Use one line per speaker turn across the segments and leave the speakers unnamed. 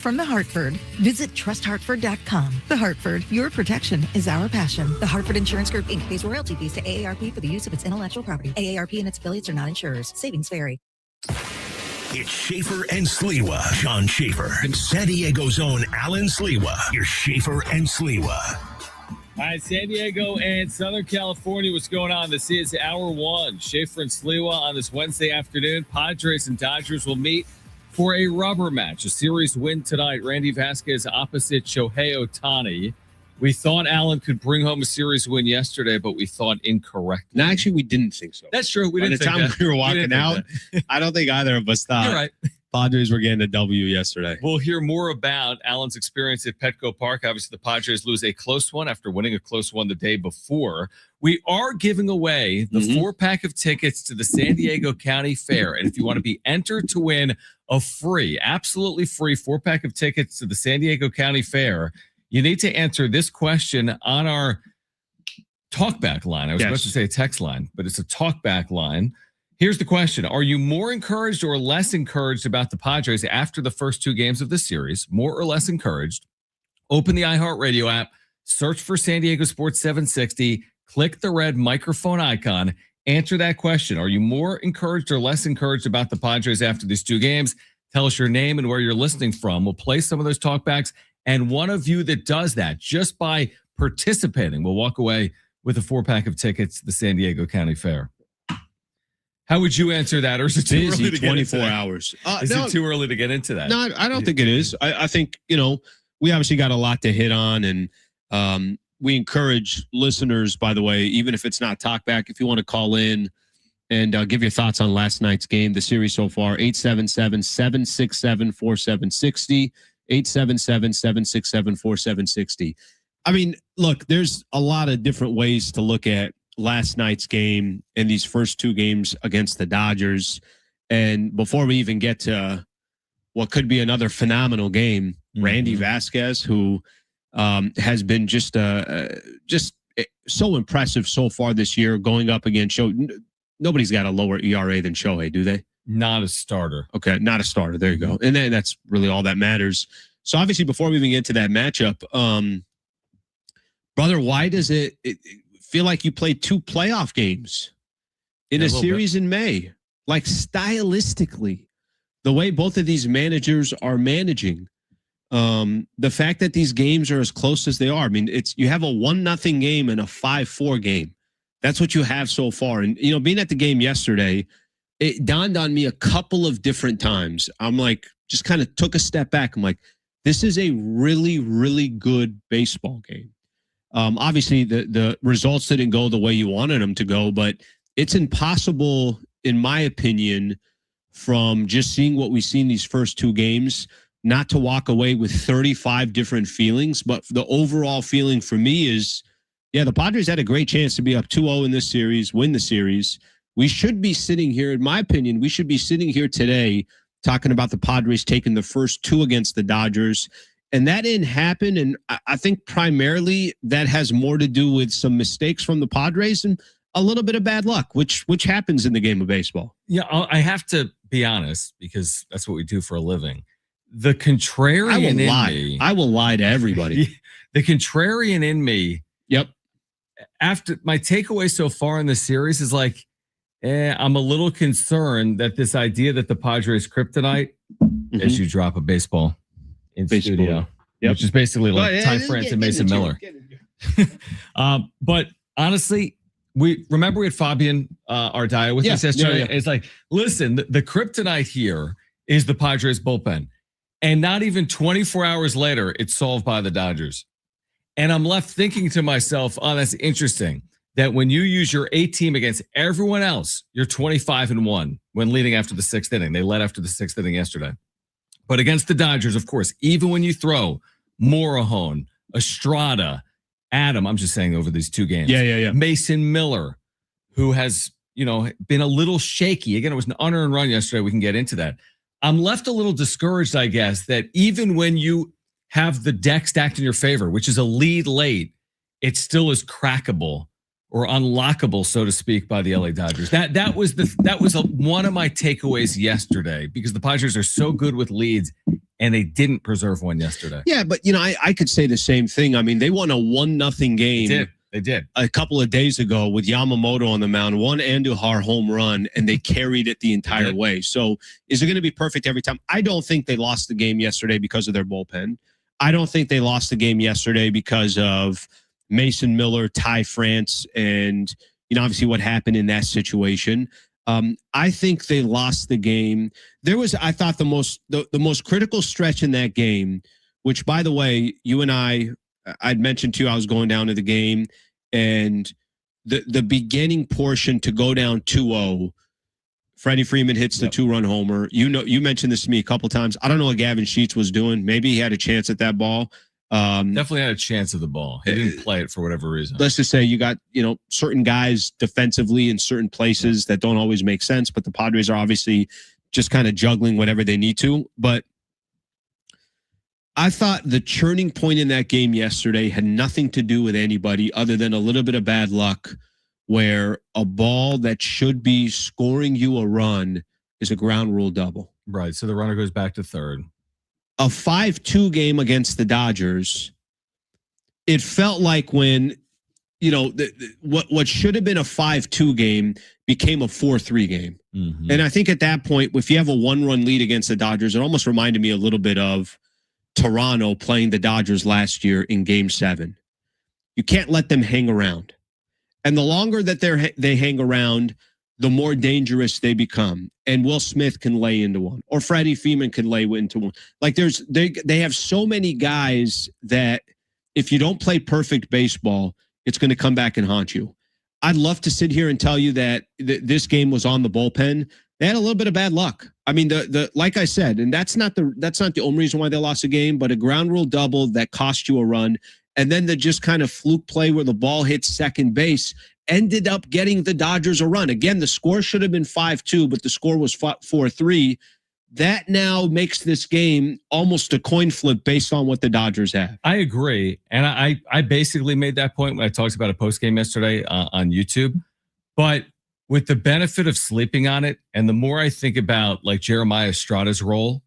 From The Hartford, visit trusthartford.com. The Hartford, your protection is our passion. The Hartford Insurance Group, Inc. pays royalty fees to AARP for the use of its intellectual property. AARP and its affiliates are not insurers. Savings vary.
It's Schaefer and Sliwa. John Schaefer and San Diego's own Alan Sliwa. Your Schaefer and Sliwa.
All right, San Diego and Southern California, what's going on? This is Hour 1. Schaefer and Sliwa on this Wednesday afternoon. Padres and Dodgers will meet for a rubber match. A series win tonight. Randy Vasquez opposite Shohei Ohtani. We thought Allen could bring home a series win yesterday, but we thought incorrectly.
No, actually, we didn't think so.
That's true.
By the time we were walking out, I don't think either of us thought
You're right.
Padres were getting a W yesterday.
We'll hear more about Allen's experience at Petco Park. Obviously, the Padres lose a close one after winning a close one the day before. We are giving away the 4-pack of tickets to the San Diego County Fair. And if you want to be entered to win a free, absolutely free 4-pack of tickets to the San Diego County Fair, you need to answer this question on our talkback line. I was supposed to say a text line, but it's a talkback line. Here's the question. Are you more encouraged or less encouraged about the Padres after the first 2 games of the series? More or less encouraged? Open the iHeartRadio app, search for San Diego Sports 760, click the red microphone icon, answer that question. Are you more encouraged or less encouraged about the Padres after these 2 games? Tell us your name and where you're listening from. We'll play some of those talkbacks, and one of you that does that just by participating will walk away with a 4-pack of tickets to the San Diego County Fair. How would you answer that? Or is it too early to
24 hours.
Is it too early to get into that?
No, I don't think it is. I think, we obviously got a lot to hit on, and we encourage listeners, by the way, even if it's not talkback, if you want to call in and give your thoughts on last night's game, the series so far, 877-767-4760, 877-767-4760. I mean, look, there's a lot of different ways to look at last night's game and these first 2 games against the Dodgers. And before we even get to what could be another phenomenal game, Randy Vasquez, who has been just so impressive so far this year, going up against nobody's got a lower ERA than Shohei, do they?
Not a starter.
Okay, not a starter. There you go. And then that's really all that matters. So obviously, before we even get to that matchup, brother, why does it feel like you played 2 playoff games in a series in May? Like, stylistically, the way both of these managers are managing, the fact that these games are as close as they are. I mean, you have a 1-0 game and a 5-4 game. That's what you have so far. And, being at the game yesterday, it dawned on me a couple of different times. I'm like, just kind of took a step back. I'm like, this is a really, really good baseball game. Obviously, the results didn't go the way you wanted them to go, but it's impossible, in my opinion, from just seeing what we've seen these first 2 games, not to walk away with 35 different feelings. But the overall feeling for me is, the Padres had a great chance to be up 2-0 in this series, win the series. We should be sitting here, in my opinion, we should be sitting here today talking about the Padres taking the first 2 against the Dodgers. And that didn't happen. And I think primarily that has more to do with some mistakes from the Padres and a little bit of bad luck, which happens in the game of baseball.
Yeah, I have to be honest, because that's what we do for a living. The contrarian
I will lie to everybody.
The contrarian in me.
Yep.
After my takeaway so far in the series is like, I'm a little concerned that this idea that the Padres kryptonite, as you drop a baseball in studio, which is basically like Ty France and Mason Miller. But honestly, we had Fabian Ardaya with us yesterday. It's like, listen, the kryptonite here is the Padres bullpen. And not even 24 hours later, it's solved by the Dodgers. And I'm left thinking to myself, oh, that's interesting that when you use your A team against everyone else, you're 25-1 when leading after the 6th inning. They led after the 6th inning yesterday. But against the Dodgers, of course, even when you throw Morejon, Estrada, Adam, I'm just saying over these 2 games. Mason Miller, who has, been a little shaky. Again, it was an unearned run yesterday. We can get into that. I'm left a little discouraged, I guess, that even when you have the deck stacked in your favor, which is a lead late, it still is crackable or unlockable, so to speak, by the LA Dodgers. That was one of my takeaways yesterday, because the Padres are so good with leads and they didn't preserve one yesterday.
Yeah, but I could say the same thing. I mean, they won a 1-0 game.
They did
A couple of days ago with Yamamoto on the mound, one Andujar home run, and they carried it the entire way. So is it going to be perfect every time? I don't think they lost the game yesterday because of their bullpen. I don't think they lost the game yesterday because of Mason Miller, Ty France, and obviously what happened in that situation. I think they lost the game. There was, I thought, the most critical stretch in that game, which, by the way, you and I'd mentioned to you, I was going down to the game, and the beginning portion to go down 2-0, Freddie Freeman hits the 2-run homer. You mentioned this to me a couple times. I don't know what Gavin Sheets was doing. Maybe he had a chance at that ball.
Definitely had a chance of the ball. He didn't play it for whatever reason.
Let's just say you got, certain guys defensively in certain places that don't always make sense, but the Padres are obviously just kind of juggling whatever they need to. But I thought the turning point in that game yesterday had nothing to do with anybody other than a little bit of bad luck, where a ball that should be scoring you a run is a ground rule double.
Right. So the runner goes back to third.
A 5-2 game against the Dodgers, it felt like when, what should have been a 5-2 game became a 4-3 game. Mm-hmm. And I think at that point, if you have a 1-run lead against the Dodgers, it almost reminded me a little bit of Toronto playing the Dodgers last year in Game 7. You can't let them hang around. And the longer that they hang around, the more dangerous they become. And Will Smith can lay into one, or Freddie Freeman can lay into one. Like they have so many guys that if you don't play perfect baseball, it's going to come back and haunt you. I'd love to sit here and tell you that this game was on the bullpen. They had a little bit of bad luck. I mean, like I said, and that's not the only reason why they lost the game, but a ground rule double that cost you a run, and then the just kind of fluke play where the ball hits second base ended up getting the Dodgers a run. Again, the score should have been 5-2, but the score was 4-3. That now makes this game almost a coin flip based on what the Dodgers have.
I agree. And I basically made that point when I talked about a postgame yesterday on YouTube. But with the benefit of sleeping on it, and the more I think about like Jeremiah Estrada's role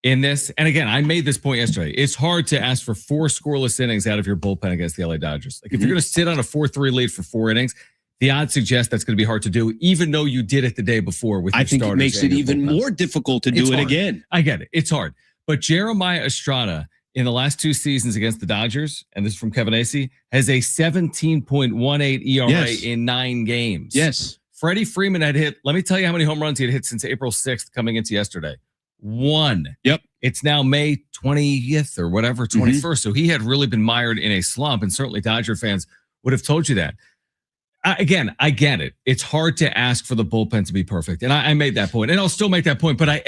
in this, and again, I made this point yesterday, it's hard to ask for 4 scoreless innings out of your bullpen against the LA Dodgers. Like if you're going to sit on a 4-3 lead for 4 innings, the odds suggest that's going to be hard to do, even though you did it the day before with your starters. I think it makes it even
more difficult to do it again.
I get it. It's hard. But Jeremiah Estrada in the last 2 seasons against the Dodgers, and this is from Kevin Acee, has a 17.18 ERA in 9 games.
Yes.
Freddie Freeman had hit, let me tell you how many home runs he had hit since April 6th coming into yesterday. 1.
Yep.
It's now May 20th or whatever, 21st. Mm-hmm. So he had really been mired in a slump, and certainly Dodger fans would have told you that. Again, I get it. It's hard to ask for the bullpen to be perfect. And I made that point, and I'll still make that point. But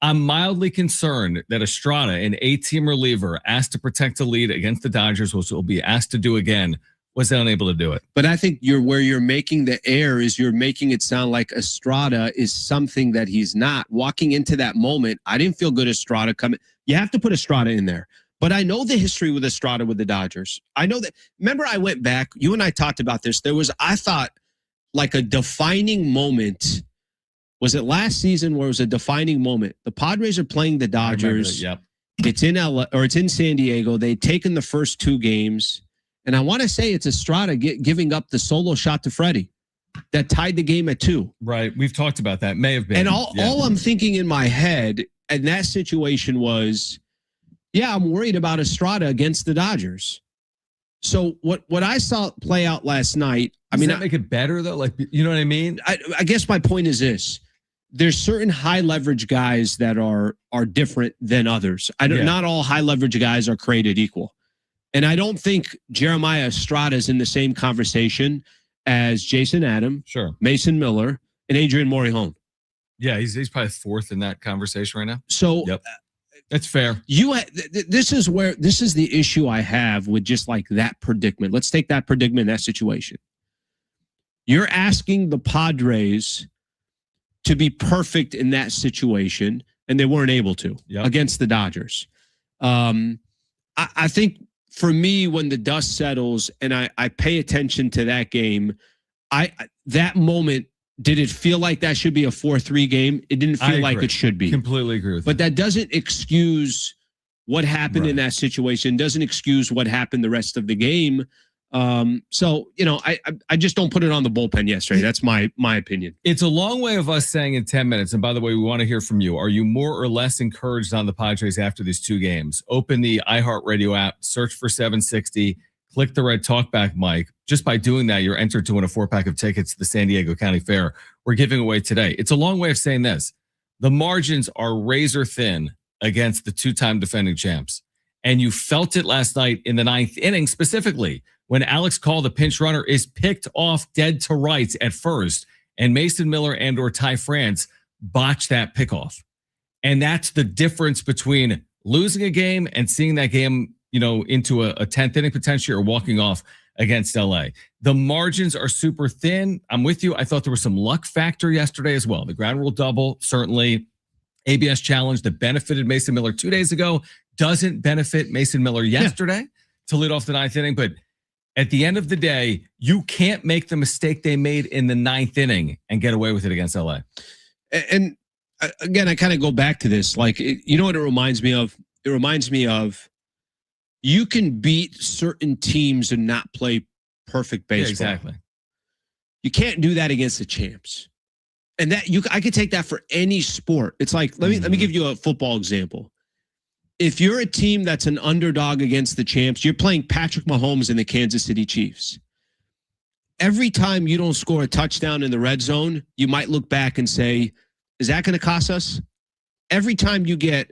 I'm mildly concerned that Estrada, an 8-team reliever, asked to protect the lead against the Dodgers, which will be asked to do again, was unable to do it.
But I think where you're making the error is you're making it sound like Estrada is something that he's not. Walking into that moment, I didn't feel good Estrada coming. You have to put Estrada in there. But I know the history with Estrada with the Dodgers. I know that. Remember, I went back. You and I talked about this. There was, I thought, like a defining moment. Was it last season where it was a defining moment? The Padres are playing the Dodgers.
Yep.
It's in LA, or it's in San Diego. They'd taken the first 2 games. And I want to say it's Estrada giving up the solo shot to Freddie that tied the game at 2.
Right. We've talked about that. May have been.
And all I'm thinking in my head in that situation was, yeah, I'm worried about Estrada against the Dodgers. So what I saw play out last night,
Does that make it better though? Like, you know what I mean?
I guess my point is this. There's certain high leverage guys that are different than others. Not all high leverage guys are created equal. And I don't think Jeremiah Estrada is in the same conversation as Jason Adam,
sure,
Mason Miller, and Adrian Morejon.
Yeah, he's probably 4th in that conversation right now.
So
yep. That's fair.
This is the issue I have with just like that predicament. Let's take that predicament, that situation. You're asking the Padres to be perfect in that situation, and they weren't able to against the Dodgers. I think for me, when the dust settles and I pay attention to that game, that moment, did it feel like that should be a 4-3 game? It didn't feel like it should be.
Completely agree with
But
you.
that doesn't excuse what happened in that situation, doesn't excuse what happened the rest of the game. So, I just don't put it on the bullpen yesterday. That's my opinion.
It's a long way of us saying in 10 minutes, and by the way, we want to hear from you. Are you more or less encouraged on the Padres after these two games? Open the iHeartRadio app, search for 760, click the red talkback mic. Just by doing that, you're entered to win a 4-pack of tickets to the San Diego County Fair we're giving away today. It's a long way of saying this. The margins are razor thin against the two-time defending champs. And you felt it last night in the 9th inning, specifically when Alex Call, the pinch runner, is picked off dead to rights at first, and Mason Miller and or Ty France botch that pickoff. And that's the difference between losing a game and seeing that game, into a 10th inning potentially, or walking off against LA. The margins are super thin. I'm with you. I thought there was some luck factor yesterday as well. The ground rule double, certainly. ABS challenge that benefited Mason Miller 2 days ago doesn't benefit Mason Miller yesterday to lead off the 9th inning. But at the end of the day, you can't make the mistake they made in the 9th inning and get away with it against LA.
And again, I kind of go back to this. Like, you know what it reminds me of? It reminds me of you can beat certain teams and not play perfect baseball.
Yeah, exactly.
You can't do that against the champs. And I could take that for any sport. It's like, let me give you a football example. If you're a team that's an underdog against the champs, you're playing Patrick Mahomes and the Kansas City Chiefs. Every time you don't score a touchdown in the red zone, you might look back and say, is that going to cost us? Every time you get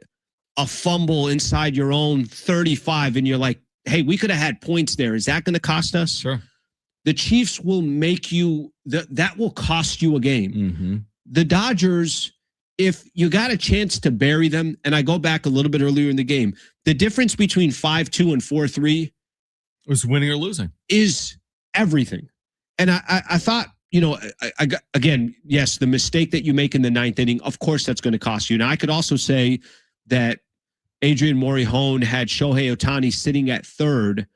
a fumble inside your own 35 and you're like, hey, we could have had points there. Is that going to cost us?
Sure.
The Chiefs will make you, that will cost you a game.
Mm-hmm.
The Dodgers, if you got a chance to bury them, and I go back a little bit earlier in the game, the difference between 5-2 and 4-3
was winning or losing
is everything. And I thought, again, yes, the mistake that you make in the 9th inning, of course, that's going to cost you. Now, I could also say that Adrian Morihone had Shohei Ohtani sitting at third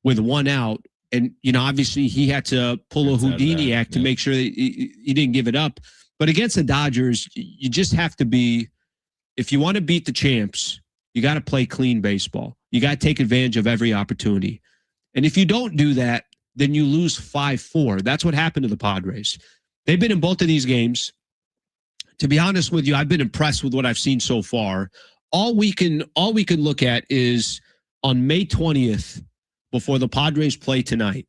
with one out. And, obviously he had to pull a Houdini act to make sure that he didn't give it up. But against the Dodgers, you just have to be, if you want to beat the champs, you got to play clean baseball. You got to take advantage of every opportunity. And if you don't do that, then you lose 5-4. That's what happened to the Padres. They've been in both of these games. To be honest with you, I've been impressed with what I've seen so far. All we can look at is on May 20th, before the Padres play tonight,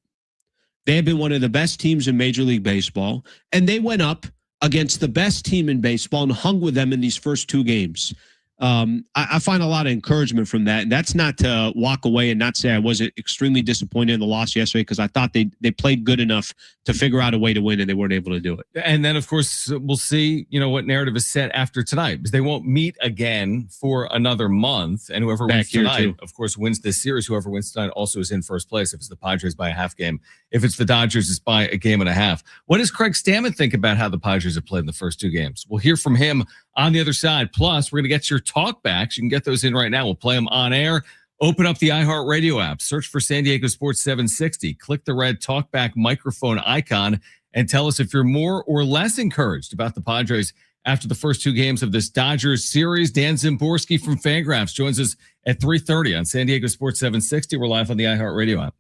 they have been one of the best teams in Major League Baseball, and they went up against the best team in baseball and hung with them in these first two games. I find a lot of encouragement from that. And that's not to walk away and not say I wasn't extremely disappointed in the loss yesterday, because I thought they played good enough to figure out a way to win, and they weren't able to do it.
And then, of course, we'll see, what narrative is set after tonight, because they won't meet again for another month. And whoever wins tonight, of course, wins this series. Whoever wins tonight also is in first place. If it's the Padres by a half game, if it's the Dodgers, it's by a game and a half. What does Craig Stammen think about how the Padres have played in the first two games? We'll hear from him on the other side. Plus, we're going to get your talkbacks. You can get those in right now. We'll play them on air. Open up the iHeartRadio app. Search for San Diego Sports 760. Click the red talkback microphone icon and tell us if you're more or less encouraged about the Padres after the first two games of this Dodgers series. Dan Szymborski from FanGraphs joins us at 3:30 on San Diego Sports 760. We're live on the iHeartRadio app.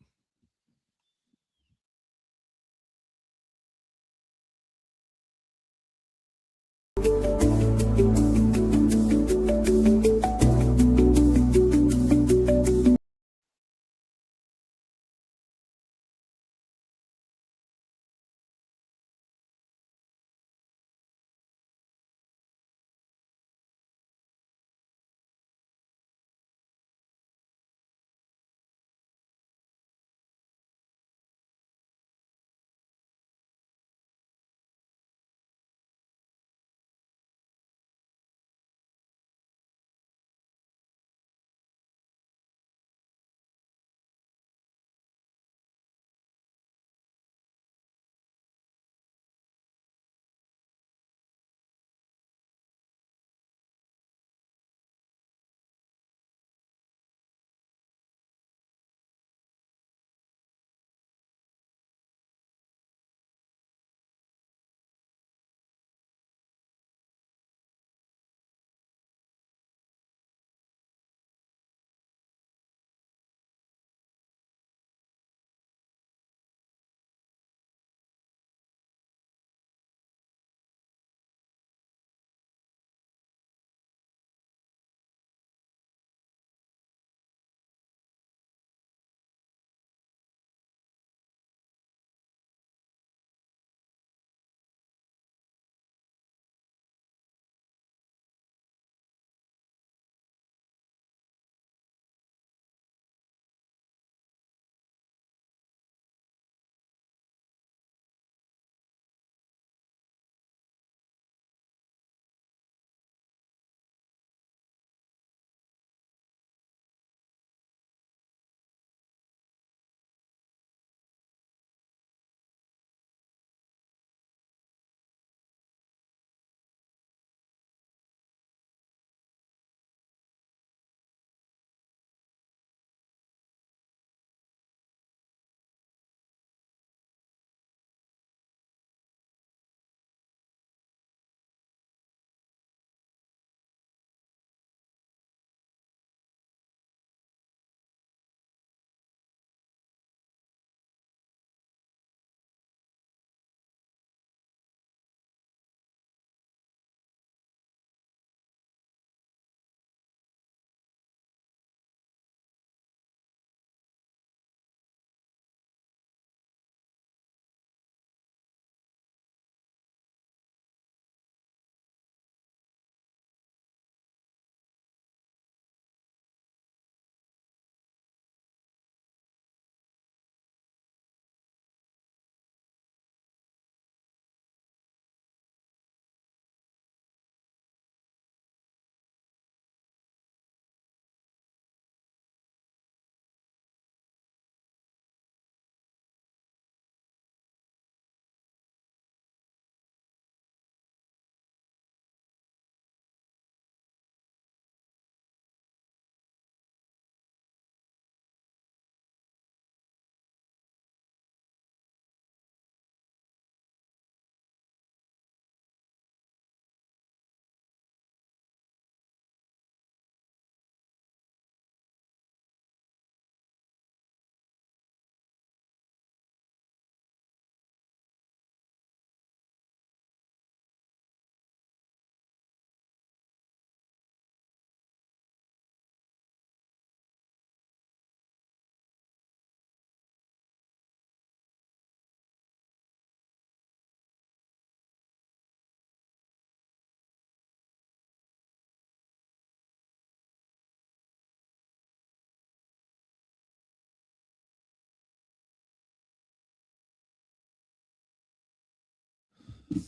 All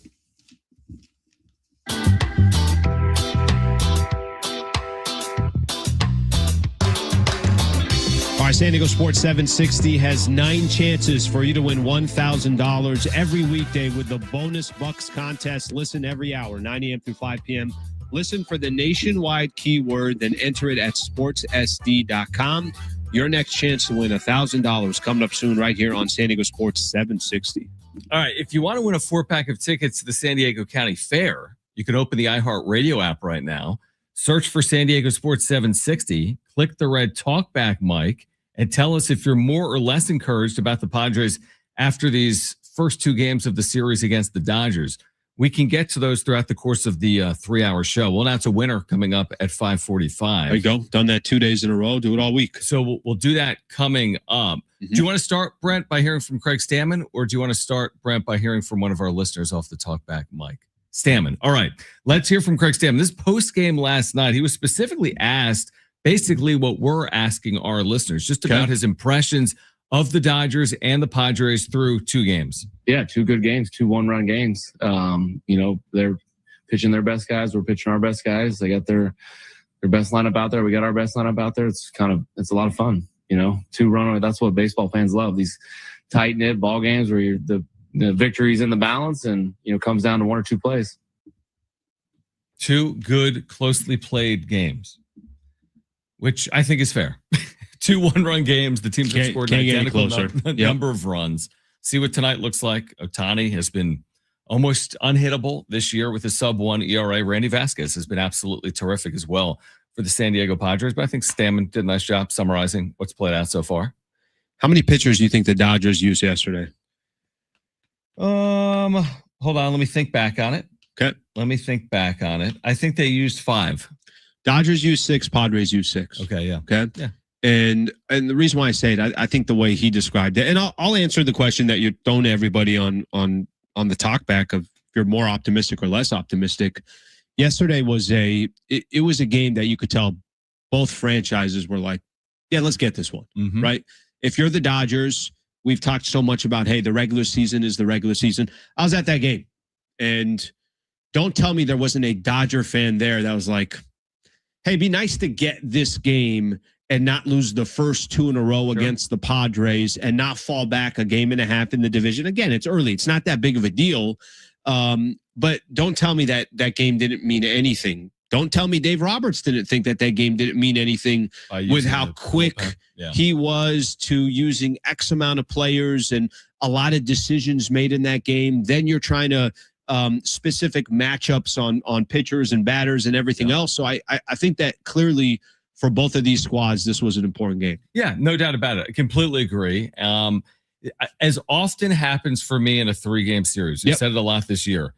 right, San Diego Sports 760 has 9 chances for you to win $1,000 every weekday with the Bonus Bucks contest. Listen every hour, 9 a.m. through 5 p.m. Listen for the nationwide keyword, then enter it at sportssd.com. Your next chance to win $1,000 coming up soon right here on San Diego Sports 760.
All right, if you want to win a 4-pack of tickets to the San Diego County Fair, you can open the iHeartRadio app right now. Search for San Diego Sports 760, click the red talkback mic, and tell us if you're more or less encouraged about the Padres after these first 2 games of the series against the Dodgers. We can get to those throughout the course of the 3-hour show. We'll announce a winner coming up at 5:45.
There you go. Done that 2 days in a row. Do it all week.
So we'll do that coming up. Do you want to start, Brent, by hearing from Craig Stammen, or do you want to start, Brent, by hearing from one of our listeners off the talkback mic? Stammen. All right. Let's hear from Craig Stammen. This post-game last night, he was specifically asked basically what we're asking our listeners, just about his impressions of the Dodgers and the Padres through 2 games.
Yeah, 2 good games, 2 one-run games. They're pitching their best guys. We're pitching our best guys. They got their best lineup out there. We got our best lineup out there. It's a lot of fun. 2-run. That's what baseball fans love. These tight-knit ball games where the victory's in the balance and, comes down to 1 or 2 plays.
2 good, closely played games, which I think is fair. 2 one-run games. The teams have scored an identical number of runs. See what tonight looks like. Ohtani has been almost unhittable this year with a sub-1 ERA. Randy Vasquez has been absolutely terrific as well for the San Diego Padres. But I think Stammen did a nice job summarizing what's played out so far.
How many pitchers do you think the Dodgers used yesterday?
Hold on. Let me think back on it.
Okay.
Let me think back on it. I think they used 5.
Dodgers used 6. Padres used 6.
Okay. Yeah.
Okay.
Yeah.
And the reason why I say it, I think the way he described it, and I'll answer the question that you're throwing to everybody on the talkback of if you're more optimistic or less optimistic. Yesterday was it was a game that you could tell both franchises were like, yeah, let's get this one, right? If you're the Dodgers, we've talked so much about, hey, the regular season is the regular season. I was at that game, and don't tell me there wasn't a Dodger fan there that was like, hey, it'd be nice to get this game and not lose the first 2 in a row against the Padres and not fall back a game and a half in the division. Again, it's early. It's not that big of a deal. But don't tell me that game didn't mean anything. Don't tell me Dave Roberts didn't think that game didn't mean anything with how quick he was to using X amount of players and a lot of decisions made in that game. Then you're trying to specific matchups on pitchers and batters and everything else. So I think that clearly for both of these squads, this was an important game.
Yeah, no doubt about it. I completely agree. As often happens for me in a 3-game series, we've said it a lot this year,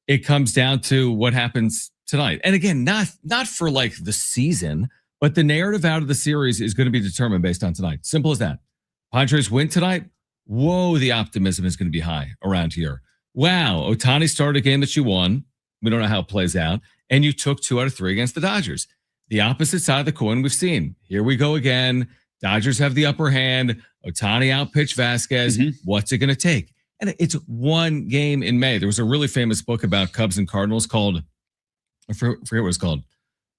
it comes down to what happens tonight. And again, not for like the season, but the narrative out of the series is going to be determined based on tonight. Simple as that. Padres win tonight. Whoa, the optimism is going to be high around here. Wow, Ohtani started a game that you won. We don't know how it plays out. And you took 2 out of 3 against the Dodgers. The opposite side of the coin we've seen. Here we go again. Dodgers have the upper hand. Ohtani outpitched Vasquez. What's it going to take? And it's 1 game in May. There was a really famous book about Cubs and Cardinals called, I forget what it's called,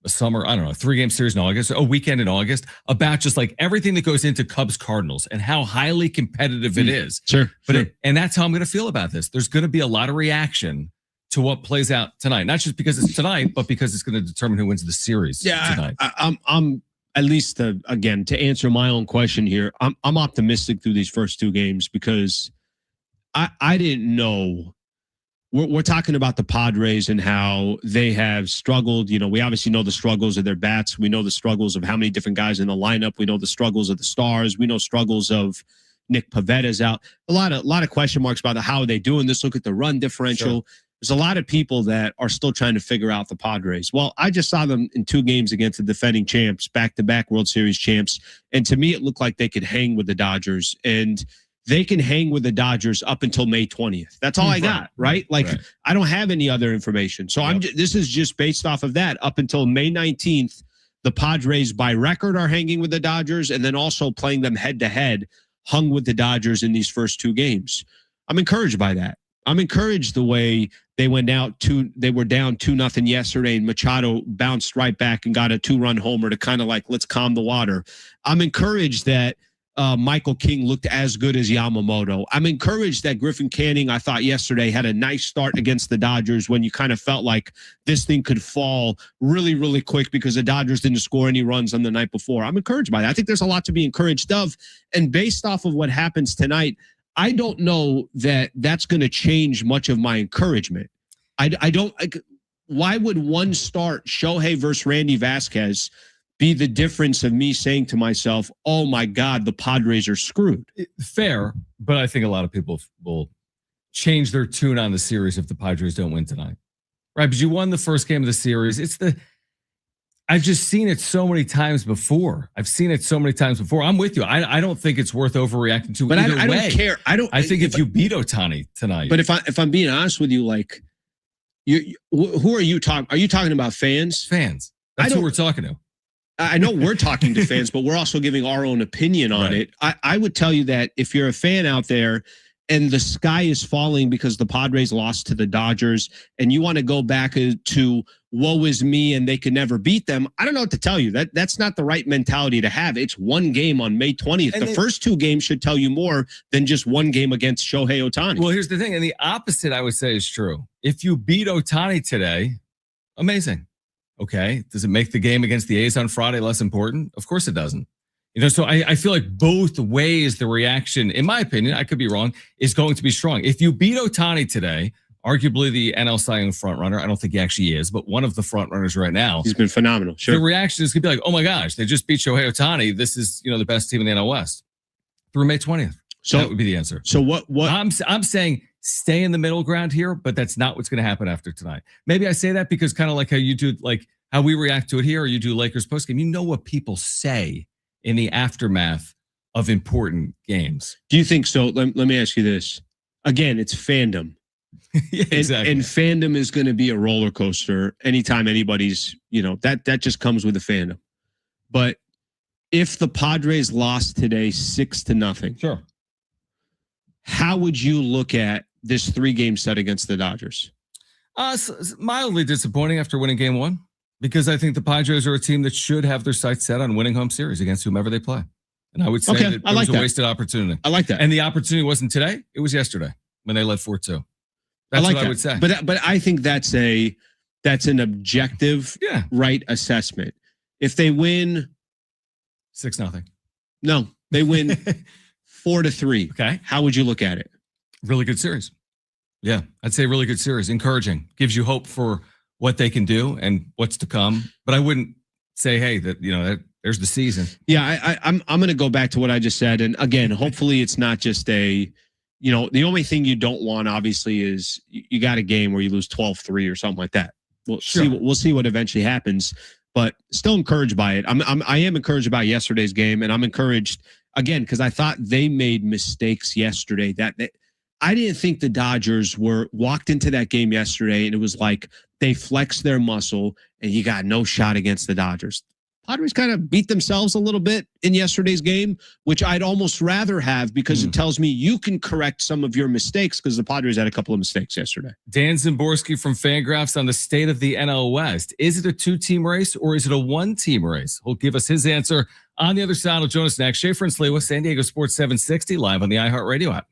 a summer, I don't know, 3-game series in August, a weekend in August, about just like everything that goes into Cubs Cardinals and how highly competitive it is. And that's how I'm going to feel about this. There's going to be a lot of reaction to what plays out tonight, not just because it's tonight, but because it's going to determine who wins the series tonight.
I'm at least again to answer my own question here. I'm optimistic through these first 2 games because I didn't know. We're talking about the Padres and how they have struggled. We obviously know the struggles of their bats. We know the struggles of how many different guys in the lineup. We know the struggles of the stars. We know struggles of Nick Pavetta's out. A lot of question marks about how are they doing this. Look at the run differential. There's a lot of people that are still trying to figure out the Padres. Well, I just saw them in 2 games against the defending champs, back-to-back World Series champs. And to me, it looked like they could hang with the Dodgers. And they can hang with the Dodgers up until May 20th. That's all I got, right? I don't have any other information. So this is just based off of that. Up until May 19th, the Padres by record are hanging with the Dodgers and then also playing them head-to-head, hung with the Dodgers in these first 2 games. I'm encouraged by that. I'm encouraged the way they were down 2-0 yesterday, and Machado bounced right back and got a 2-run homer to kind of like, let's calm the water. I'm encouraged that Michael King looked as good as Yamamoto. I'm encouraged that Griffin Canning, I thought yesterday, had a nice start against the Dodgers when you kind of felt like this thing could fall really, really quick because the Dodgers didn't score any runs on the night before. I'm encouraged by that. I think there's a lot to be encouraged of. And based off of what happens tonight, I don't know that that's going to change much of my encouragement. I don't. Why would one start Shohei versus Randy Vasquez be the difference of me saying to myself, "Oh my God, the Padres are screwed"?
Fair, but I think a lot of people will change their tune on the series if the Padres don't win tonight, right? But you won the first game of the series. I've just seen it so many times before. I'm with you. I don't think it's worth overreacting to.
But
either
I
way.
don't care.
I think if you beat Ohtani tonight.
But if I'm being honest with you, like, who are you talking? Are you talking about fans?
Fans. That's who we're talking to.
I know we're talking to fans, but we're also giving our own opinion on it. I would tell you that if you're a fan out there and the sky is falling because the Padres lost to the Dodgers and you want to go back to woe is me and they could never beat them, I don't know what to tell you. That's not the right mentality to have. It's one game on May 20th. And the first two games should tell you more than just one game against Shohei Ohtani.
Well, here's the thing. And the opposite, I would say, is true. If you beat Ohtani today, amazing. Okay. Does it make the game against the A's on Friday less important? Of course it doesn't. So I feel like both ways the reaction, in my opinion, I could be wrong, is going to be strong. If you beat Ohtani today, arguably the NL Cy Young frontrunner, I don't think he actually is, but one of the frontrunners right now.
He's been phenomenal. Sure.
The reaction is going to be like, oh my gosh, they just beat Shohei Ohtani. This is, the best team in the NL West through May 20th. So that would be the answer.
So what
I'm saying, stay in the middle ground here, but that's not what's going to happen after tonight. Maybe I say that because kind of like how you do, like how we react to it here, or you do Lakers postgame, you know what people say in the aftermath of important games. Do
you think so? Let me ask you this. Again, it's fandom.
Yeah, exactly.
And fandom is going to be a roller coaster anytime anybody's, that just comes with the fandom. But if the Padres lost today 6-0,
sure,
how would you look at this 3-game set against the Dodgers?
Mildly disappointing after winning game one, because I think the Padres are a team that should have their sights set on winning home series against whomever they play. And I would say that it was a wasted opportunity.
I like that.
And the opportunity wasn't today. It was yesterday when they led 4-2. That's what I would say.
But I think that's an objective, right assessment. If they win
6-0.
No, they win 4-3.
Okay.
How would you look at it?
Really good series. Yeah, I'd say really good series. Encouraging. Gives you hope for what they can do and what's to come. But I wouldn't say, hey, that there's the season.
Yeah, I'm going to go back to what I just said. And again, hopefully it's not just the only thing you don't want, obviously, is you got a game where you lose 12-3 or something like that. We'll see what eventually happens, but still encouraged by it. I am encouraged about yesterday's game, and I'm encouraged again because I thought they made mistakes yesterday. I didn't think the Dodgers walked into that game yesterday, and it was like they flexed their muscle, and you got no shot against the Dodgers. Padres kind of beat themselves a little bit in yesterday's game, which I'd almost rather have because it tells me you can correct some of your mistakes because the Padres had a couple of mistakes yesterday.
Dan Szymborski from FanGraphs on the state of the NL West. Is it a 2-team race or is it a 1-team race? He'll give us his answer on the other side. He'll join us next. Schaefer and Sliwa, San Diego Sports 760, live on the iHeartRadio app.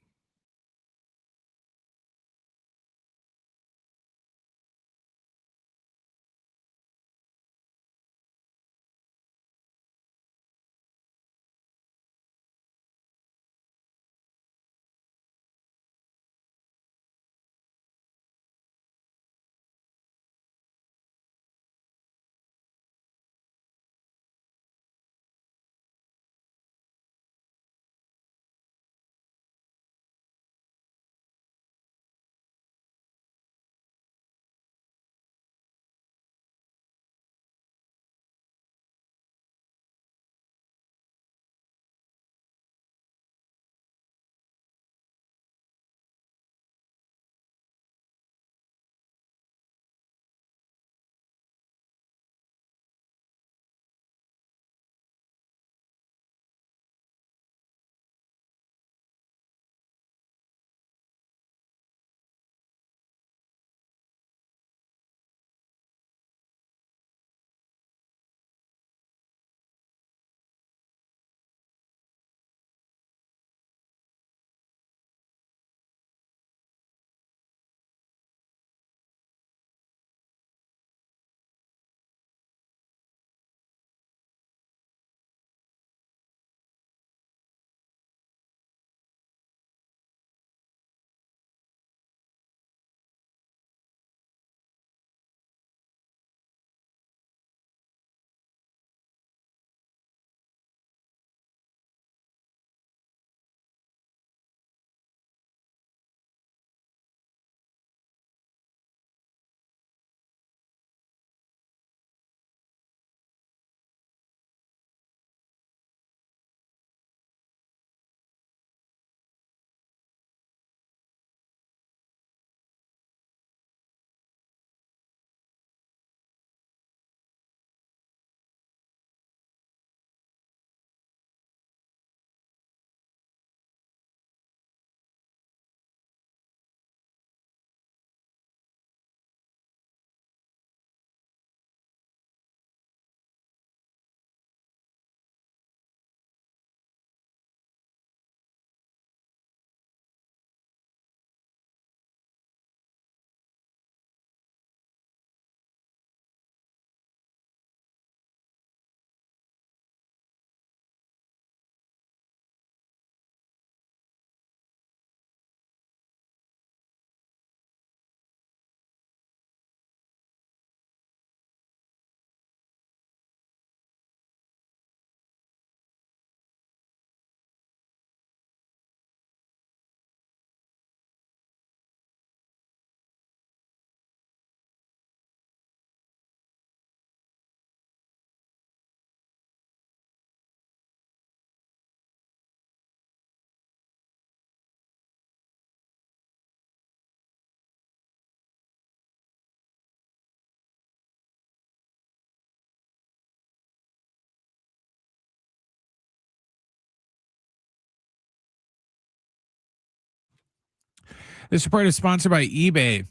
This report is sponsored by eBay.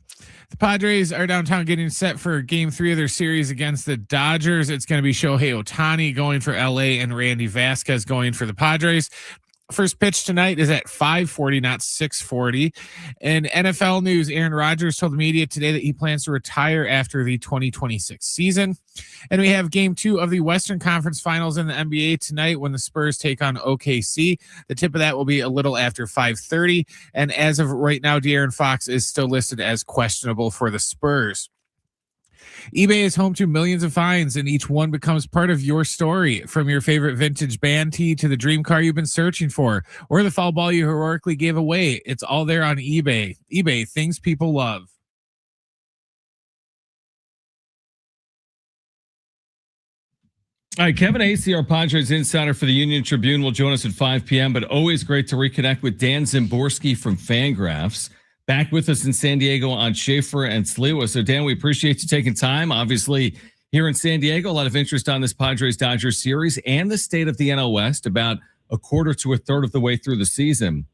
The Padres are downtown getting set for Game 3 of their series against the Dodgers. It's going to be Shohei Ohtani going for LA and Randy Vasquez going for the Padres. First pitch tonight is at 5:40, not 6:40. In NFL news, Aaron Rodgers told the media today that he plans to retire after the 2026 season. And we have Game 2 of the Western Conference Finals in the NBA tonight when the Spurs take on OKC. The tip of that will be a little after 5:30. And as of right now, De'Aaron Fox is still listed as questionable for the Spurs. eBay is home to millions of finds, and each one becomes part of your story. From your favorite vintage band tee to the dream car you've been searching for, or the foul ball you heroically gave away, it's all there on eBay. eBay, things people love.
All right, Kevin Acee, our Padres insider for the Union Tribune, will join us at 5 p.m., but always great to reconnect with Dan Szymborski from FanGraphs. Back with us in San Diego on Schaefer and Sliwa. So, Dan, we appreciate you taking time. Obviously, here in San Diego, a lot of interest on this Padres-Dodgers series and the state of the NL West about a quarter to a third of the way through the season.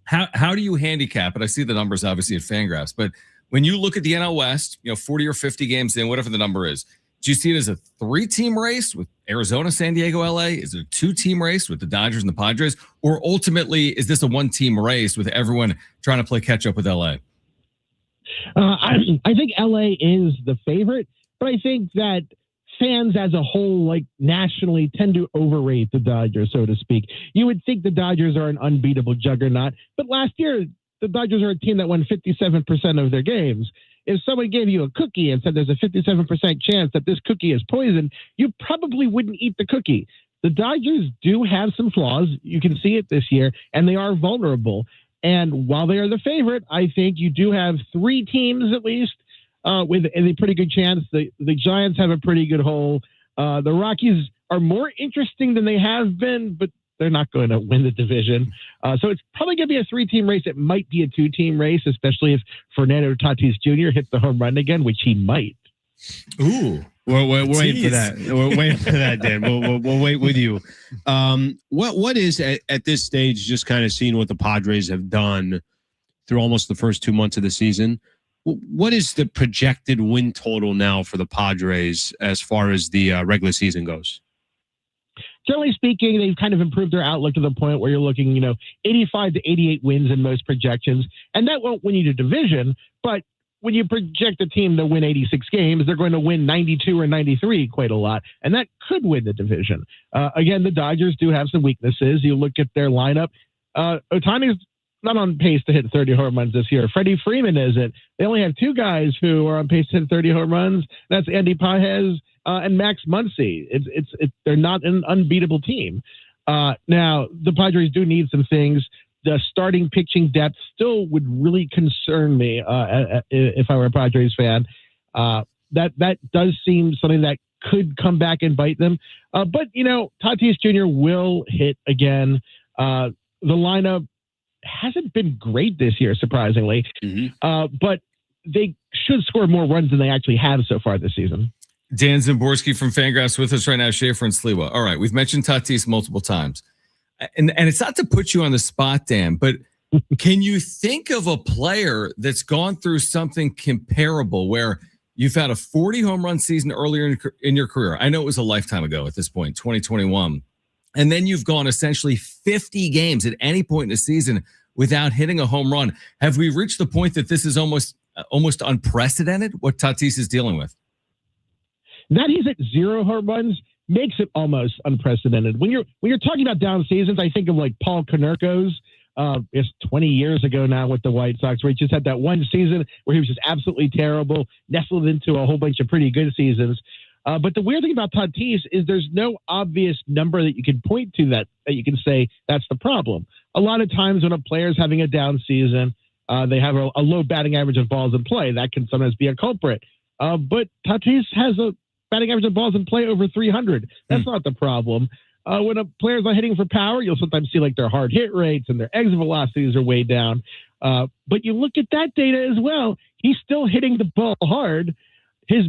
How do you handicap it? I see the numbers, obviously, at FanGraphs. But when you look at the NL West, 40 or 50 games in, whatever the number is, do you see it as a 3-team race with Arizona, San Diego, LA? Is it a 2-team race with the Dodgers and the Padres? Or ultimately, is this a 1-team race with everyone trying to play catch up with LA?
I think LA is the favorite, but I think that fans as a whole, like nationally, tend to overrate the Dodgers, so to speak. You would think the Dodgers are an unbeatable juggernaut, but last year, the Dodgers are a team that won 57% of their games. If someone gave you a cookie and said there's a 57% chance that this cookie is poison, you probably wouldn't eat the cookie. The Dodgers do have some flaws. You can see it this year, and they are vulnerable. And while they are the favorite, I think you do have 3 teams at least with a pretty good chance. The Giants have a pretty good hole. The Rockies are more interesting than they have been, but they're not going to win the division. So it's probably going to be a 3-team race. It might be a 2-team race, especially if Fernando Tatis Jr. hits the home run again, which he might.
Ooh, we're waiting for that. We're waiting for that, Dan. We'll wait with you. What is at this stage, just kind of seeing what the Padres have done through almost the first 2 months of the season, what is the projected win total now for the Padres as far as the regular season goes?
Generally speaking, they've kind of improved their outlook to the point where you're looking, 85 to 88 wins in most projections. And that won't win you the division. But when you project a team to win 86 games, they're going to win 92 or 93 quite a lot. And that could win the division. Again, the Dodgers do have some weaknesses. You look at their lineup. Ohtani's not on pace to hit 30 home runs this year. Freddie Freeman isn't. They only have 2 guys who are on pace to hit 30 home runs. That's Andy Pages and Max Muncy. They're not an unbeatable team. Now, the Padres do need some things. The starting pitching depth still would really concern me if I were a Padres fan. That does seem something that could come back and bite them. But, Tatis Jr. will hit again. The lineup hasn't been great this year, surprisingly. Mm-hmm. But they should score more runs than they actually have so far this season.
Dan Szymborski from FanGraphs with us right now, Schaefer and Sliwa. All right, we've mentioned Tatis multiple times. And it's not to put you on the spot, Dan, but can you think of a player that's gone through something comparable where you've had a 40 home run season earlier in your career? I know it was a lifetime ago at this point, 2021. And then you've gone essentially 50 games at any point in the season without hitting a home run. Have we reached the point that this is almost unprecedented, what Tatis is dealing with?
That he's at 0 home runs makes it almost unprecedented. When you're talking about down seasons, I think of like Paul Konerko's. It's 20 years ago now with the White Sox, where he just had that one season where he was just absolutely terrible, nestled into a whole bunch of pretty good seasons. But the weird thing about Tatis is there's no obvious number that you can point to that you can say that's the problem. A lot of times when a player's having a down season, they have a low batting average of balls in play. That can sometimes be a culprit. But Tatis has a batting average of balls in play over 300. That's not the problem. When a player's not hitting for power, you'll sometimes see like their hard hit rates and their exit velocities are way down. But you look at that data as well. He's still hitting the ball hard. His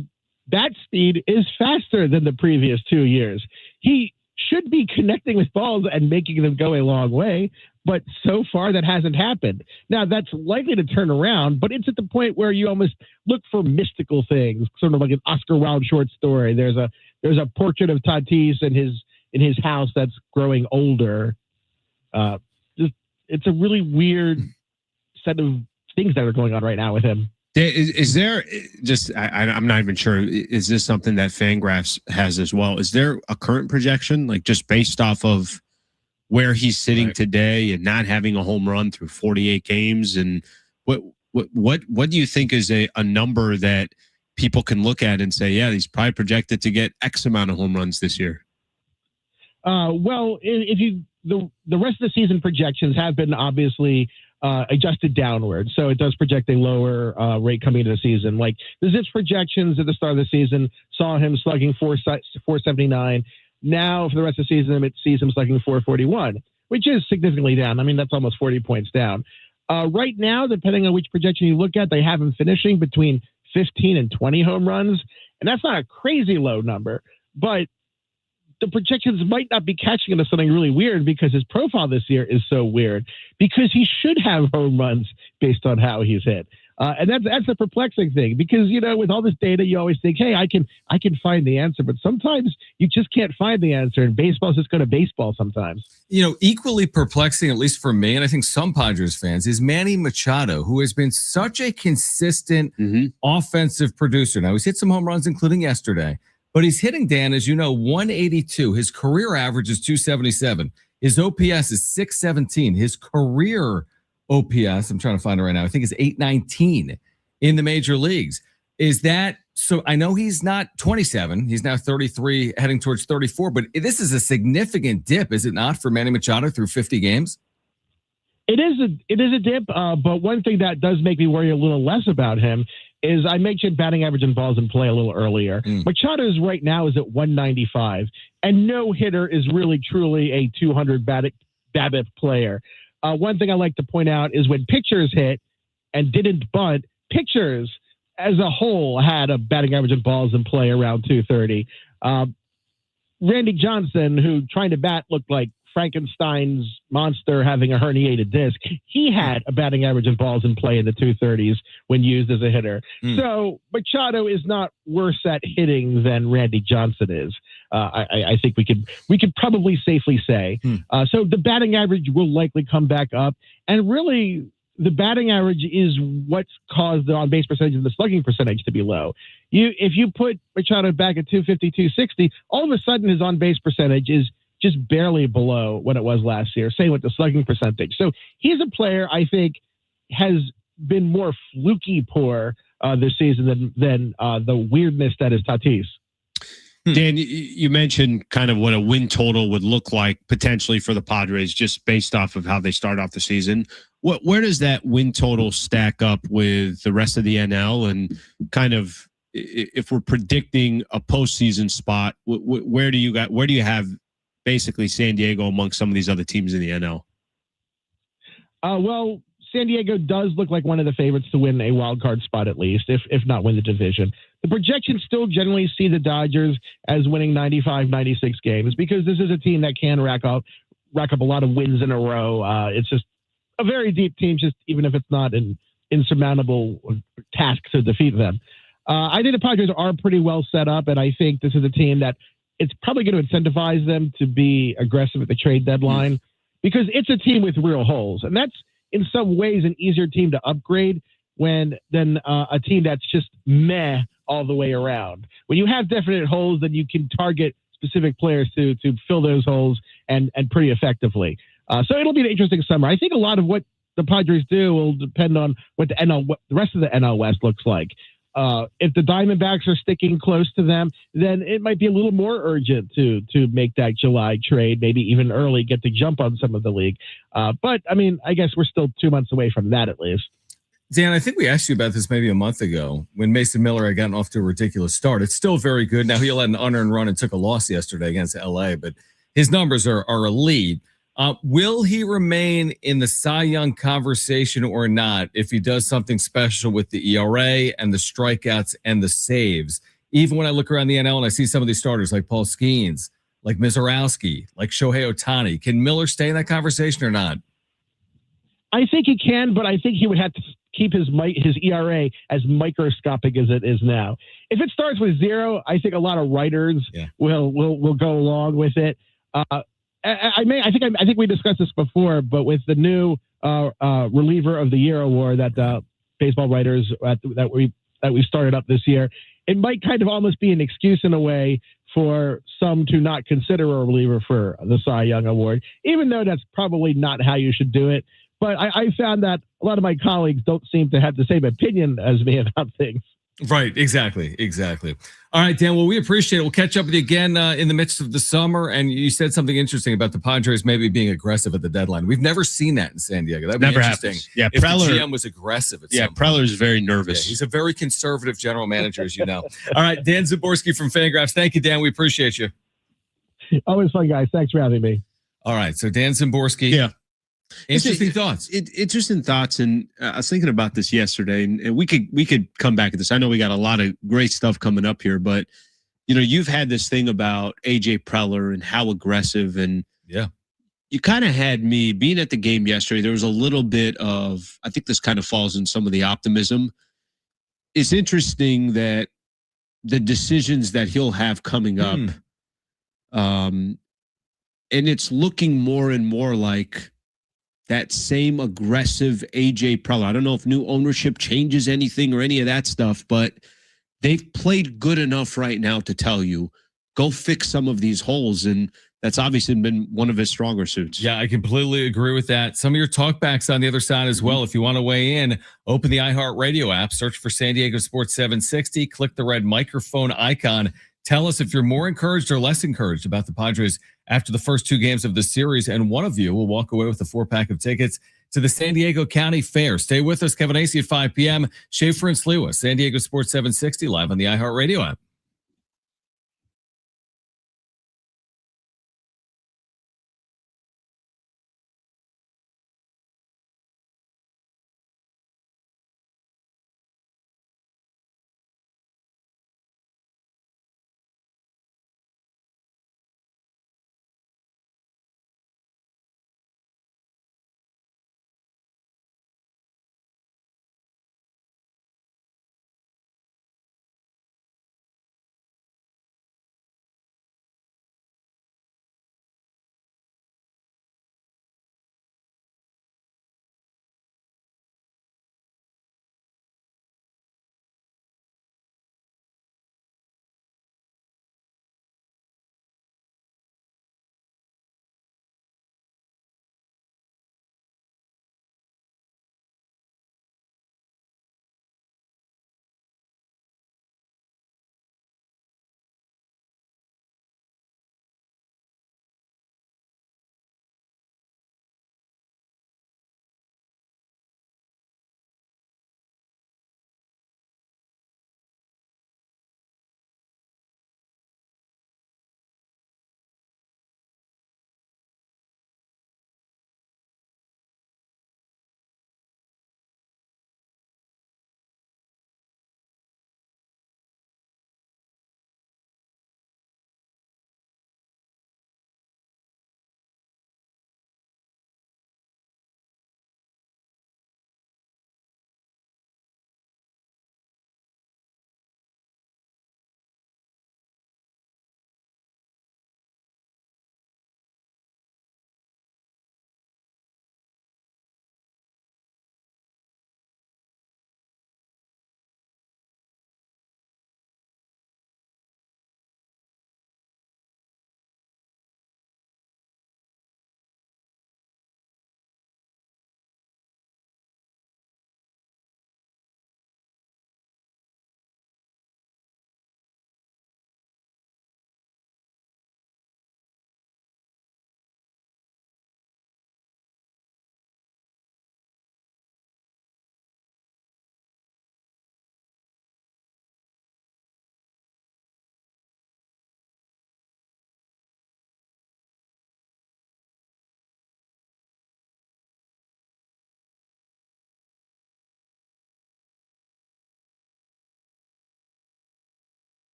bat speed is faster than the previous 2 years. He should be connecting with balls and making them go a long way. But so far, that hasn't happened. Now, that's likely to turn around, but it's at the point where you almost look for mystical things, sort of like an Oscar Wilde short story. There's a portrait of Tatis in his house that's growing older. It's a really weird set of things that are going on right now with him.
Is there just, I'm not even sure, is this something that FanGraphs has as well? Is there a current projection, like just based off of where he's sitting today and not having a home run through 48 games? And what do you think is a number that people can look at and say, yeah, he's probably projected to get X amount of home runs this year?
Well, the rest of the season projections have been obviously adjusted downward. So it does project a lower rate coming into the season. Like the ZiPS projections at the start of the season saw him slugging 479. Now for the rest of the season, it sees him slugging 441, which is significantly down. I mean, that's almost 40 points down. Right now, depending on which projection you look at, they have him finishing between 15 and 20 home runs. And that's not a crazy low number, but the projections might not be catching into something really weird because his profile this year is so weird, because he should have home runs based on how he's hit. And that's a perplexing thing, because, you know, with all this data, you always think, hey, I can find the answer, but sometimes you just can't find the answer, and baseball's just going to baseball sometimes.
You know, equally perplexing, at least for me, and I think some Padres fans, is Manny Machado, who has been such a consistent offensive producer. Now, he's hit some home runs, including yesterday, but he's hitting, Dan, as you know, 182. His career average is 277. His OPS is 617. His career OPS, I'm trying to find it right now, I think it's 819 in the major leagues. Is that so? I know he's not 27. He's now 33, heading towards 34, but this is a significant dip, is it not, for Manny Machado through 50 games?
It is a dip, but one thing that does make me worry a little less about him is I mentioned batting average and balls in play a little earlier. Machado's right now is at 195, and no hitter is really truly a 200 BABIP player. One thing I like to point out is when pitchers hit and didn't bunt, pitchers as a whole had a batting average and balls in play around 230. Randy Johnson, who trying to bat looked like Frankenstein's monster having a herniated disc, he had a batting average and balls in play in the 230s when used as a hitter. So Machado is not worse at hitting than Randy Johnson is. I think we could probably safely say. So the batting average will likely come back up, and really the batting average is what's caused the on-base percentage and the slugging percentage to be low. If you put Machado back at 250, 260, all of a sudden his on-base percentage is just barely below what it was last year, same with the slugging percentage. So he's a player I think has been more fluky poor this season than the weirdness that is Tatis.
Dan, you mentioned kind of what a win total would look like potentially for the Padres just based off of how they start off the season. Where does that win total stack up with the rest of the NL, and kind of if we're predicting a postseason spot, where do you have basically San Diego amongst some of these other teams in the NL?
Well, San Diego does look like one of the favorites to win a wild card spot, at least, if not win the division. The projections still generally see the Dodgers as winning 95, 96 games, because this is a team that can rack up a lot of wins in a row. It's just a very deep team, just even if it's not an insurmountable task to defeat them. I think the Padres are pretty well set up, and I think this is a team that it's probably going to incentivize them to be aggressive at the trade deadline, because it's a team with real holes. And that's in some ways an easier team to upgrade than a team that's just meh all the way around. When you have definite holes, then you can target specific players to fill those holes and pretty effectively. So it'll be an interesting summer. I think a lot of what the Padres do will depend on what the rest of the NL West looks like. If the Diamondbacks are sticking close to them, then it might be a little more urgent to make that July trade, maybe even early, get the jump on some of the league. But I mean, I guess we're still 2 months away from that at least.
Dan, I think we asked you about this maybe a month ago when Mason Miller had gotten off to a ridiculous start. It's still very good. Now, he let an unearned run and took a loss yesterday against LA, but his numbers are elite. Will he remain in the Cy Young conversation or not if he does something special with the ERA and the strikeouts and the saves? Even when I look around the NL and I see some of these starters like Paul Skeens, like Mizorowski, like Shohei Ohtani, can Miller stay in that conversation or not?
I think he can, but I think he would have to keep his ERA as microscopic as it is now. If it starts with 0, I think a lot of writers will go along with it. I think we discussed this before, but with the new reliever of the year award that baseball writers that we started up this year, it might kind of almost be an excuse in a way for some to not consider a reliever for the Cy Young Award, even though that's probably not how you should do it. But I found that a lot of my colleagues don't seem to have the same opinion as me about things.
Right. Exactly. All right, Dan. Well, we appreciate it. We'll catch up with you again in the midst of the summer. And you said something interesting about the Padres maybe being aggressive at the deadline. We've never seen that in San Diego. That'd be
Never
interesting.
happens. Yeah,
if
Preller,
the GM was aggressive.
Preller's very nervous.
Yeah, he's a very conservative general manager, as you know. All right, Dan Szymborski from FanGraphs. Thank you, Dan. We appreciate you.
Always fun, guys. Thanks for having me.
All right, so Dan Szymborski.
Yeah.
Interesting thoughts.
Interesting thoughts, and I was thinking about this yesterday, and we could come back at this. I know we got a lot of great stuff coming up here, but you've had this thing about AJ Preller and how aggressive, and you kind of had me being at the game yesterday. There was a little bit of, I think this kind of falls in some of the optimism. It's interesting that the decisions that he'll have coming up, and it's looking more and more like that same aggressive AJ Preller. I don't know if new ownership changes anything or any of that stuff, but they've played good enough right now to tell you, go fix some of these holes. And that's obviously been one of his stronger suits.
Yeah, I completely agree with that. Some of your talkbacks on the other side as well. If you want to weigh in, open the iHeartRadio app, search for San Diego Sports 760, click the red microphone icon. Tell us if you're more encouraged or less encouraged about the Padres after the first 2 games of the series, and one of you will walk away with a 4-pack of tickets to the San Diego County Fair. Stay with us. Kevin Acee at 5 p.m. Schaefer and Sliwa, San Diego Sports 760, live on the iHeartRadio app.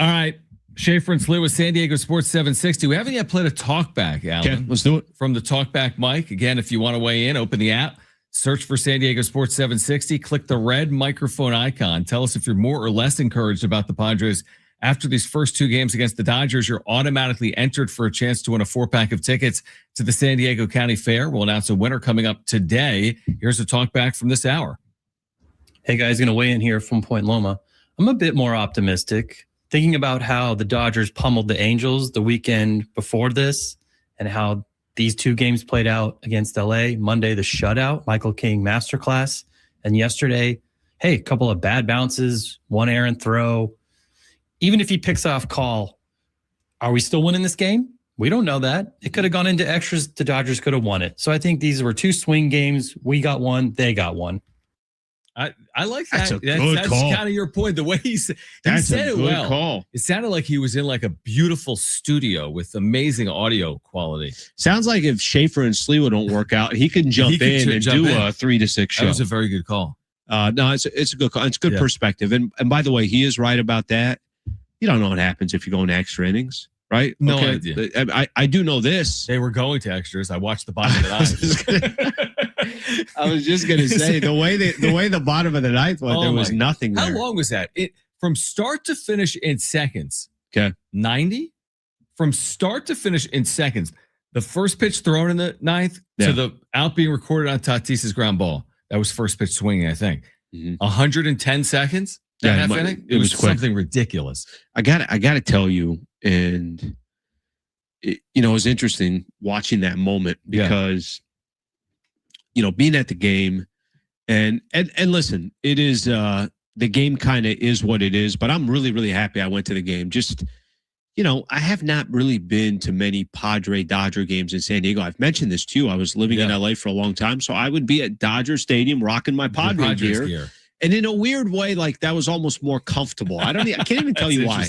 All right. Schaefer and Sliwa with San Diego Sports 760. We haven't yet played a talkback, Alan.
Okay, let's do it.
From the talkback mic. Again, if you want to weigh in, open the app, search for San Diego Sports 760, click the red microphone icon. Tell us if you're more or less encouraged about the Padres after these first 2 games against the Dodgers. You're automatically entered for a chance to win a 4-pack of tickets to the San Diego County Fair. We'll announce a winner coming up today. Here's a talkback from this hour.
Hey guys, going to weigh in here from Point Loma. I'm a bit more optimistic, thinking about how the Dodgers pummeled the Angels the weekend before this and how these 2 games played out against LA. Monday, the shutout, Michael King masterclass. And yesterday, hey, a couple of bad bounces, 1 errant throw. Even if he picks off call, are we still winning this game? We don't know that. It could have gone into extras. The Dodgers could have won it. So I think these were 2 swing games. We got 1. They got 1.
I like that.
That's call.
Kind of your point. The way he said it well.
Call.
It sounded like he was in like a beautiful studio with amazing audio quality.
Sounds like if Schaefer and Sliwa don't work out, he can jump in and do a 3 to 6 show.
That was a very good call.
No, it's a good call. It's good perspective. And by the way, he is right about that. You don't know what happens if you go into extra innings, right?
No idea.
I do know this.
They were going to extras. I watched the bottom of the ninth.
I was just gonna say the way the bottom of the ninth went, there was nothing there.
How long was that? It from start to finish in seconds.
Okay,
90 from start to finish in seconds. The first pitch thrown in the ninth to the out being recorded on Tatis's ground ball. That was first pitch swinging, I think. 110 seconds. That inning. It was something ridiculous.
I got to tell you, and it was interesting watching that moment because. Being at the game and listen, it is the game kind of is what it is, but I'm really, really happy I went to the game. Just, I have not really been to many Padre Dodger games in San Diego. I've mentioned this too. I was living in LA for a long time. So I would be at Dodger Stadium rocking my Padre gear. And in a weird way, like that was almost more comfortable. I can't even tell you why.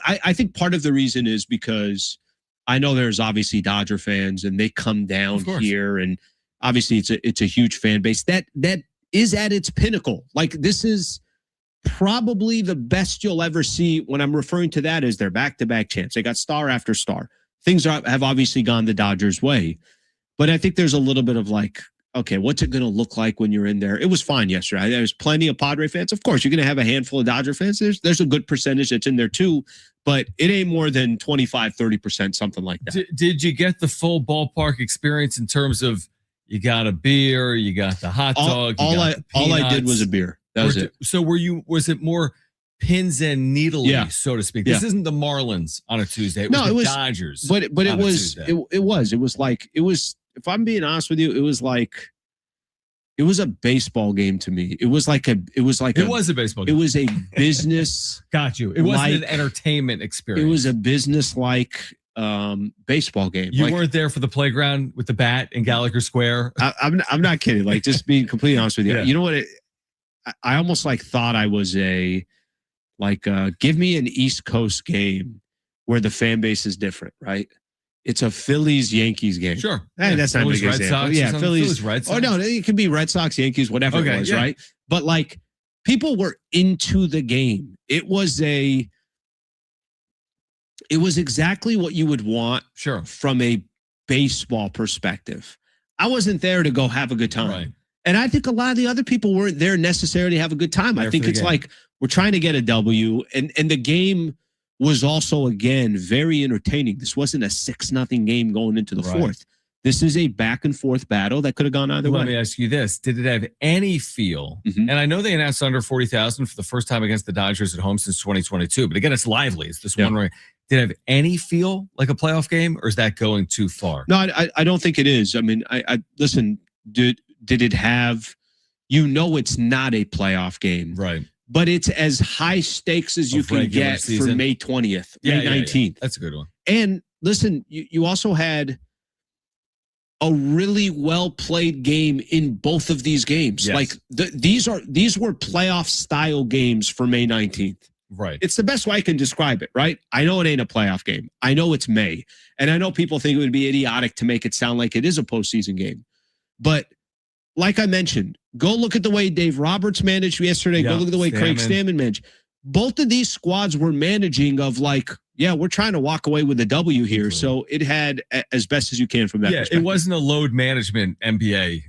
I think part of the reason is because I know there's obviously Dodger fans and they come down here and obviously it's a huge fan base that is at its pinnacle. Like this is probably the best you'll ever see. When I'm referring to that is their back-to-back champs. They got star after star. Things have obviously gone the Dodgers' way, but I think there's a little bit of like, okay, what's it going to look like when you're in there? It was fine yesterday. There's plenty of Padre fans. Of course, you're going to have a handful of Dodger fans. There's a good percentage that's in there too, but it ain't more than 25, 30%, something like that.
Did you get the full ballpark experience in terms of you got a beer, you got the hot dog,
all I did was a beer. That was it.
So was it more pins and needles, so to speak? This isn't the Marlins on a Tuesday. It was the Dodgers.
But it was like, if I'm being honest with you, it was a baseball game to me. It was a baseball game. It was a business.
Got you. It wasn't an entertainment experience.
It was a business-like baseball game.
You weren't there for the playground with the bat in Gallagher Square.
I'm not kidding. Like, just being completely honest with you. You know what? I almost thought I was give me an East Coast game where the fan base is different, right? It's a Phillies-Yankees game.
Sure.
Hey, that's not a big example. Yeah, Phillies,
Red Sox.
Oh, no, it can be Red Sox, Yankees, whatever it was, right? But people were into the game. It was exactly what you would want from a baseball perspective. I wasn't there to go have a good time. Right. And I think a lot of the other people weren't there necessarily to have a good time. I think it's like we're trying to get a W, and the game was also, again, very entertaining. This wasn't a 6-0 game going into the fourth. This is a back and forth battle that could have gone either way.
Let me ask you this. Did it have any feel? And I know they announced under 40,000 for the first time against the Dodgers at home since 2022. But again, it's lively. It's this one where did it have any feel like a playoff game, or is that going too far?
No, I don't think it is. I mean, I listen, did it have, it's not a playoff game.
Right.
But it's as high stakes as you can get for May 20th, May 19th.
Yeah. That's a good one.
And listen, you also had a really well played game in both of these games.
Yes.
Like these were playoff style games for May 19th.
Right.
It's the best way I can describe it, right? I know it ain't a playoff game. I know it's May. And I know people think it would be idiotic to make it sound like it is a postseason game. But like I mentioned, go look at the way Dave Roberts managed yesterday. Go look at the way Craig Stammen managed. both of these squads were managing of like, yeah, we're trying to walk away with a W here. So it had as best as you can from that perspective.
It wasn't a load management NBA,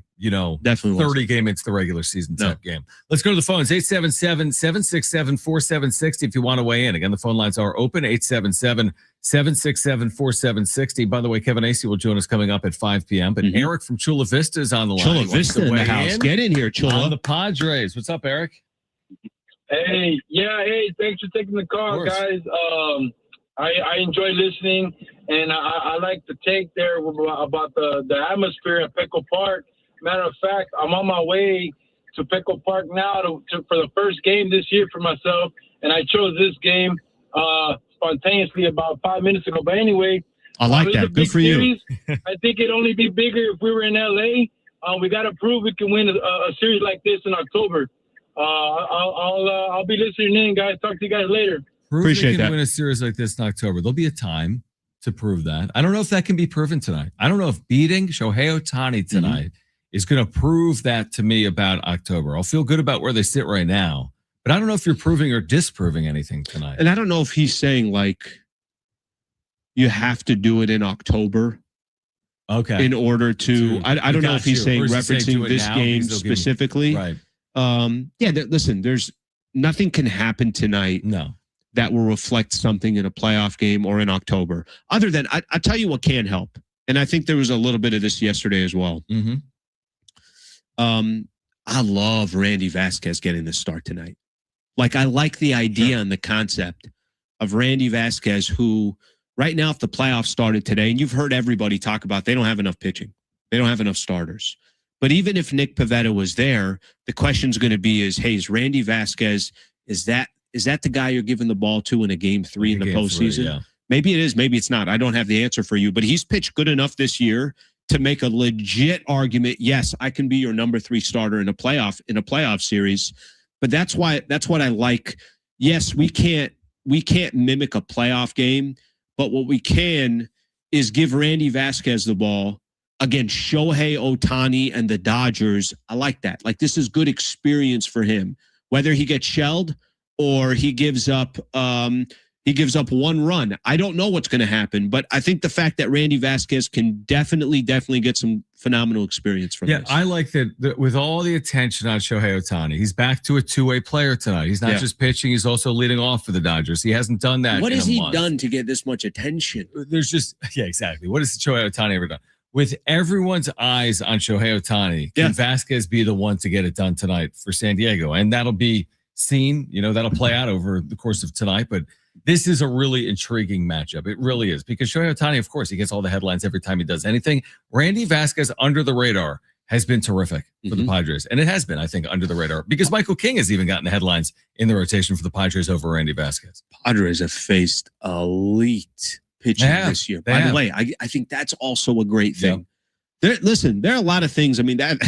definitely
30 game into the regular season type game. Let's go to the phones. 877-767-4760 if you want to weigh in. Again, the phone lines are open. 877-767-4760. By the way, Kevin Acee will join us coming up at 5 p.m. But Eric from Chula Vista is on the line.
Chula Vista in the house. Get in here, Chula.
On the Padres. What's up, Eric?
Hey, thanks for taking the call, guys. I enjoy listening, and I like the take there about the atmosphere at Petco Park. Matter of fact, I'm on my way to Petco Park now for the first game this year for myself, and I chose this game spontaneously about 5 minutes ago. But anyway,
I like that. Good for you.
I think it'd only be bigger if we were in LA. We got to prove we can win a series like this in October. I'll be listening in, guys. Talk to you guys later.
Appreciate that.
Win a series like this in October. There'll be a time to prove that. I don't know if that can be proven tonight. I don't know if beating Shohei Ohtani tonight is going to prove that to me about October. I'll feel good about where they sit right now, but I don't know if you're proving or disproving anything tonight.
And I don't know if he's saying like you have to do it in October.
Okay.
In order to, I don't know if he's saying referencing this game specifically.
Right.
Listen, there's nothing can happen tonight.
No.
That will reflect something in a playoff game or in October. Other than, I tell you what can help. And I think there was a little bit of this yesterday as well. I love Randy Vasquez getting the start tonight. Like, I like the idea and the concept of Randy Vasquez, who right now, if the playoffs started today, and you've heard everybody talk about they don't have enough pitching. They don't have enough starters. But even if Nick Pivetta was there, the question's going to be hey, is Randy Vasquez, is that the guy you're giving the ball to in a game 3 in the postseason? Maybe it is, maybe it's not. I don't have the answer for you, but he's pitched good enough this year to make a legit argument. Yes, I can be your number 3 starter in a playoff series. But that's what I like. Yes, we can't mimic a playoff game, but what we can is give Randy Vasquez the ball against Shohei Ohtani and the Dodgers. I like that. Like, this is good experience for him. Whether he gets shelled or he gives up one run, I don't know what's going to happen. But I think the fact that Randy Vasquez can definitely get some phenomenal experience from this.
I like that with all the attention on Shohei Ohtani, he's back to a two-way player tonight. He's not just pitching; he's also leading off for the Dodgers. He hasn't done that.
What has he done to get this much attention?
There's just exactly. What has Shohei Ohtani ever done? With everyone's eyes on Shohei Ohtani, can Vasquez be the one to get it done tonight for San Diego? And that'll be seen, that'll play out over the course of tonight. But this is a really intriguing matchup. It really is, because Shohei Ohtani, of course, he gets all the headlines every time he does anything. Randy Vasquez, under the radar, has been terrific for the Padres. And it has been, I think, under the radar, because Michael King has even gotten the headlines in the rotation for the Padres over Randy Vasquez.
Padres have faced elite pitching this year. By the way, I think that's also a great thing. There are a lot of things. I mean, that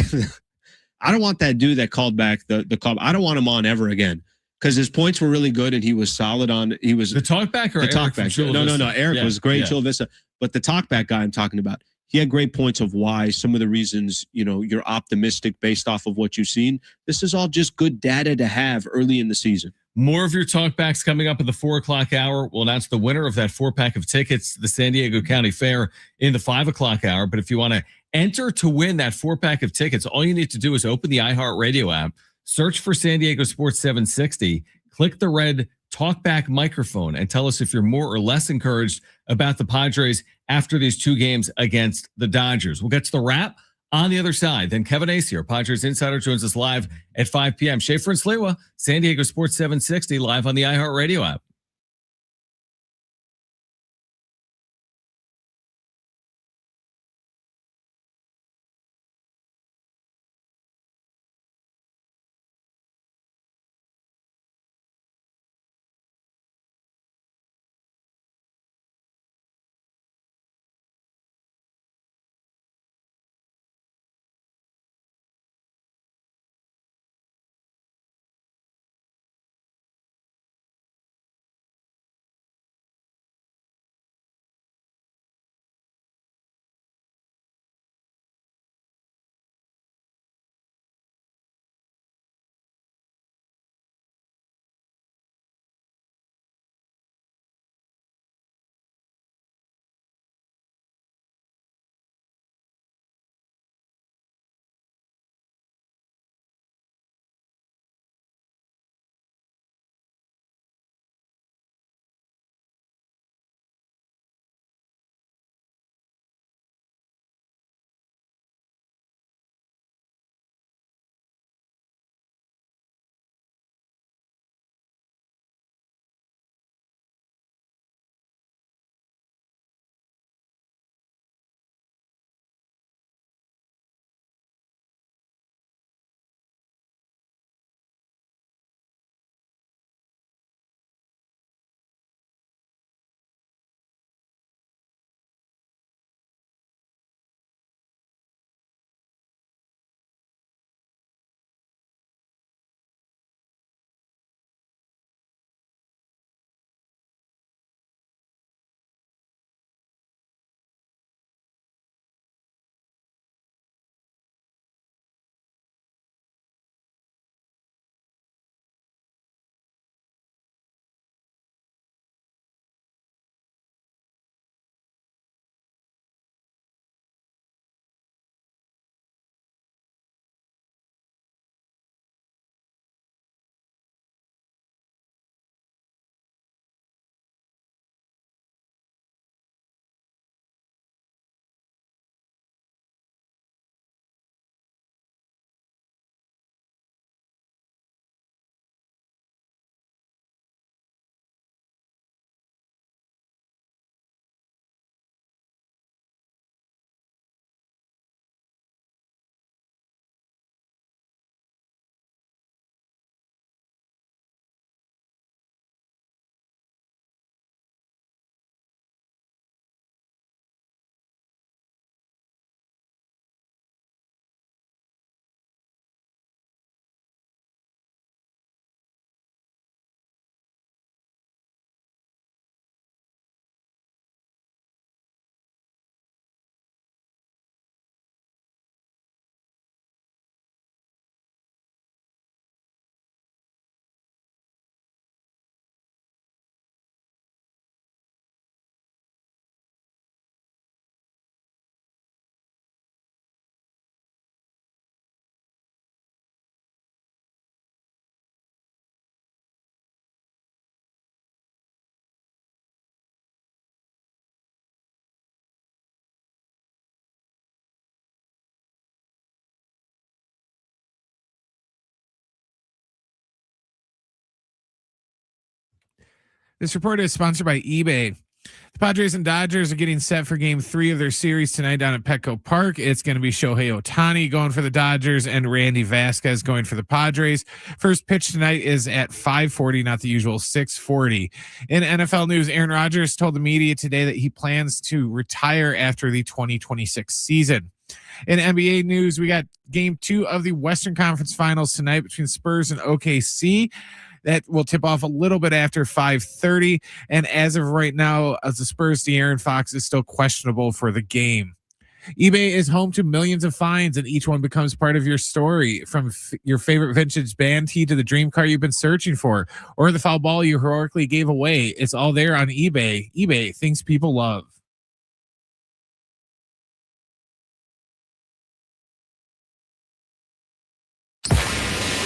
I don't want that dude that called back the call. I don't want him on ever again, because his points were really good and he was solid on. He was
the talkback or the talkback.
No. Eric was great. Chula Vista, but the talkback guy I'm talking about, he had great points of why some of the reasons you're optimistic based off of what you've seen. This is all just good data to have early in the season.
More of your talkbacks coming up at the 4:00 hour. We'll announce the winner of that 4-pack of tickets to the San Diego County Fair in the 5:00 hour. But if you want to enter to win that 4-pack of tickets, all you need to do is open the iHeartRadio app, search for San Diego Sports 760, click the red talkback microphone, and tell us if you're more or less encouraged about the Padres after these 2 games against the Dodgers. We'll get to the wrap on the other side. Then Kevin Acee, our Padres Insider, joins us live at 5 p.m. Schaefer and Sliwa, San Diego Sports 760, live on the iHeartRadio app.
This report is sponsored by eBay. The Padres and Dodgers are getting set for game 3 of their series tonight down at Petco Park. It's going to be Shohei Ohtani going for the Dodgers and Randy Vasquez going for the Padres. First pitch tonight is at 5:40, not the usual 6:40. In NFL news, Aaron Rodgers told the media today that he plans to retire after the 2026 season. In NBA news, we got game 2 of the Western Conference Finals tonight between Spurs and OKC. That will tip off a little bit after 5:30. And as of right now, as the Spurs, De'Aaron Fox is still questionable for the game. eBay is home to millions of finds, and each one becomes part of your story. From your favorite vintage band tee to the dream car you've been searching for, or the foul ball you heroically gave away. It's all there on eBay. eBay, things people love.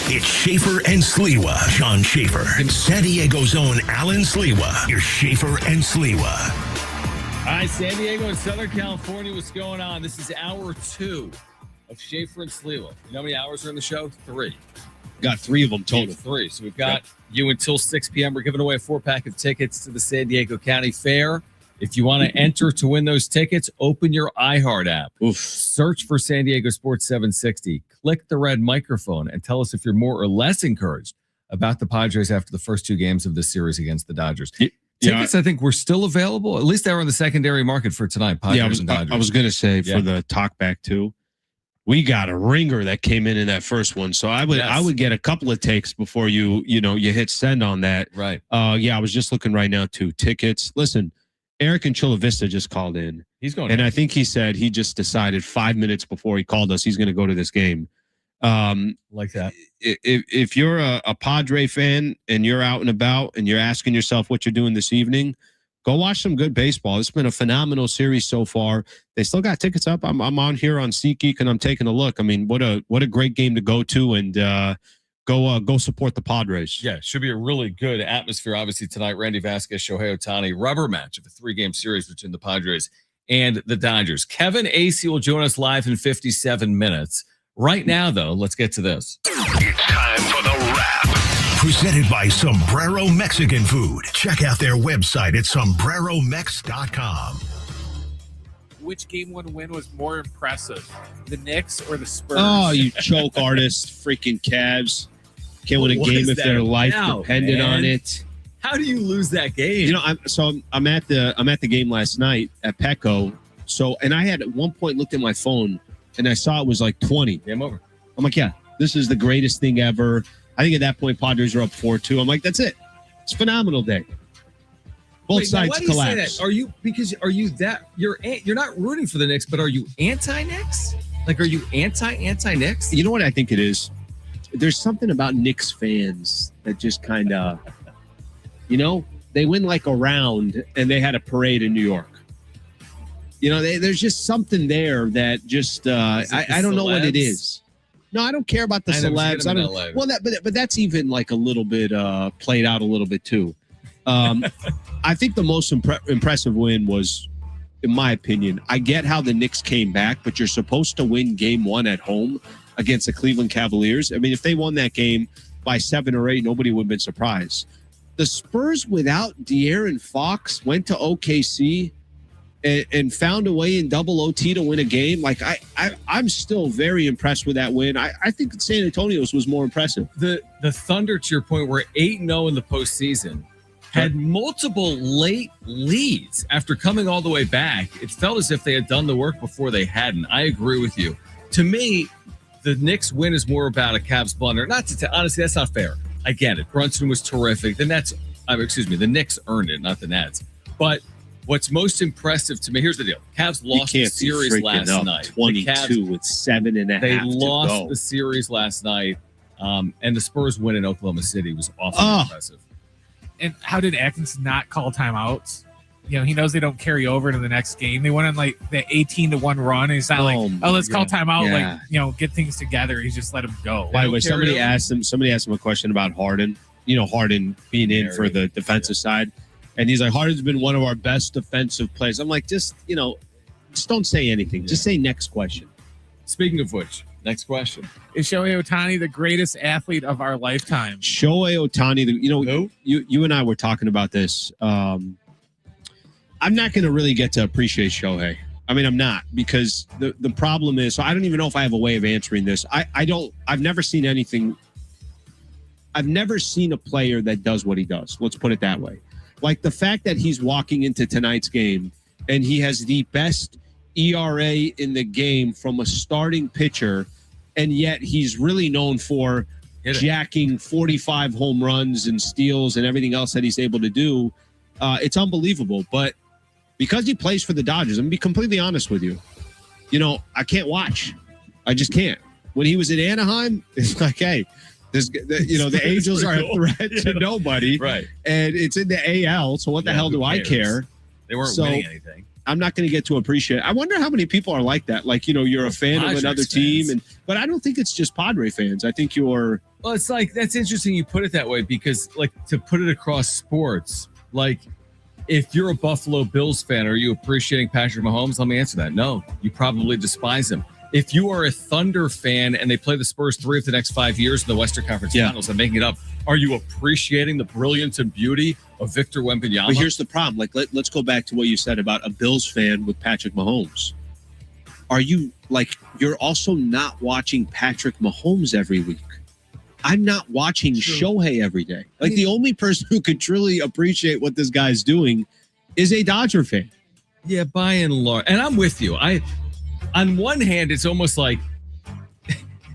It's Schaefer and Sliwa. Sean Schaefer and San Diego's own Alan Sliwa. Your Schaefer and Sliwa.
All right, San Diego and Southern California, what's going on? This is hour 2 of Schaefer and Sliwa. You know how many hours are in the show? 3.
Got 3 of them total.
3. So we've got you until 6 p.m. We're giving away a 4-pack of tickets to the San Diego County Fair. If you want to enter to win those tickets, open your iHeart app.
Oof.
Search for San Diego Sports 760. Click the red microphone and tell us if you're more or less encouraged about the Padres after the first 2 games of this series against the Dodgers. Tickets, I think, were still available. At least they were in the secondary market for tonight. Padres and Dodgers.
I was going to say for the talk back too, we got a ringer that came in that first one. So I would get a couple of takes before you hit send on that.
Right.
I was just looking right now too. Tickets. Listen, Eric in Chula Vista just called in.
He's going,
and I think he said he just decided 5 minutes before he called us he's going to go to this game.
Like that.
If you're a Padre fan and you're out and about and you're asking yourself what you're doing this evening, go watch some good baseball. It's been a phenomenal series so far. They still got tickets up. I'm on here on SeatGeek and I'm taking a look. I mean, what a great game to go to and go support the Padres.
Yeah, should be a really good atmosphere. Obviously tonight, Randy Vasquez, Shohei Ohtani, rubber match of a 3-game series between the Padres and the Dodgers. Kevin Acee will join us live in 57 minutes. Right now, though, let's get to this.
It's time for the wrap. Presented by Sombrero Mexican Food. Check out their website at sombreromex.com.
Which game 1 win was more impressive, the Knicks or the Spurs?
Oh, you choke artist, freaking Cavs. Can't win a game if their life depended on it.
How do you lose that game?
You know, I'm at the game last night at Petco. So, and I had at one point looked at my phone and I saw it was like 20.
Game over.
I'm like, yeah, this is the greatest thing ever. I think at that point Padres are up 4-2. I'm like, that's it. It's a phenomenal day. Both sides collapse.
Are you you're not rooting for the Knicks, but are you anti-Knicks? Like, are you anti-Knicks?
You know what I think it is? There's something about Knicks fans that just kind of, they win like a round and they had a parade in New York. There's just something there that just I don't know what it is. No, I don't care about the celebs. I don't. Well, but that's even like a little bit played out a little bit too. I think the most impressive win was, in my opinion, I get how the Knicks came back, but you're supposed to win game 1 at home against the Cleveland Cavaliers. I mean, if they won that game by 7 or 8, nobody would have been surprised. The Spurs, without De'Aaron Fox, went to OKC and found a way in double OT to win a game. Like, I'm still very impressed with that win. I think San Antonio's was more impressive.
The Thunder, to your point, were 8-0 in the postseason. Had multiple late leads after coming all the way back. It felt as if they had done the work before they hadn't. I agree with you. To me, the Knicks win is more about a Cavs blunder. Honestly, that's not fair. I get it. Brunson was terrific. The Knicks earned it, not the Nets. But what's most impressive to me, here's the deal. Cavs lost the series last night.
22 with 7.5
They
to
lost
go.
the series last night. And the Spurs win in Oklahoma City was awfully impressive.
And how did Atkins not call timeouts? He knows they don't carry over to the next game. They went on like the 18-1 run. And he's not let's call timeout.
Yeah.
Like, get things together. He just let him go.
By the way, somebody asked him a question about Harden. Harden being in for the defensive side. And he's like, Harden's been one of our best defensive players. I'm like, just don't say anything. Just say next question.
Speaking of which, Next question.
Is Shohei Ohtani the greatest athlete of our lifetime?
Shohei Ohtani, you and I were talking about this. I'm not going to really get to appreciate Shohei. I mean, I'm not, because the problem is, so I don't even know if I have a way of answering this. I've never seen anything. I've never seen a player that does what he does. Let's put it that way. Like the fact that he's walking into tonight's game and he has the best ERA in the game from a starting pitcher, and yet he's really known for jacking 45 home runs and steals and everything else that he's able to do. It's unbelievable. But because he plays for the Dodgers, I'm going to be completely honest with you. I can't watch. I just can't. When he was in Anaheim, it's like, hey, the Angels are a threat to nobody.
Right.
And it's in the AL, so what the hell do I care?
They weren't winning anything.
I'm not going to get to appreciate it. I wonder how many people are like that. Like, you're a fan of another team. But I don't think it's just Padre fans. I think you're...
Well, it's like, that's interesting you put it that way, because, like, to put it across sports, like, if you're a Buffalo Bills fan, are you appreciating Patrick Mahomes? Let me answer that. No, you probably despise him. If you are a Thunder fan and they play the Spurs 3 of the next 5 years in the Western Conference Finals, I'm making it up, are you appreciating the brilliance and beauty of Victor Wembanyama?
But here's the problem. Like, let's go back to what you said about a Bills fan with Patrick Mahomes. Are you, you're also not watching Patrick Mahomes every week? I'm not watching Shohei every day. The only person who could truly appreciate what this guy's doing is a Dodger fan.
Yeah, by and large. And I'm with you. On one hand, it's almost like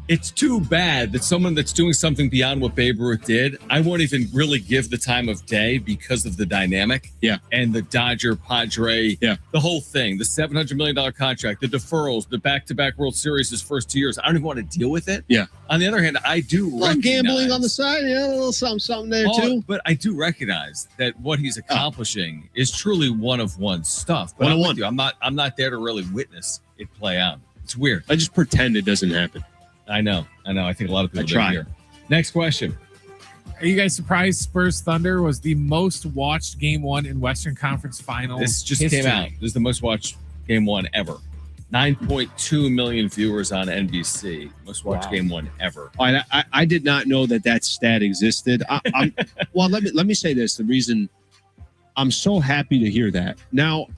it's too bad that someone that's doing something beyond what Babe Ruth did, I won't even really give the time of day because of the dynamic.
Yeah.
And the Dodger, Padre, the whole thing, the $700 million contract, the deferrals, the back-to-back World Series his first 2 years. I don't even want to deal with it.
Yeah.
On the other hand, I do recognize...
gambling on the side, a little something there too.
But I do recognize that what he's accomplishing is truly one-of-one stuff. But I'm with you. I'm not there to really witness it play out. It's weird.
I just pretend it doesn't happen.
I know. I think a lot of people
try.
Here. Next question.
Are you guys surprised Spurs Thunder was the most watched game one in Western Conference Finals?
This just came out. This is the most watched game one ever. 9.2 million viewers on NBC. Most watched game one ever.
I did not know that stat existed. Well, let me say this. The reason I'm so happy to hear that. Now,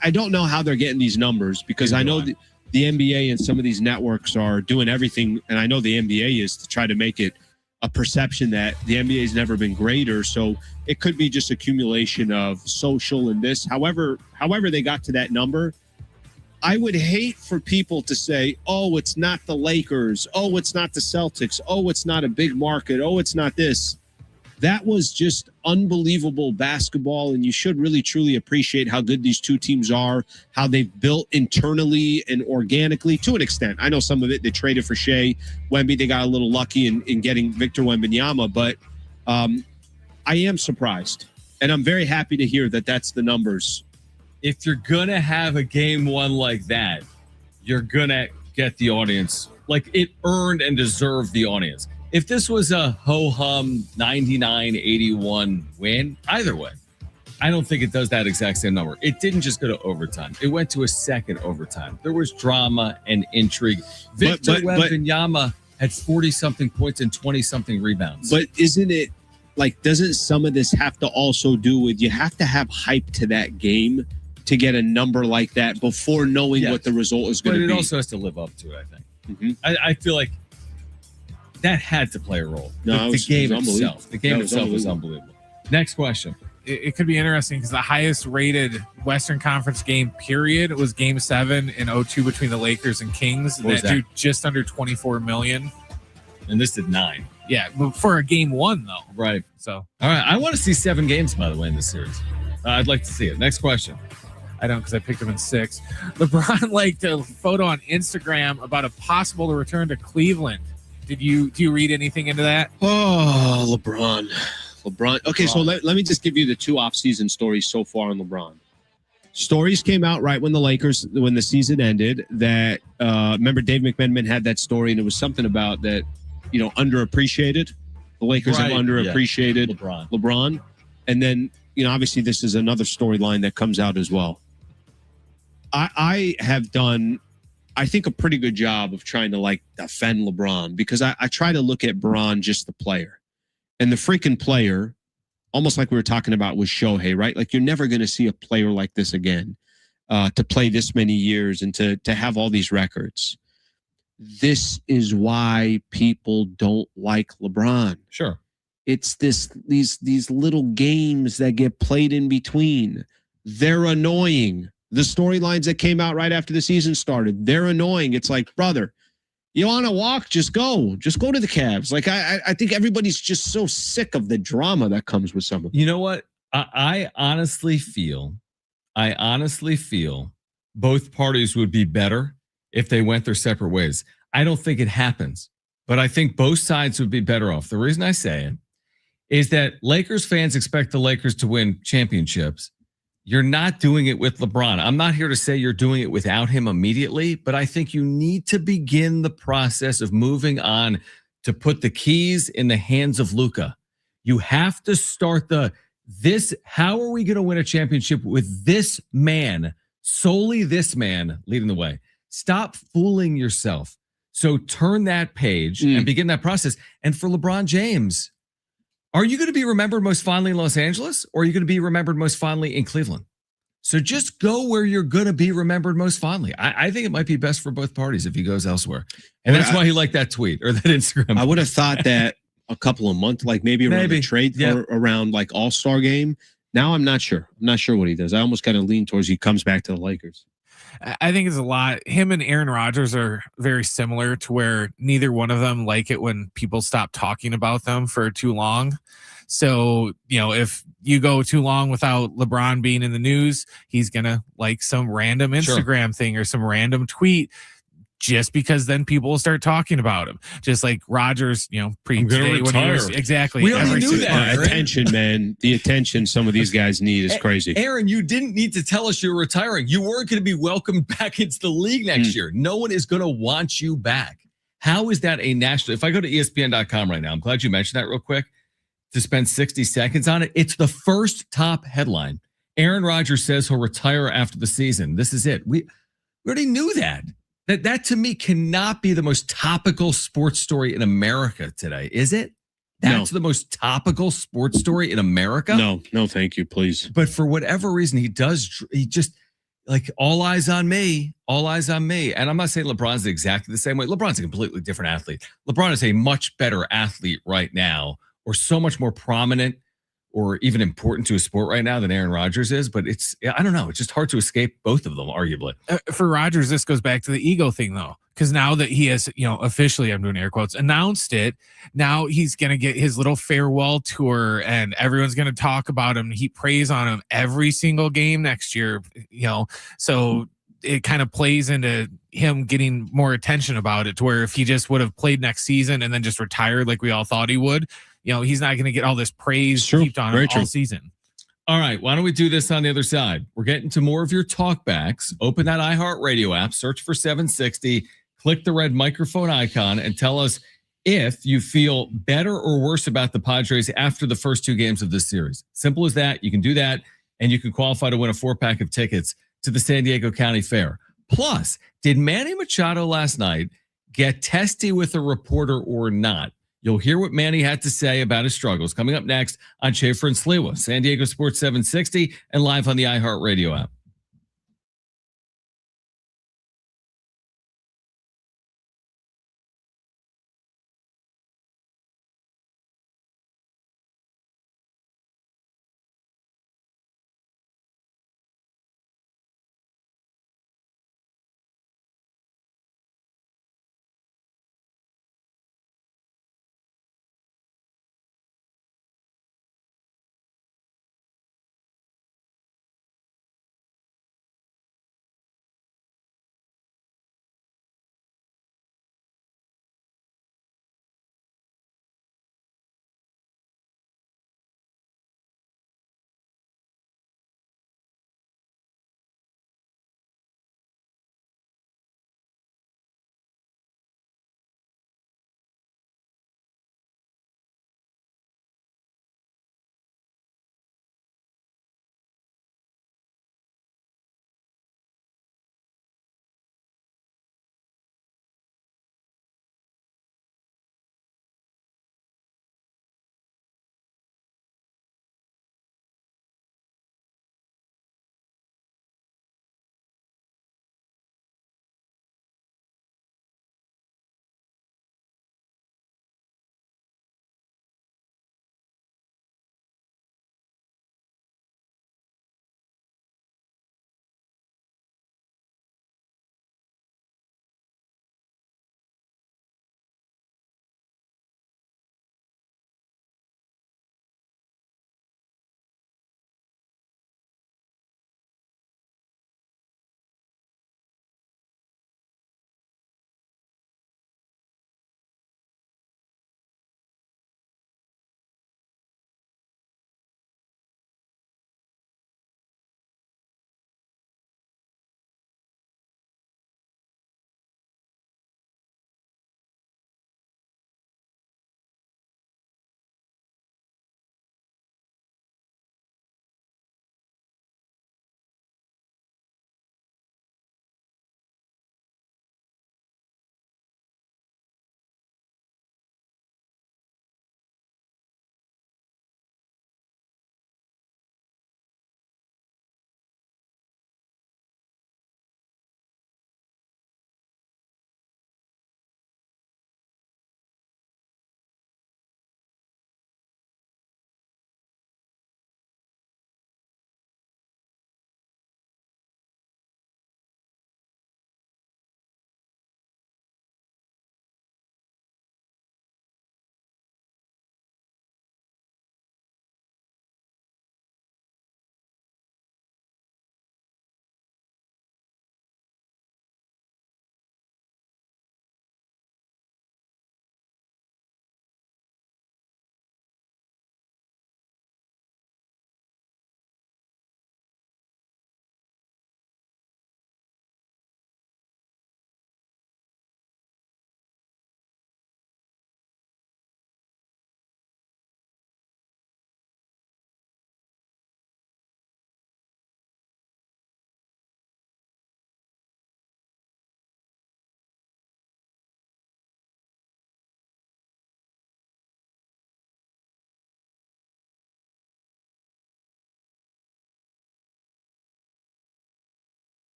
I don't know how they're getting these numbers, because I know the NBA and some of these networks are doing everything, and I know the NBA is, to try to make it a perception that the NBA has never been greater. So it could be just accumulation of social and this. However they got to that number, I would hate for people to say, oh, it's not the Lakers. Oh, it's not the Celtics. Oh, it's not a big market. Oh, it's not this. That was just unbelievable basketball, and you should really, truly appreciate how good these two teams are, how they've built internally and organically to an extent. I know some of it, they traded for Shea Wemby. They got a little lucky in getting Victor Wembanyama, but I am surprised, and I'm very happy to hear that that's the numbers.
If you're going to have a game one like that, you're going to get the audience. Like, it earned and deserved the audience. If this was a ho-hum 99-81 win, either way, I don't think it does that exact same number. It didn't just go to overtime. It went to a second overtime. There was drama and intrigue. Victor Wembanyama had 40-something points and 20-something rebounds.
But isn't it, doesn't some of this have to also do with, you have to have hype to that game to get a number like that before knowing what the result is going to be?
But it also has to live up to it, I think. Mm-hmm. I feel like that had to play a role.
No,
the game itself. The game itself was unbelievable. Next question.
It could be interesting because the highest rated Western Conference game period was Game 7 in 0-2 between the Lakers and Kings. That did just under 24 million.
And this did 9.
Yeah, but for a game one, though.
Right.
So,
all right. I want to see 7 games, by the way, in this series. I'd like to see it. Next question.
I don't, because I picked him in 6. LeBron liked a photo on Instagram about a possible return to Cleveland. Do you read anything into that?
Oh, LeBron. Okay, so let me just give you the 2 off-season stories so far on LeBron. Stories came out right when the season ended that, remember Dave McMenamin had that story, and it was something about that, underappreciated. The Lakers have underappreciated LeBron. And then, obviously this is another storyline that comes out as well. I have done I think, a pretty good job of trying to like defend LeBron, because I try to look at Bron just the player, and the freaking player, almost like we were talking about with Shohei, right? Like, you're never going to see a player like this again, to play this many years and to have all these records. This is why people don't like LeBron.
Sure.
It's these little games that get played in between. They're annoying. The storylines that came out right after the season started, they're annoying. It's like, brother, you want to walk? Just go to the Cavs. Like, I think everybody's just so sick of the drama that comes with someone.
You know what? I honestly feel both parties would be better if they went their separate ways. I don't think it happens, but I think both sides would be better off. The reason I say it is that Lakers fans expect the Lakers to win championships. You're not doing it with LeBron. I'm not here to say you're doing it without him immediately, but I think you need to begin the process of moving on to put the keys in the hands of Luka. You have to start how are we going to win a championship with this man, solely this man leading the way? Stop fooling yourself. So turn that page and begin that process. And for LeBron James, are you going to be remembered most fondly in Los Angeles, or are you going to be remembered most fondly in Cleveland? So just go where you're going to be remembered most fondly. I think it might be best for both parties if he goes elsewhere. And that's why he liked that tweet or that Instagram.
I would have thought that a couple of months, like maybe around the trade or around like All-Star game. Now I'm not sure. I'm not sure what he does. I almost kind of lean towards he comes back to the Lakers.
I think it's a lot. Him and Aaron Rodgers are very similar, to where neither one of them like it when people stop talking about them for too long. So, if you go too long without LeBron being in the news, he's going to like some random Instagram thing or some random tweet, just because then people will start talking about him. Just like Rodgers, pre-today when he was exactly.
We already knew that.
Attention, man. The attention some of these guys need is crazy.
Aaron, you didn't need to tell us you're retiring. You weren't going to be welcomed back into the league next year. No one is going to want you back. How is that a national? If I go to ESPN.com right now, I'm glad you mentioned that real quick to spend 60 seconds on it. It's the first top headline. Aaron Rodgers says he'll retire after the season. This is it. We already knew that. That to me cannot be the most topical sports story in America today, is it? That's the most topical sports story in America?
No, thank you, please.
But for whatever reason, he just like all eyes on me. And I'm not saying LeBron's exactly the same way. LeBron's a completely different athlete. LeBron is a much better athlete right now, or so much more prominent or even important to a sport right now than Aaron Rodgers is. But I don't know. It's just hard to escape both of them, arguably.
For Rodgers, this goes back to the ego thing, though. Because now that he has, officially, I'm doing air quotes, announced it, now he's going to get his little farewell tour and everyone's going to talk about him. He prays on him every single game next year, so it kind of plays into him getting more attention about it, to where if he just would have played next season and then just retired like we all thought he would, he's not going to get all this praise heaped on him all season.
All right, why don't we do this on the other side? We're getting to more of your talkbacks. Open that iHeartRadio app, search for 760, click the red microphone icon, and tell us if you feel better or worse about the Padres after the first two games of this series. Simple as that. You can do that, and you can qualify to win a 4-pack of tickets to the San Diego County Fair. Plus, did Manny Machado last night get testy with a reporter or not? You'll hear what Manny had to say about his struggles coming up next on Schaefer and Sliwa, San Diego Sports 760, and live on the iHeartRadio app.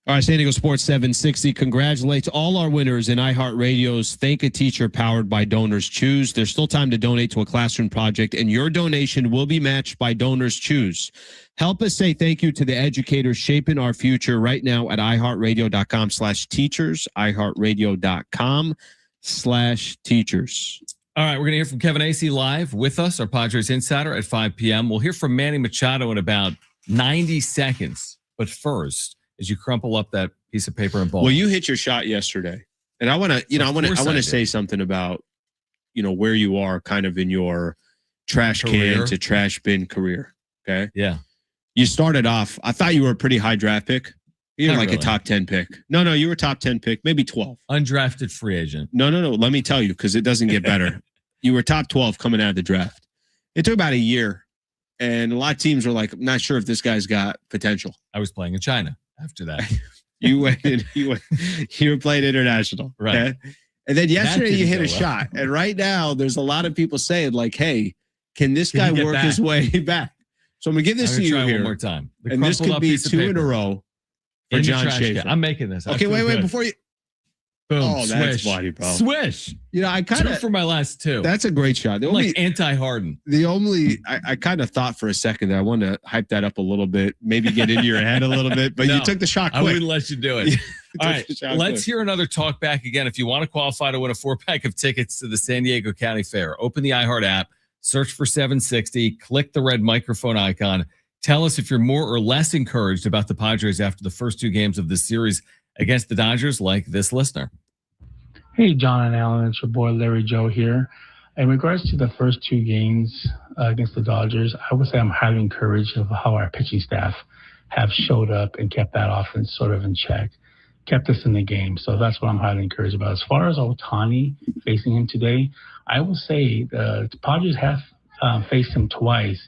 All right, San Diego Sports 760 congratulates all our winners in iHeartRadio's Thank a Teacher powered by Donors Choose. There's still time to donate to a classroom project, and your donation will be matched by Donors Choose. Help us say thank you to the educators shaping our future right now at iHeartRadio.com/teachers, iHeartRadio.com/teachers.
All right, we're going to hear from Kevin Acee live with us, our Padres Insider at 5 p.m. We'll hear from Manny Machado in about 90 seconds. But first, as you crumple up that piece of paper and ball.
Well, you hit your shot yesterday, and I want to, I want to say something about, where you are kind of in your trash can to trash bin career. Okay.
Yeah.
You started off. I thought you were a pretty high draft pick. You were like a top 10 pick. No, you were top 10 pick, maybe 12.
Undrafted free agent.
No. Let me tell you, because it doesn't get better. You were top 12 coming out of the draft. It took about a year, and a lot of teams were like, I'm not sure if this guy's got potential.
I was playing in China. After that,
you were playing international,
right?
Okay? And then yesterday you hit a shot, and right now there's a lot of people saying like, "Hey, can this guy work his way back?" So I'm gonna give this to you here
one more time,
and this could be 2 in a row for John Schaefer.
I'm making this.
Okay, wait before you.
Boom!
Oh,
swish.
That's funny, bro.
Swish.
I kind of
for my last two.
That's a great shot.
Like anti-Harden.
I kind of thought for a second that I wanted to hype that up a little bit, maybe get into your head a little bit, but you took the shot quick.
I wouldn't let you do it. All right, let's hear another talk back again. If you want to qualify to win a 4-pack of tickets to the San Diego County Fair, open the iHeart app, search for 760, click the red microphone icon. Tell us if you're more or less encouraged about the Padres after the first two games of this series against the Dodgers, like this listener.
Hey, John and Alan, it's your boy Larry Joe here. In regards to the first two games against the Dodgers, I would say I'm highly encouraged of how our pitching staff have showed up and kept that offense sort of in check, kept us in the game. So that's what I'm highly encouraged about. As far as Ohtani facing him today, I will say the Padres have faced him twice,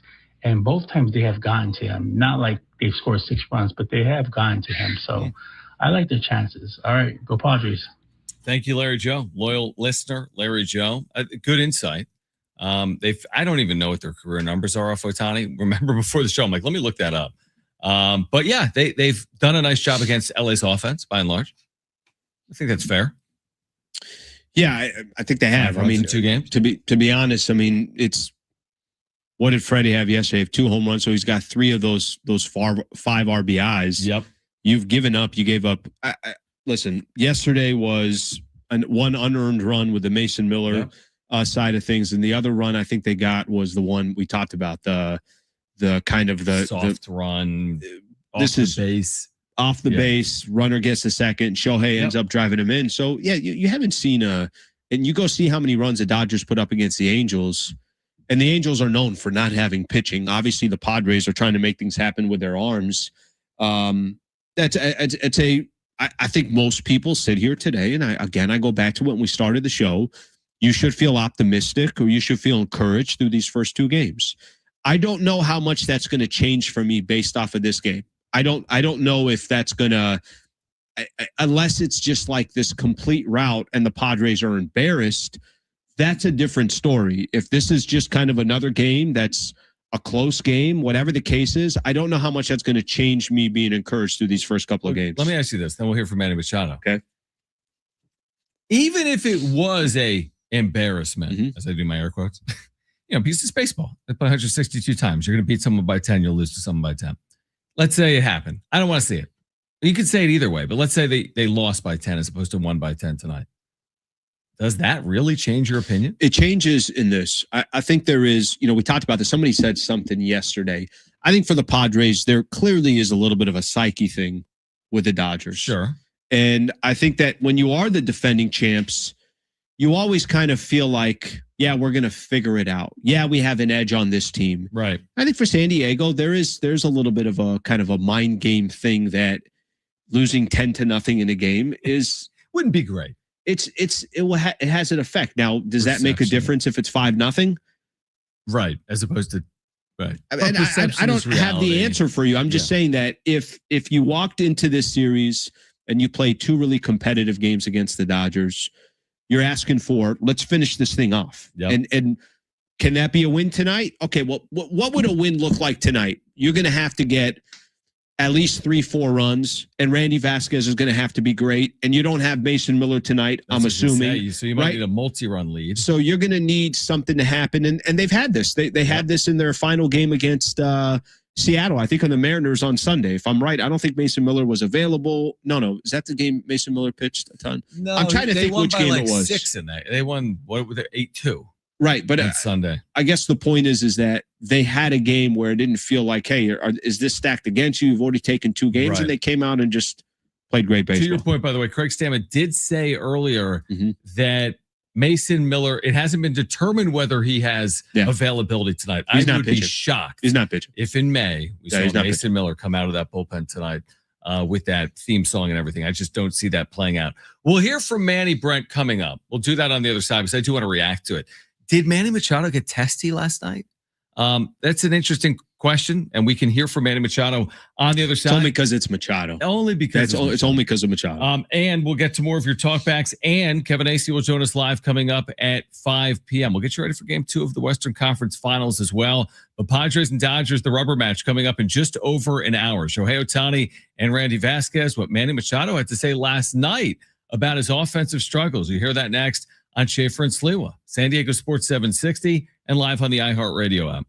and both times they have gotten to him. Not like they've scored 6 runs, but they have gotten to him. So I like their chances. All right, go Padres.
Thank you, Larry Joe. Loyal listener, Larry Joe. Good insight. I don't even know what their career numbers are off Ohtani. Remember before the show, I'm like, let me look that up. But yeah, they've done a nice job against LA's offense by and large. I think that's fair.
Yeah, I think they have. I mean,
2 games.
To be honest, I mean, it's what did Freddie have yesterday? He have 2 home runs, so he's got 3 of those 5 RBIs.
Yep.
You've given up. You gave up. Listen, yesterday was one unearned run with the Mason Miller side of things, and the other run I think they got was the one we talked about, the kind of the
soft run
off the base, runner gets the second, Shohei ends up driving him in. So yeah, you haven't seen and you go see how many runs the Dodgers put up against the Angels, and the Angels are known for not having pitching. Obviously, the Padres are trying to make things happen with their arms. I think most people sit here today, and I go back to when we started the show. You should feel optimistic, or you should feel encouraged through these first 2 games. I don't know how much that's going to change for me based off of this game. I don't know if that's going to, unless it's just like this complete rout and the Padres are embarrassed. That's a different story. If this is just kind of another game that's a close game, whatever the case is, I don't know how much that's going to change me being encouraged through these first couple of games.
Let me ask you this, then we'll hear from Manny Machado.
Okay.
Even if it was a embarrassment, as I do my air quotes, because it's baseball. They play 162 times. You're going to beat someone by 10, you'll lose to someone by 10. Let's say it happened. I don't want to see it. You could say it either way, but let's say they lost by 10 as opposed to won by 10 tonight. Does that really change your opinion?
It changes in this. I think there is, we talked about this. Somebody said something yesterday. I think for the Padres, there clearly is a little bit of a psyche thing with the Dodgers.
Sure.
And I think that when you are the defending champs, you always kind of feel like, yeah, we're going to figure it out. Yeah, we have an edge on this team.
Right.
I think for San Diego, there's a little bit of a kind of a mind game thing that losing 10-0 in a game
wouldn't be great.
It has an effect. Now, does that make a difference if it's 5-0?
Right, as opposed to right.
I don't have the answer for you. I'm just saying that if you walked into this series and you played 2 really competitive games against the Dodgers, you're asking for, let's finish this thing off.
Yep.
And can that be a win tonight? Okay, well, what would a win look like tonight? You're going to have to get at least 3-4 runs, and Randy Vasquez is going to have to be great. And you don't have Mason Miller tonight, I'm assuming.
So you might need a multi-run lead.
So you're going to need something to happen. And they've had this. They had this in their final game against Seattle, I think on the Mariners on Sunday. If I'm right, I don't think Mason Miller was available. No. Is that the game Mason Miller pitched a ton?
No,
I'm trying to think which game it was.
6 in that. They won, what were they, 8-2.
Right, but
on Sunday.
I guess the point is that they had a game where it didn't feel like, hey, is this stacked against you? You've already taken 2 games, and they came out and just played great baseball.
To your point, by the way, Craig Stammen did say earlier that Mason Miller, it hasn't been determined whether he has availability tonight. I would be shocked.
He's not pitching.
If in May we saw Mason Miller come out of that bullpen tonight with that theme song and everything. I just don't see that playing out. We'll hear from Manny Brent coming up. We'll do that on the other side because I do want to react to it. Did Manny Machado get testy last night? That's an interesting question, and we can hear from Manny Machado on the other side.
It's only because it's Machado.
Only because
it's only because of Machado.
And we'll get to more of your talkbacks, and Kevin Acee will join us live coming up at 5 p.m. We'll get you ready for Game 2 of the Western Conference Finals as well. The Padres and Dodgers, the rubber match coming up in just over an hour. Shohei Ohtani and Randy Vasquez, what Manny Machado had to say last night about his offensive struggles. You hear that next on Schaefer and Sliwa, San Diego Sports 760, and live on the iHeartRadio app.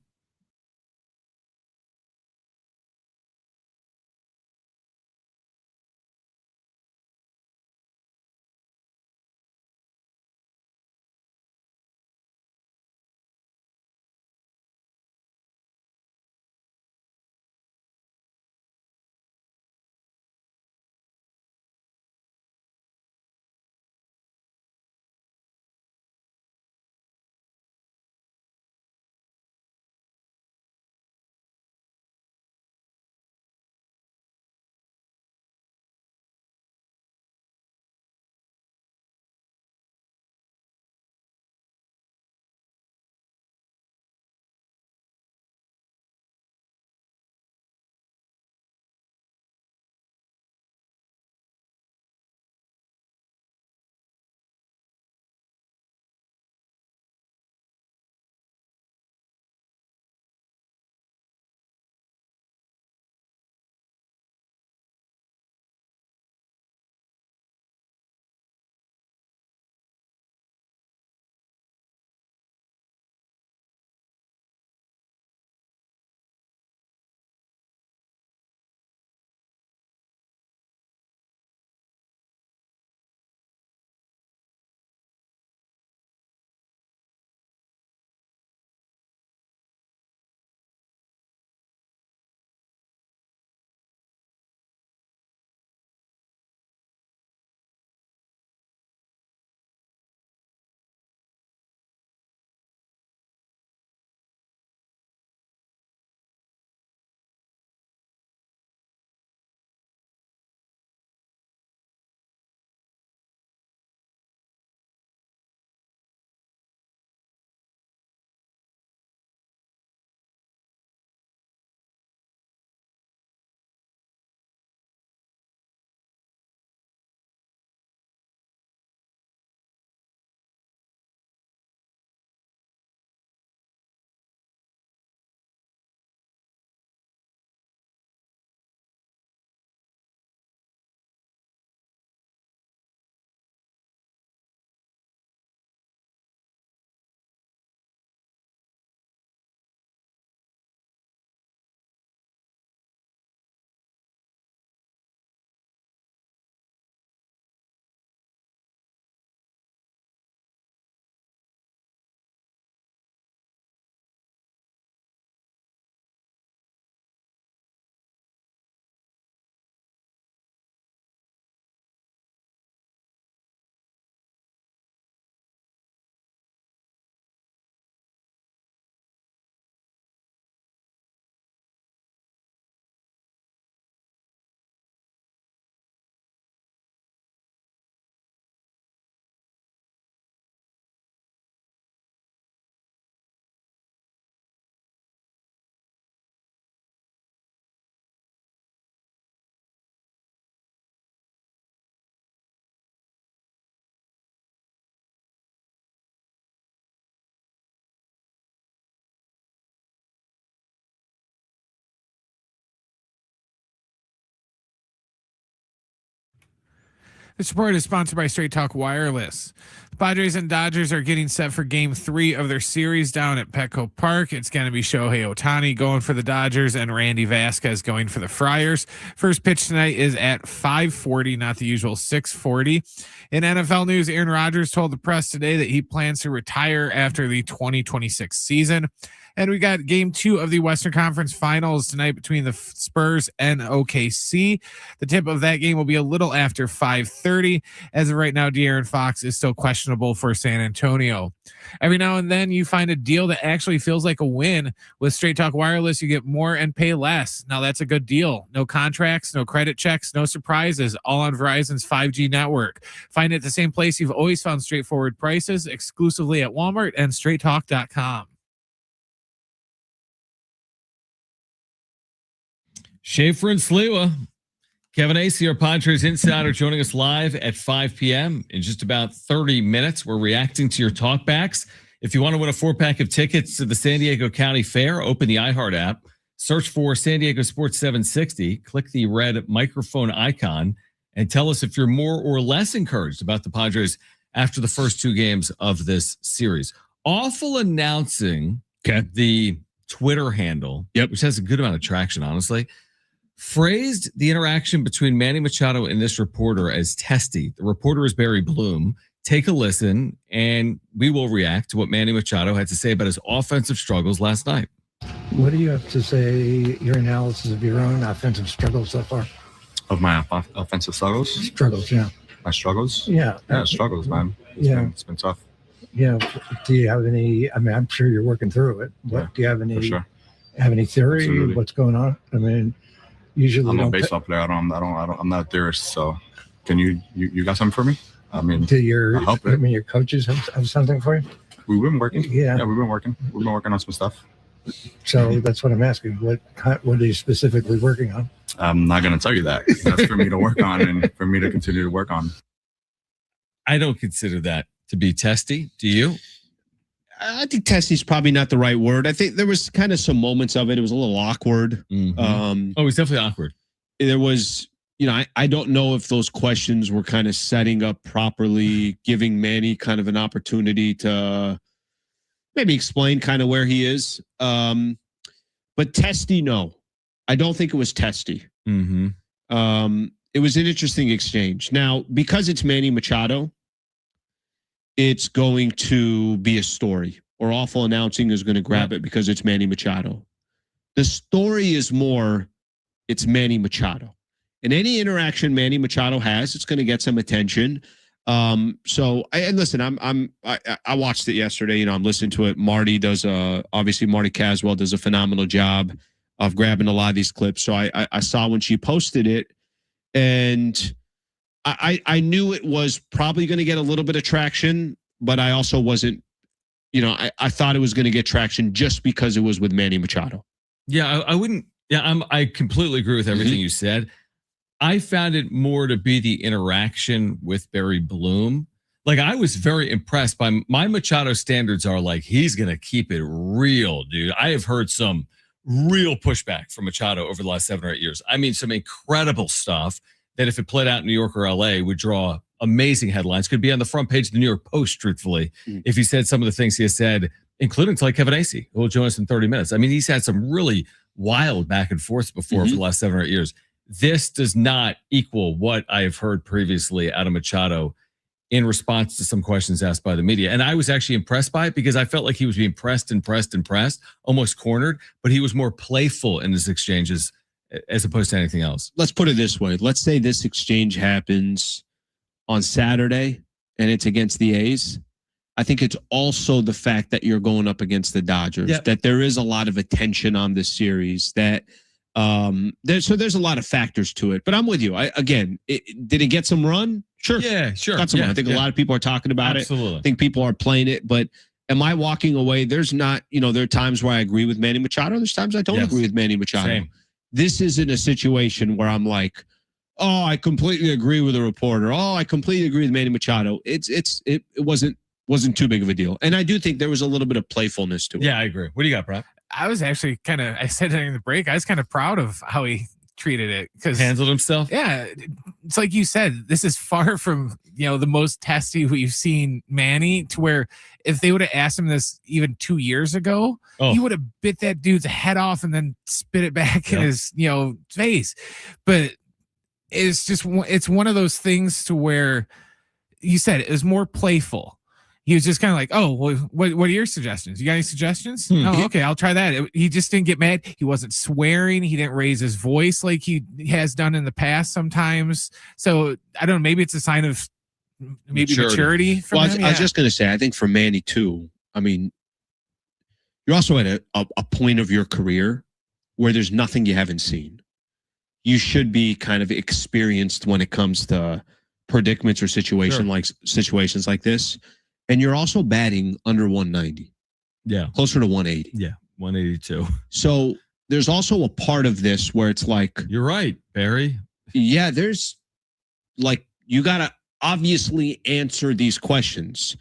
This report is sponsored by Straight Talk Wireless. The Padres and Dodgers are getting set for Game 3 of their series down at Petco Park. It's going to be Shohei Ohtani going for the Dodgers and Randy Vasquez going for the Friars. First pitch tonight is at 5:40, not the usual 6:40. In NFL news, Aaron Rodgers told the press today that he plans to retire after the 2026 season. And we got Game 2 of the Western Conference Finals tonight between the Spurs and OKC. The tip of that game will be a little after 5:30. As of right now, De'Aaron Fox is still questionable for San Antonio. Every now and then you find a deal that actually feels like a win. With Straight Talk Wireless, you get more and pay less. Now that's a good deal. No contracts, no credit checks, no surprises, all on Verizon's 5G network. Find it at the same place you've always found straightforward prices, exclusively at Walmart and straighttalk.com.
Schaefer and Sliwa. Kevin Acee, our Padres Insider, joining us live at 5 p.m. In just about 30 minutes. We're reacting to your talkbacks. If you want to win a 4-pack of tickets to the San Diego County Fair, open the iHeart app, search for San Diego Sports 760, click the red microphone icon, and tell us if you're more or less encouraged about the Padres after the first 2 games of this series. Awful announcing the Twitter handle, which has a good amount of traction, honestly, phrased the interaction between Manny Machado and this reporter as testy. The reporter is Barry Bloom. Take a listen, and we will react to what Manny Machado had to say about his offensive struggles last night.
What do you have to say, your analysis of your own offensive struggles so far?
Of my offensive struggles?
Struggles, yeah.
My struggles?
Yeah.
Yeah, struggles, man. It's been tough.
Yeah. Do you have any, I mean, I'm sure you're working through it. Do you have any, have any theory of what's going on? I mean, usually
I'm a baseball player. I'm not a theorist. So can you got something for me? I mean,
your coaches have something for you?
We've been working.
Yeah,
we've been working. We've been working on some stuff.
So that's what I'm asking. What are you specifically working on?
I'm not going to tell you that. That's for me to work on and for me to continue to work on.
I don't consider that to be testy. Do you?
I think testy is probably not the right word. I think there was kind of some moments of it. It was a little awkward.
Mm-hmm. It was definitely awkward.
There was, I don't know if those questions were kind of setting up properly, giving Manny kind of an opportunity to maybe explain kind of where he is. But testy, no. I don't think it was testy.
Mm-hmm.
It was an interesting exchange. Now, because it's Manny Machado, it's going to be a story, or awful announcing is going to grab it because it's Manny Machado. The story is more, it's Manny Machado. And any interaction Manny Machado has, it's going to get some attention. And listen, I watched it yesterday. I'm listening to it. Marty obviously Marty Caswell does a phenomenal job of grabbing a lot of these clips. So I saw when she posted it, and I knew it was probably going to get a little bit of traction, but I also wasn't, I thought it was going to get traction just because it was with Manny Machado.
Yeah, I wouldn't. Yeah, I completely agree with everything you said. I found it more to be the interaction with Barry Bloom. Like, I was very impressed by my Machado standards are like, he's going to keep it real, dude. I have heard some real pushback from Machado over the last 7 or 8 years. I mean, some incredible stuff that if it played out in New York or LA would draw amazing headlines, could be on the front page of the New York Post, truthfully, if he said some of the things he has said, including to like Kevin Acee, who will join us in 30 minutes. I mean, he's had some really wild back and forth before for the last 7 or 8 years. This does not equal what I have heard previously out of Machado in response to some questions asked by the media. And I was actually impressed by it because I felt like he was being pressed, almost cornered, but he was more playful in his exchanges as opposed to anything else.
Let's put it this way. Let's say this exchange happens on Saturday and it's against the A's. I think it's also the fact that you're going up against the Dodgers, that there is a lot of attention on this series, that there's a lot of factors to it. But I'm with you. Did it get some run? Sure.
Yeah, sure.
Got some run. I think a lot of people are talking about it. I think people are playing it, but am I walking away? There's not, there are times where I agree with Manny Machado. There's times I don't agree with Manny Machado.
Same.
This isn't a situation where I'm like, oh, I completely agree with the reporter. Oh, I completely agree with Manny Machado. It wasn't too big of a deal. And I do think there was a little bit of playfulness to it.
Yeah, I agree. What do you got, Brad?
I was actually I said during the break, I was kind of proud of how he treated it because
handled himself.
Yeah, it's like you said, this is far from the most testy we've seen Manny, to where if they would have asked him this even 2 years ago, he would have bit that dude's head off and then spit it back in his face. But it's one of those things to where you said it was more playful. He was just kind of like, oh, well, what are your suggestions? You got any suggestions? Oh, okay, I'll try that. He just didn't get mad. He wasn't swearing. He didn't raise his voice like he has done in the past sometimes. So I don't know. Maybe it's a sign of maturity from him.
I was just going to say, I think for Manny too, I mean, you're also at a point of your career where there's nothing you haven't seen. You should be kind of experienced when it comes to predicaments or situations like this. And you're also batting under 190.
Yeah.
Closer to 180.
Yeah. 182.
So there's also a part of this where it's like,
you're right, Barry.
Yeah, there's like, you got to obviously answer these questions.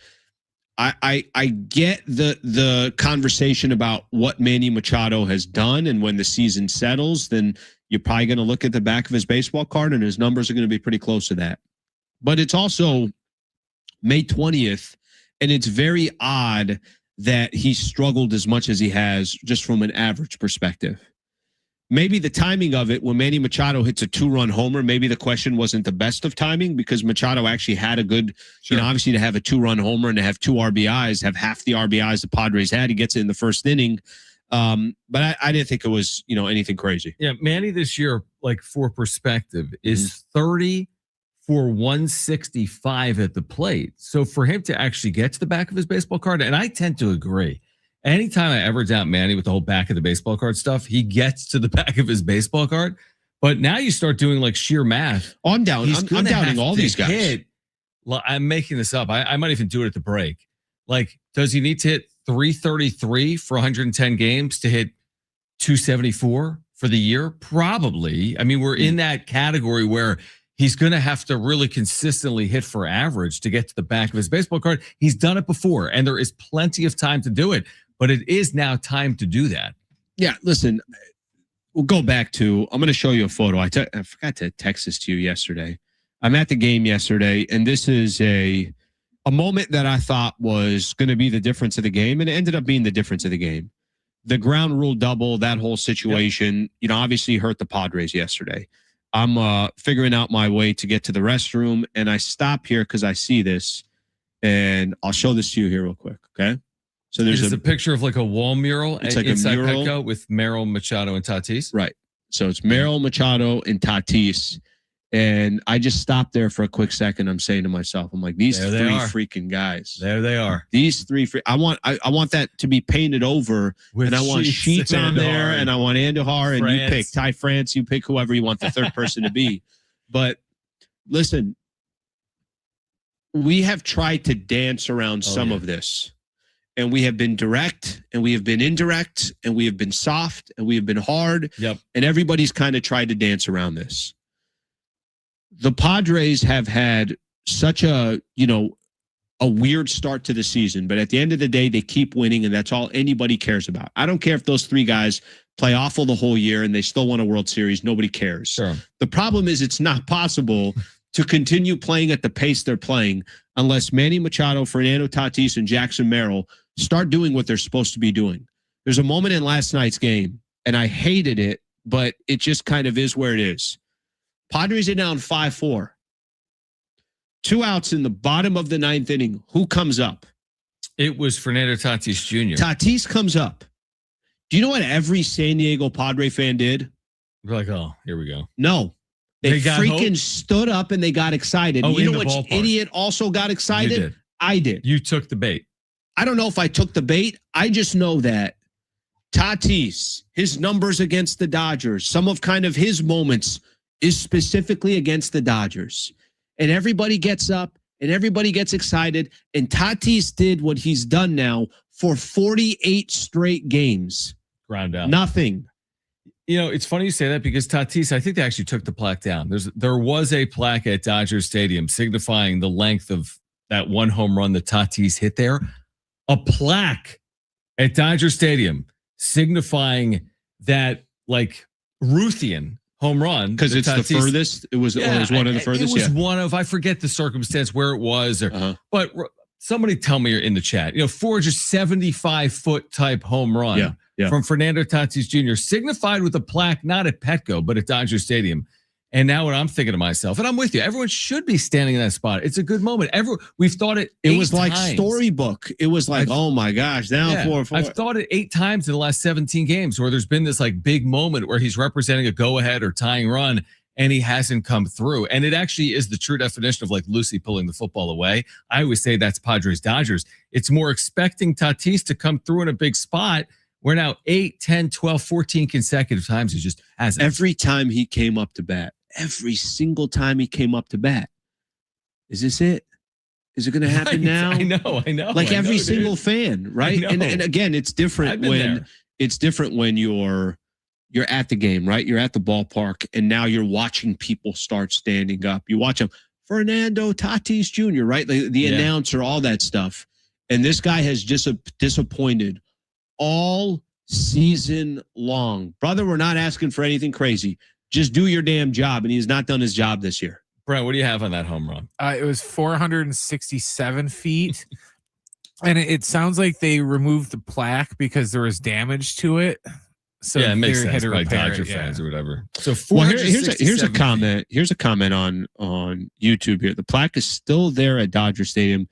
I get the conversation about what Manny Machado has done, and when the season settles, then you're probably going to look at the back of his baseball card and his numbers are going to be pretty close to that. But it's also May 20th, and it's very odd that he struggled as much as he has just from an average perspective. Maybe the timing of it, when Manny Machado hits a 2-run homer, maybe the question wasn't the best of timing, because Machado actually had a good, obviously to have a 2-run homer and to have 2 RBIs, have half the RBIs the Padres had. He gets it in the first inning. But I didn't think it was, anything crazy.
Yeah. Manny this year, like for perspective, is 30 for 165 at the plate. So for him to actually get to the back of his baseball card, and I tend to agree. Anytime I ever doubt Manny with the whole back of the baseball card stuff, he gets to the back of his baseball card. But now you start doing like sheer math.
Oh, I'm down. I'm doubting all these guys.
I'm making this up. I might even do it at the break. Like, does he need to hit 333 for 110 games to hit 274 for the year? Probably. I mean, we're in that category where he's going to have to really consistently hit for average to get to the back of his baseball card. He's done it before, and there is plenty of time to do it. But it is now time to do that.
Yeah, listen, we'll go back to, I'm going to show you a photo. I forgot to text this to you yesterday. I'm at the game yesterday, and this is a moment that I thought was going to be the difference of the game, and it ended up being the difference of the game. The ground rule double, that whole situation, obviously hurt the Padres yesterday. I'm figuring out my way to get to the restroom, and I stop here because I see this, and I'll show this to you here real quick, okay? So there's
a picture of like a wall mural inside
mural
Petco with Merrill, Machado, and Tatis.
Right. So it's Merrill, Machado, and Tatis. And I just stopped there for a quick second. I'm saying to myself, I'm like, these three freaking guys.
There they are.
These three. I want that to be painted over, and I want Sheets on there, and I want Andujar, and you pick Ty France, you pick whoever you want the third person to be. But listen, we have tried to dance around some of this. And we have been direct, and we have been indirect, and we have been soft, and we have been hard.
Yep.
And everybody's kind of tried to dance around this. The Padres have had such a weird start to the season, but at the end of the day, they keep winning, and that's all anybody cares about. I don't care if those 3 guys play awful the whole year and they still won a World Series. Nobody cares.
Sure.
The problem is it's not possible to continue playing at the pace they're playing unless Manny Machado, Fernando Tatis, and Jackson Merrill start doing what they're supposed to be doing. There's a moment in last night's game, and I hated it, but it just kind of is where it is. Padres are down 5-4. 2 outs in the bottom of the 9th inning. Who comes up?
It was Fernando Tatis Jr.
Tatis comes up. Do you know what every San Diego Padre fan did?
We're like, oh, here we go.
No. They freaking stood up and they got excited.
Oh,
you know which idiot also got excited?
You did.
I did.
You took the bait.
I don't know if I took the bait. I just know that Tatis, his numbers against the Dodgers, some of kind of his moments is specifically against the Dodgers. And everybody gets up and everybody gets excited. And Tatis did what he's done now for 48 straight games.
Ground out.
Nothing.
It's funny you say that because Tatis, I think they actually took the plaque down. There was a plaque at Dodger Stadium signifying the length of that one home run that Tatis hit there. A plaque at Dodger Stadium signifying that like Ruthian home run.
Because it's the furthest. It was one of the furthest.
It was one of, I forget the circumstance where it was, but somebody tell me in the chat, 475-foot type home run from Fernando Tatis Jr. signified with a plaque, not at Petco, but at Dodger Stadium. And now what I'm thinking to myself, and I'm with you, everyone should be standing in that spot. It's a good moment. We've thought it. It was
like storybook. It was like, oh my gosh, now 4-4.
I've thought it 8 times in the last 17 games where there's been this like big moment where he's representing a go-ahead or tying run, and he hasn't come through. And it actually is the true definition of like Lucy pulling the football away. I always say that's Padres Dodgers. It's more expecting Tatis to come through in a big spot. We're now 8, 10, 12, 14 consecutive times. He just hasn't.
Every time he came up to bat. Every single time he came up to bat. Is this it? Is it going to happen now?
I know.
Like every single fan, right? And again, it's different when you're at the game, right? You're at the ballpark, and now you're watching people start standing up. You watch them, Fernando Tatis Jr., right? The announcer, all that stuff. And this guy has just disappointed all season long. Brother, we're not asking for anything crazy. Just do your damn job, and he has not done his job this year.
Brent, what do you have on that home run?
It was 467 feet, and it sounds like they removed the plaque because there was damage to it. So
it makes sense by Dodger fans or whatever. So
here's a comment. Here's a comment on YouTube here. The plaque is still there at Dodger Stadium.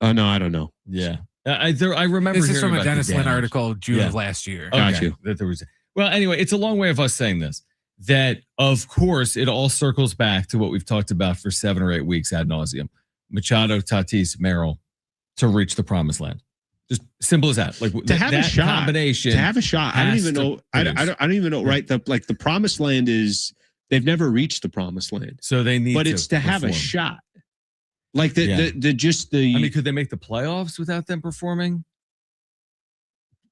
Oh no, I don't know.
Yeah, I remember.
This is from a Dennis Lynn article June of last year.
Got you.
That there was. Well, anyway, it's a long way of us saying this. That, of course, it all circles back to what we've talked about for 7 or 8 weeks ad nauseum. Machado, Tatis, Merrill to reach the promised land. Just simple as that. Like
to have a shot.
Combination.
To have a shot. I don't even know. I don't even know. Right. The promised land is they've never reached the promised land.
So they need.
But it's to have a shot. Like I
mean, could they make the playoffs without them performing?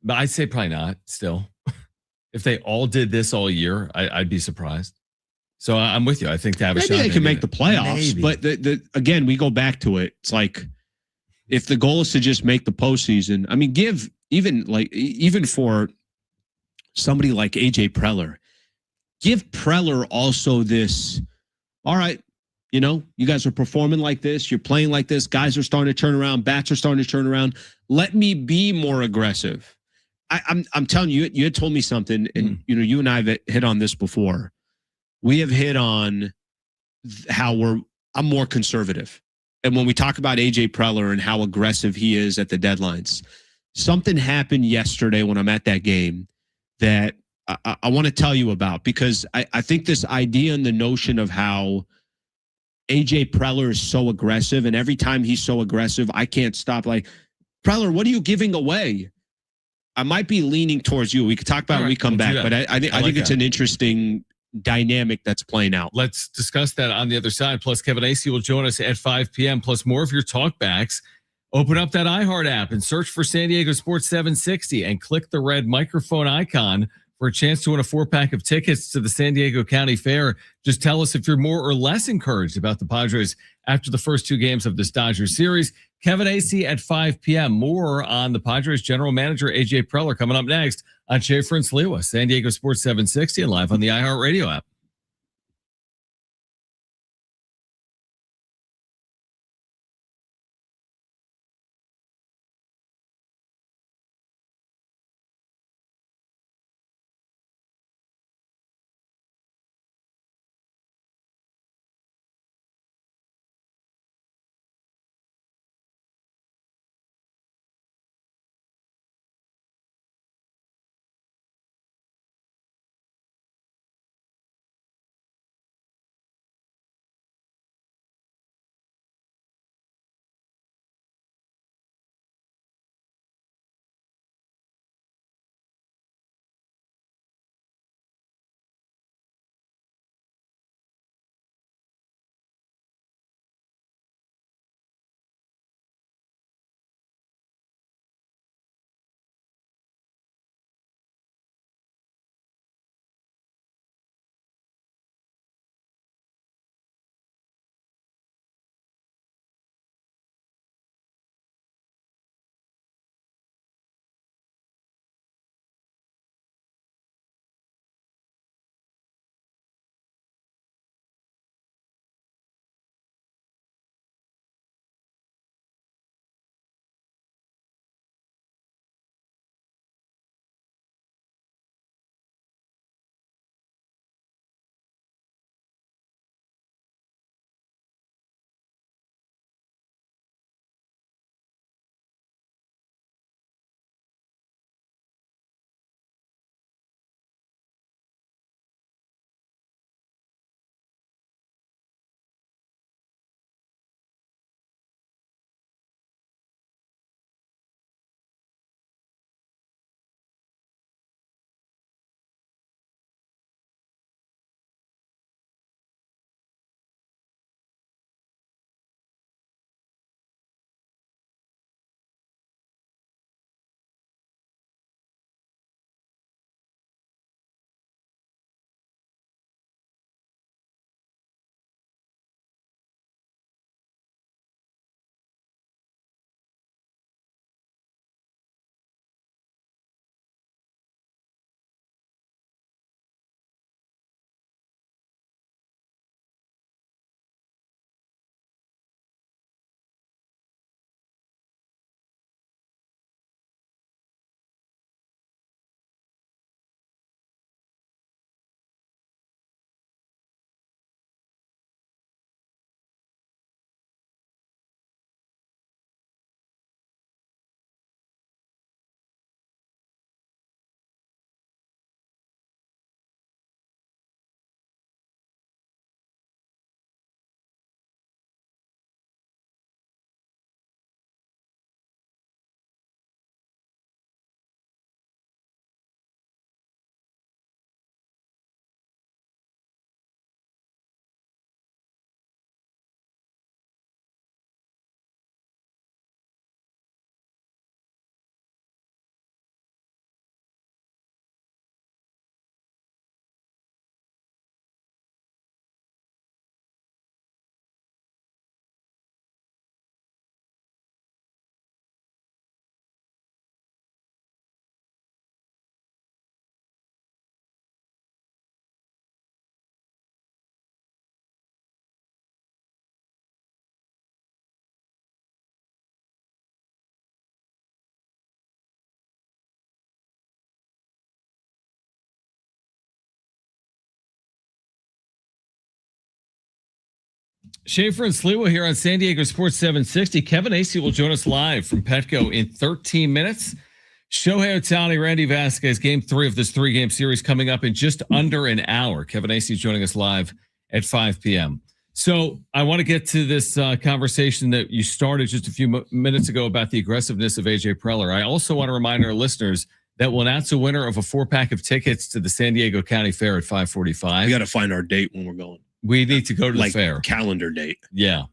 But I'd say probably not. Still. If they all did this all year, I'd be surprised. So I'm with you. I think to have a shot.
Maybe they can make the playoffs, but again, we go back to it. It's like if the goal is to just make the postseason. I mean, give even for somebody like AJ Preller, give Preller also this. All right, you guys are performing like this. You're playing like this. Guys are starting to turn around. Bats are starting to turn around. Let me be more aggressive. I'm telling you, you had told me something, and you and I have hit on this before. We have hit on how I'm more conservative. And when we talk about AJ Preller and how aggressive he is at the deadlines, something happened yesterday when I'm at that game that I want to tell you about, because I think this idea and the notion of how AJ Preller is so aggressive, and every time he's so aggressive, I can't stop. Like, Preller, what are you giving away? I might be leaning towards you. We could talk about it when we come back, but I think it's an interesting dynamic that's playing out.
Let's discuss that on the other side. Plus, Kevin Acee will join us at 5 p.m. Plus, more of your talkbacks. Open up that iHeart app and search for San Diego Sports 760 and click the red microphone icon for a chance to win a 4-pack of tickets to the San Diego County Fair. Just tell us if you're more or less encouraged about the Padres after the first 2 games of this Dodgers series. Kevin Acee at 5 p.m. More on the Padres general manager, AJ Preller, coming up next on Schaefer and Sliwa, San Diego Sports 760, and live on the iHeartRadio app. Schaefer and Sliwa here on San Diego Sports 760. Kevin Acee will join us live from Petco in 13 minutes. Shohei Ohtani, Randy Vasquez, game 3 of this 3-game series coming up in just under an hour. Kevin Acee is joining us live at 5 p.m. So I want to get to this conversation that you started just a few minutes ago about the aggressiveness of AJ Preller. I also want to remind our listeners that we'll announce a winner of a 4-pack of tickets to the San Diego County Fair at 5:45.
We got to find our date when we're going.
We need to go to the fair.
Calendar date.
Yeah.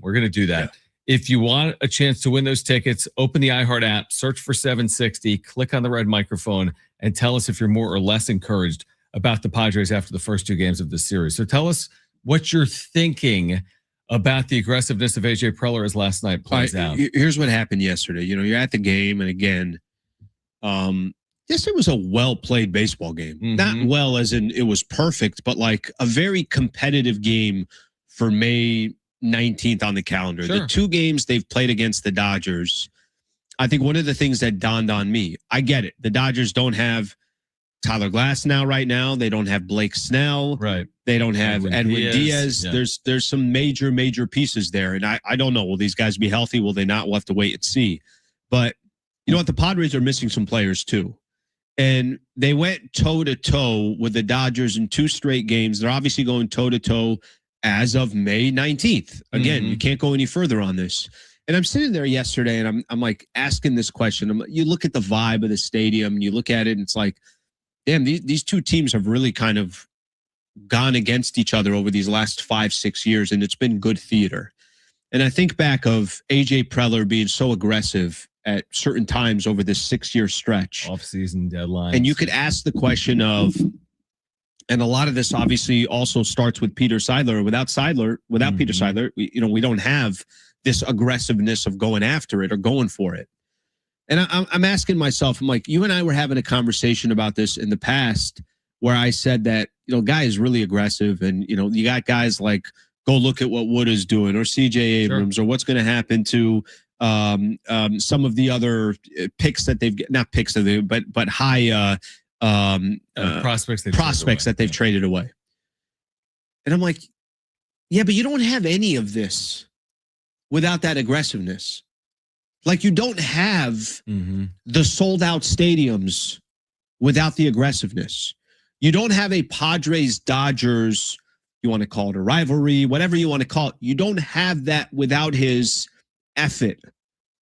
We're going to do that. Yeah. If you want a chance to win those tickets, open the iHeart app, search for 760, click on the red microphone, and tell us if you're more or less encouraged about the Padres after the first 2 games of this series. So tell us what you're thinking about the aggressiveness of AJ Preller as last night plays out.
Here's what happened yesterday. You're at the game, and again, yes, it was a well-played baseball game. Mm-hmm. Not well as in it was perfect, but like a very competitive game for May 19th on the calendar. Sure. The 2 games they've played against the Dodgers, I think one of the things that dawned on me, I get it. The Dodgers don't have Tyler Glass right now. They don't have Blake Snell.
Right.
They don't have Edwin Diaz. Yeah. There's some major pieces there. And I don't know. Will these guys be healthy? Will they not? We'll have to wait and see. But you know what? The Padres are missing some players too. And they went toe-to-toe with the Dodgers in 2 straight games. They're obviously going toe-to-toe as of May 19th. Again, you can't go any further on this. And I'm sitting there yesterday, and I'm like asking this question. You look at the vibe of the stadium, and you look at it, and it's like, damn, these 2 teams have really kind of gone against each other over these last 5-6 years, and it's been good theater. And I think back of AJ Preller being so aggressive at certain times over this 6-year stretch.
Off-season deadlines.
And you could ask the question of, and a lot of this obviously also starts with Peter Seidler. Without Peter Seidler, we don't have this aggressiveness of going after it or going for it. And I'm asking myself, I'm like, you and I were having a conversation about this in the past where I said that, Guy is really aggressive. And, you got guys like, go look at what Wood is doing, or CJ Abrams, or what's going to happen to some of the other picks that they've not picks that they, but high
prospects
that they've traded away. And I'm like, yeah, but you don't have any of this without that aggressiveness. Like you don't have the sold out stadiums without the aggressiveness. You don't have a Padres Dodgers, you want to call it a rivalry, whatever you want to call it. You don't have that without his effort.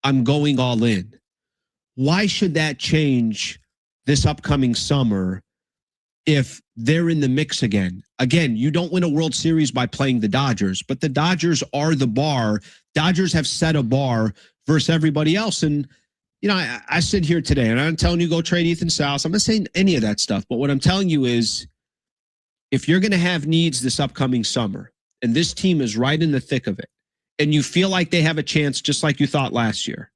I'm going all in. Why should that change this upcoming summer if they're in the mix again? Again, you don't win a World Series by playing the Dodgers, but the Dodgers are the bar. Dodgers have set a bar versus everybody else. And, I sit here today and I'm telling you go trade Ethan South. I'm not saying any of that stuff, but what I'm telling you is if you're going to have needs this upcoming summer and this team is right in the thick of it and you feel like they have a chance just like you thought last year,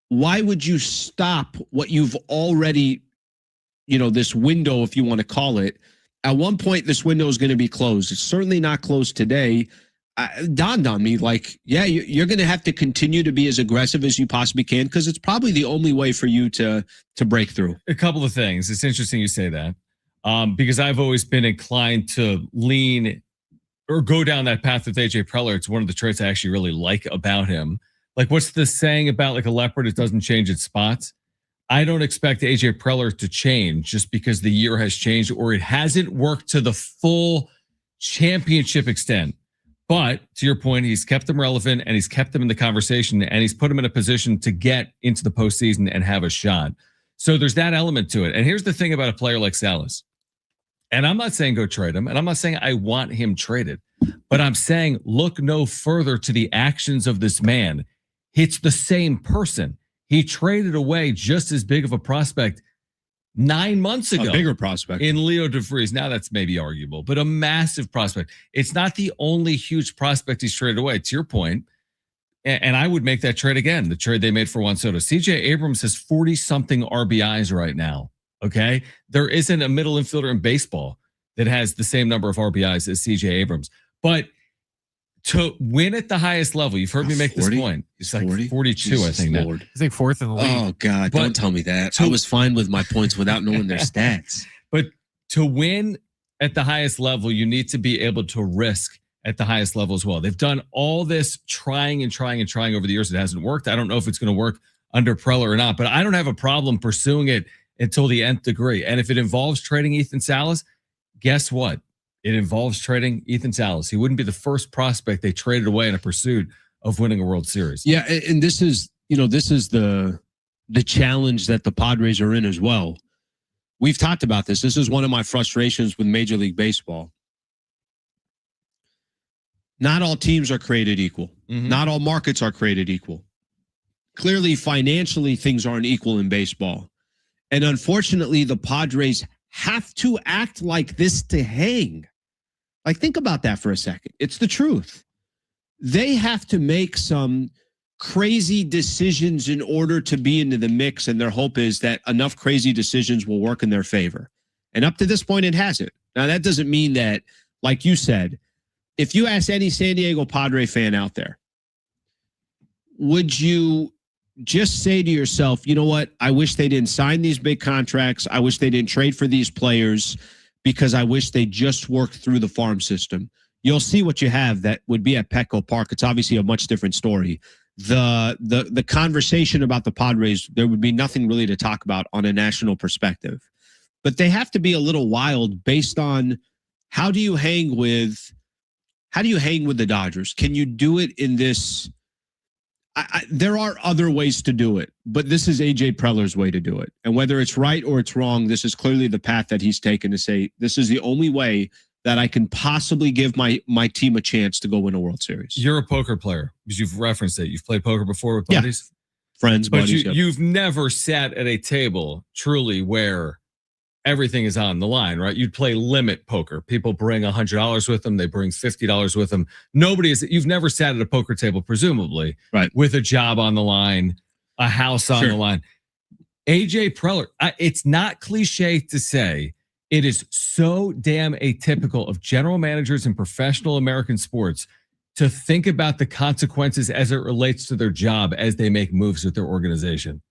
why would you stop what you've already, this window, if you want to call it? At one point, this window is going to be closed. It's certainly not closed today. Dawned on me, like, yeah, you're going to have to continue to be as aggressive as you possibly can because it's probably the only way for you to break through.
A couple of things. It's interesting you say that because I've always been inclined to lean or go down that path with AJ Preller. It's one of the traits I actually really like about him. Like, what's the saying about like a leopard? It doesn't change its spots. I don't expect AJ Preller to change just because the year has changed or it hasn't worked to the full championship extent. But to your point, he's kept them relevant and he's kept them in the conversation and he's put them in a position to get into the postseason and have a shot. So there's that element to it. And here's the thing about a player like Salas. And I'm not saying go trade him. And I'm not saying I want him traded. But I'm saying look no further to the actions of this man. It's the same person. He traded away just as big of a prospect 9 months ago.
A bigger prospect.
In Leo DeVries. Now that's maybe arguable, but a massive prospect. It's not the only huge prospect he's traded away, to your point. And I would make that trade again, the trade they made for Juan Soto. CJ Abrams has 40-something RBIs right now, okay? There isn't a middle infielder in baseball that has the same number of RBIs as CJ Abrams. But to win at the highest level, you've heard me make 40? This point. It's like 40? 42, Jesus, I think. Lord.
He's like 4th in the league.
Oh, God, don't tell me that. I was fine with my points without knowing their stats.
But to win at the highest level, you need to be able to risk at the highest level as well. They've done all this trying over the years. It hasn't worked. I don't know if it's going to work under Preller or not, but I don't have a problem pursuing it until the nth degree. And if it involves trading Ethan Salas, guess what? It involves trading Ethan Salas. He wouldn't be the first prospect they traded away in a pursuit of winning a World Series.
Yeah, and this is the challenge that the Padres are in as well. We've talked about this. This is one of my frustrations with Major League Baseball. Not all teams are created equal. Mm-hmm. Not all markets are created equal. Clearly, financially, things aren't equal in baseball. And unfortunately, the Padres have to act like this to hang. Like, think about that for a second. It's the truth. They have to make some crazy decisions in order to be into the mix, and their hope is that enough crazy decisions will work in their favor. And up to this point, it hasn't. Now, that doesn't mean that, like you said, if you ask any San Diego Padre fan out there, would you just say to yourself, you know what, I wish they didn't sign these big contracts. I wish they didn't trade for these players because I wish they just worked through the farm system. You'll see what you have that would be at Petco Park. It's obviously a much different story. The conversation about the Padres, there would be nothing really to talk about on a national perspective. But they have to be a little wild based on how do you hang with the Dodgers? Can you do it in this? There are other ways to do it, but this is A.J. Preller's way to do it. And whether it's right or it's wrong, this is clearly the path that he's taken to say, this is the only way that I can possibly give my team a chance to go win a World Series.
You're a poker player because you've referenced it. You've played poker before with buddies?
Yeah. Friends,
but
buddies.
You've never sat at a table truly where everything is on the line, right? You'd play limit poker. People bring $100 with them. They bring $50 with them. You've never sat at a poker table, presumably,
right,
with a job on the line, a house on the line. AJ Preller, it's not cliche to say it is so damn atypical of general managers in professional American sports to think about the consequences as it relates to their job as they make moves with their organization.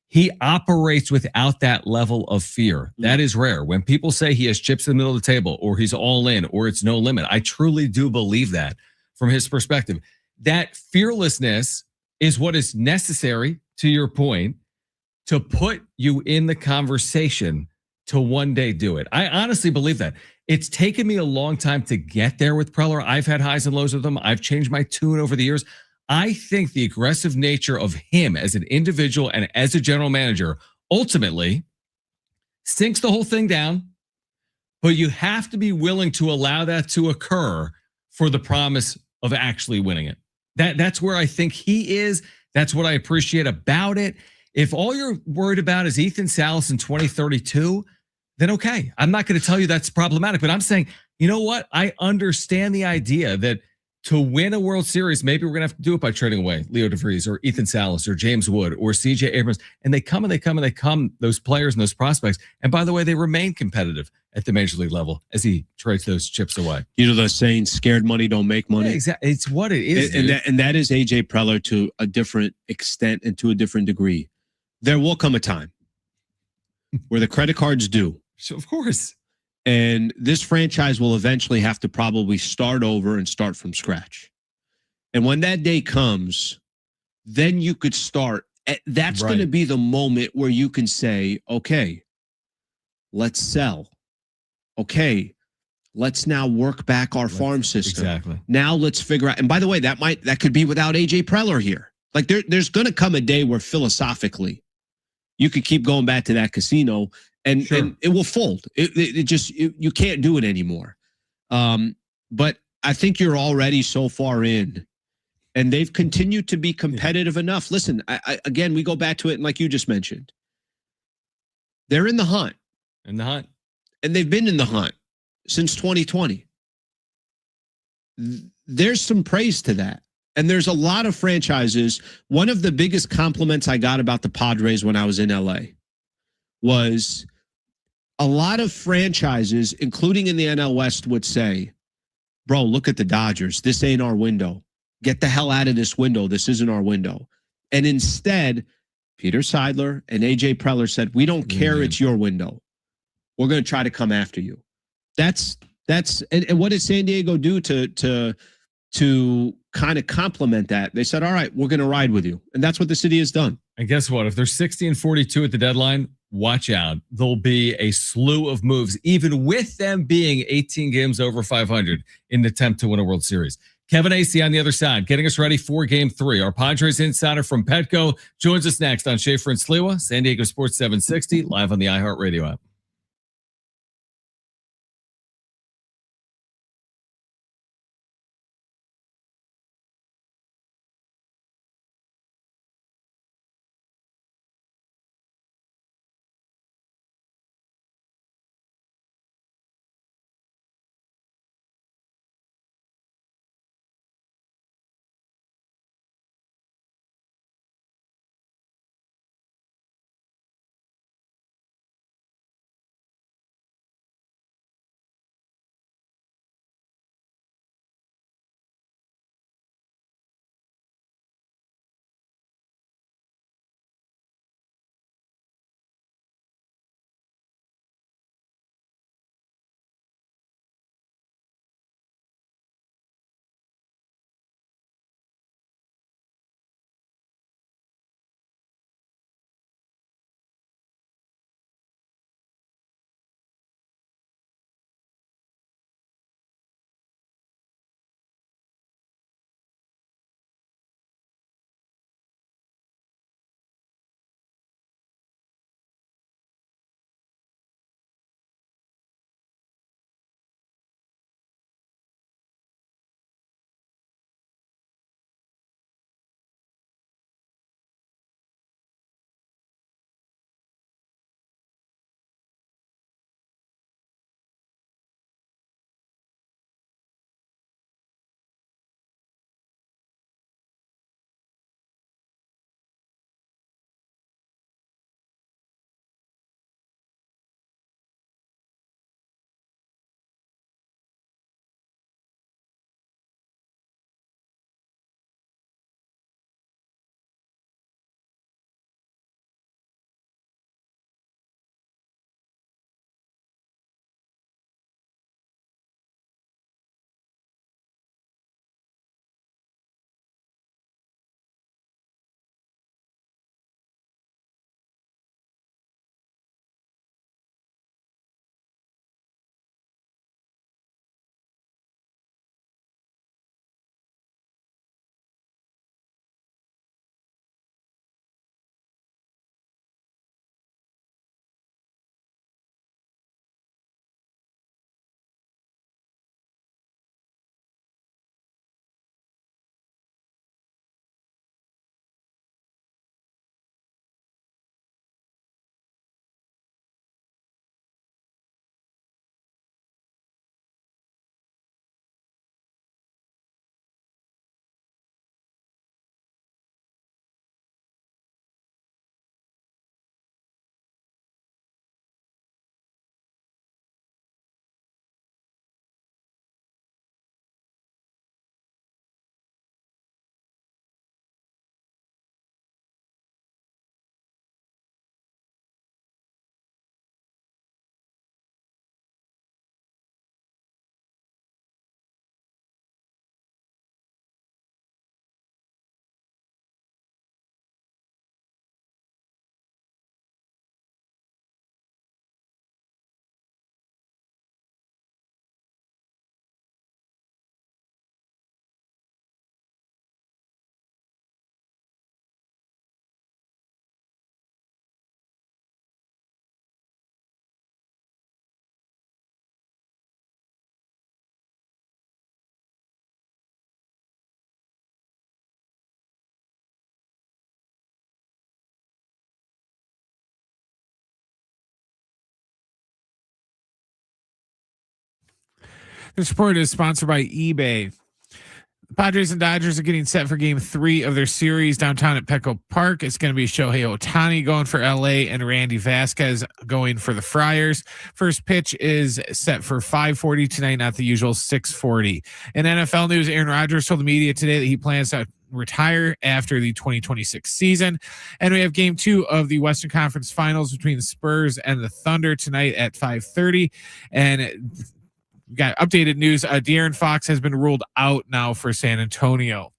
He operates without that level of fear. That is rare. When people say he has chips in the middle of the table or he's all in or it's no limit, I truly do believe that from his perspective. That fearlessness is what is necessary, to your point, to put you in the conversation to one day do it. I honestly believe that. It's taken me a long time to get there with Preller. I've had highs and lows with him. I've changed my tune over the years. I think the aggressive nature of him as an individual and as a general manager ultimately sinks the whole thing down, but you have to be willing to allow that to occur for the promise of actually winning it. That's where I think he is. That's what I appreciate about it. If all you're worried about is Ethan Salas in 2032, then okay. I'm not going to tell you that's problematic, but I'm saying, you know what? I understand the idea that to win a World Series, maybe we're going to have to do it by trading away Leo DeVries or Ethan Salas or James Wood or CJ Abrams. And they come, those players and those prospects. And by the way, they remain competitive at the major league level as he trades those chips away.
You know the saying, scared money don't make money?
Yeah, exactly. It's what it is.
And that is A.J. Preller to a different extent and to a different degree. There will come a time where the credit cards due.
So of course.
And this franchise will eventually have to probably start over and start from scratch. And when that day comes, then you could start. That's going to be the moment where you can say, okay, let's sell. Okay, let's now work back our farm system.
Exactly.
Now let's figure out. And by the way, that could be without A.J. Preller here. Like there's going to come a day where philosophically you could keep going back to that casino and it will fold. You can't do it anymore. But I think you're already so far in, and they've continued to be competitive enough. Listen, again, we go back to it, and like you just mentioned, they're in the hunt.
In the hunt.
And they've been in the hunt since 2020. There's some praise to that. And there's a lot of franchises. One of the biggest compliments I got about the Padres when I was in LA was a lot of franchises, including in the NL West, would say, bro, look at the Dodgers. This ain't our window. Get the hell out of this window. This isn't our window. And instead, Peter Seidler and A.J. Preller said, we don't care. It's your window. We're going to try to come after you. That's and what did San Diego do to kind of complement that? They said, all right, we're going to ride with you. And that's what the city has done.
And guess what? If they're 60-42 at the deadline, watch out. There'll be a slew of moves, even with them being 18 games over 500 in the attempt to win a World Series. Kevin Acee on the other side, getting us ready for Game 3. Our Padres insider from Petco joins us next on Schaefer and Sliwa, San Diego Sports 760, live on the iHeartRadio app.
This report is sponsored by eBay. The Padres and Dodgers are getting set for Game 3 of their series downtown at Petco Park. It's going to be Shohei Ohtani going for LA and Randy Vasquez going for the Friars. First pitch is set for 5:40 tonight, not the usual 6:40. In NFL news, Aaron Rodgers told the media today that he plans to retire after the 2026 season. And we have Game 2 of the Western Conference Finals between the Spurs and the Thunder tonight at 5:30. And We got updated news. De'Aaron Fox has been ruled out now for San Antonio.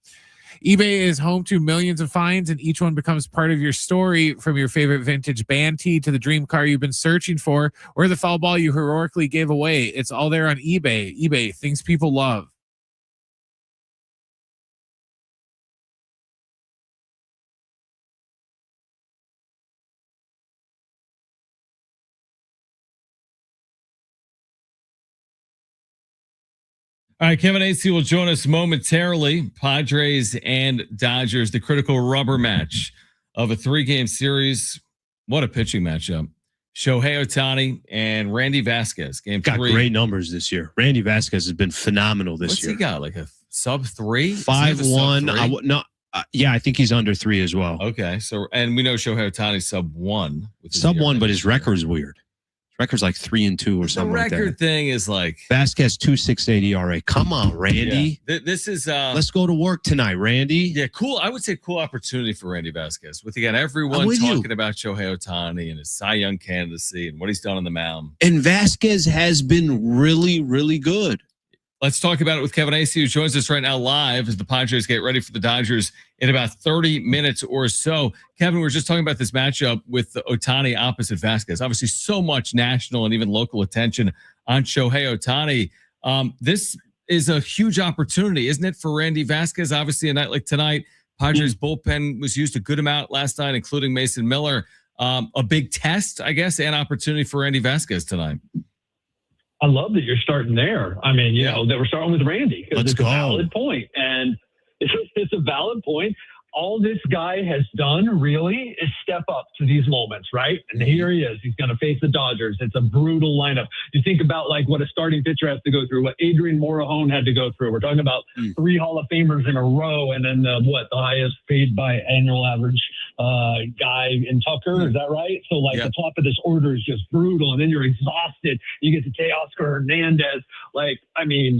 eBay is home to millions of finds, and each one becomes part of your story, from your favorite vintage band tee to the dream car you've been searching for, or the foul ball you heroically gave away. It's all there on eBay. eBay, things people love.
All right, Kevin Acee will join us momentarily. Padres and Dodgers, the critical rubber match of a 3-game series. What a pitching matchup. Shohei Ohtani and Randy Vasquez. Game 3.
Got great numbers this year. Randy Vasquez has been phenomenal this year.
What's he got? Like a sub-3?
5-1. Yeah, I think he's under 3 as well.
Okay, so and we know Shohei Ohtani sub-1.
Sub-1, but his record's weird. Record's like 3-2 or something like that.
The record thing is like
Vasquez 2.68 ERA. Come on, Randy.
Yeah. This is
let's go to work tonight, Randy.
Yeah, cool. I would say cool opportunity for Randy Vasquez. With again everyone talking about Shohei Ohtani and his Cy Young candidacy and what he's done on the mound.
And Vasquez has been really, really good.
Let's talk about it with Kevin Acee, who joins us right now live as the Padres get ready for the Dodgers in about 30 minutes or so. Kevin, we were just talking about this matchup with Ohtani opposite Vasquez. Obviously, so much national and even local attention on Shohei Ohtani. This is a huge opportunity, isn't it, for Randy Vasquez? Obviously, a night like tonight, Padres bullpen was used a good amount last night, including Mason Miller. A big test, I guess, and opportunity for Randy Vasquez tonight.
I love that you're starting there. I mean, you know, that we're starting with Randy, because it's a valid point. And it's a valid point. All this guy has done really is step up to these moments, right? And here he is. He's going to face the Dodgers. It's a brutal lineup. You think about like what a starting pitcher has to go through, what Adrian Morejon had to go through. We're talking about 3 Hall of Famers in a row, and then the highest paid by annual average guy in Tucker. Is that right? So like the top of this order is just brutal, and then you're exhausted. You get to Teoscar Hernandez. Like, I mean,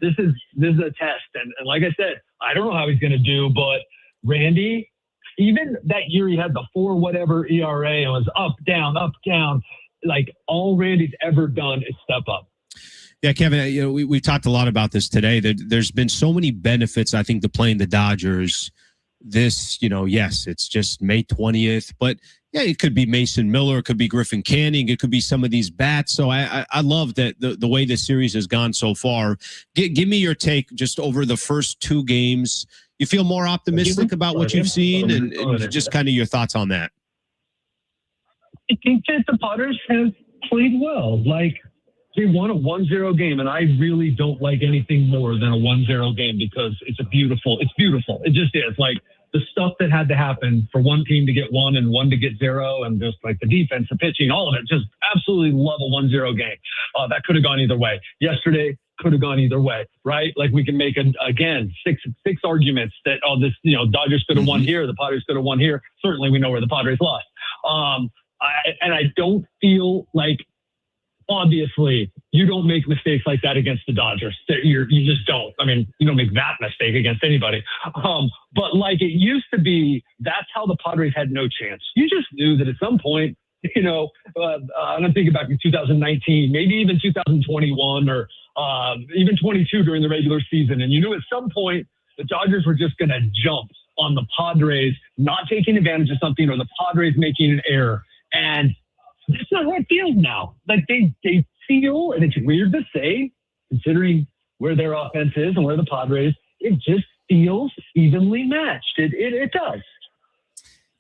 this is a test. And like I said, I don't know how he's going to do, but Randy, even that year he had the 4 whatever ERA and was up, down. Like all Randy's ever done is step up.
Yeah, Kevin, you know, we talked a lot about this today. There's been so many benefits, I think, to playing the Dodgers. This, you know, yes, it's just May 20th, but yeah, it could be Mason Miller, it could be Griffin Canning, it could be some of these bats. So I love that the way the series has gone so far. Give me your take just over the first 2 games. You feel more optimistic about what you've seen, and just kind of your thoughts on that.
I think that the Padres have played well. Like, they won a 1-0 game, and I really don't like anything more than a 1-0 game, because it's beautiful. It just is. Like, the stuff that had to happen for one team to get 1 and one to get 0, and just like the defense, the pitching, all of it, just absolutely love a 1-0 game. That could have gone either way. Yesterday could have gone either way, right? Like, we can make again six arguments that Dodgers could have won here, the Padres could have won here. Certainly, we know where the Padres lost. I don't feel like, obviously, you don't make mistakes like that against the Dodgers. You just don't. I mean, you don't make that mistake against anybody. But like it used to be, that's how the Padres had no chance. You just knew that at some point, and I'm thinking back in 2019, maybe even 2021 or even 22 during the regular season. And you knew at some point the Dodgers were just going to jump on the Padres not taking advantage of something, or the Padres making an error. And that's not how it feels now. Like they feel, and it's weird to say, considering where their offense is and where the Padres, it just feels evenly matched. It does.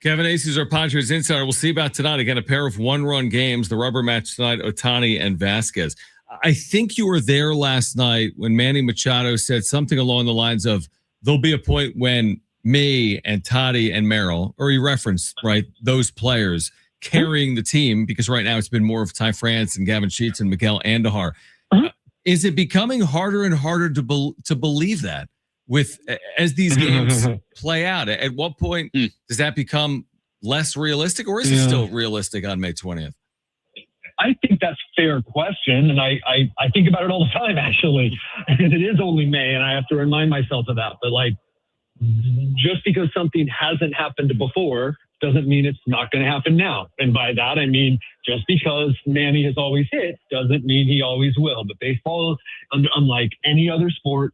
Kevin Acee is our Padres Insider. We'll see about tonight. Again, a pair of 1-run games, the rubber match tonight, Ohtani and Vasquez. I think you were there last night when Manny Machado said something along the lines of, there'll be a point when me and Toddy and Merrill, or he referenced, right, those players carrying the team, because right now it's been more of Ty France and Gavin Sheets and Miguel Andujar. Is it becoming harder and harder to believe that as these games play out? At what point does that become less realistic, or is it still realistic on May 20th?
I think that's a fair question, and I think about it all the time, actually, because it is only May, and I have to remind myself of that. But like, just because something hasn't happened before doesn't mean it's not going to happen now. And by that, I mean, just because Manny has always hit doesn't mean he always will. But baseball, unlike any other sport,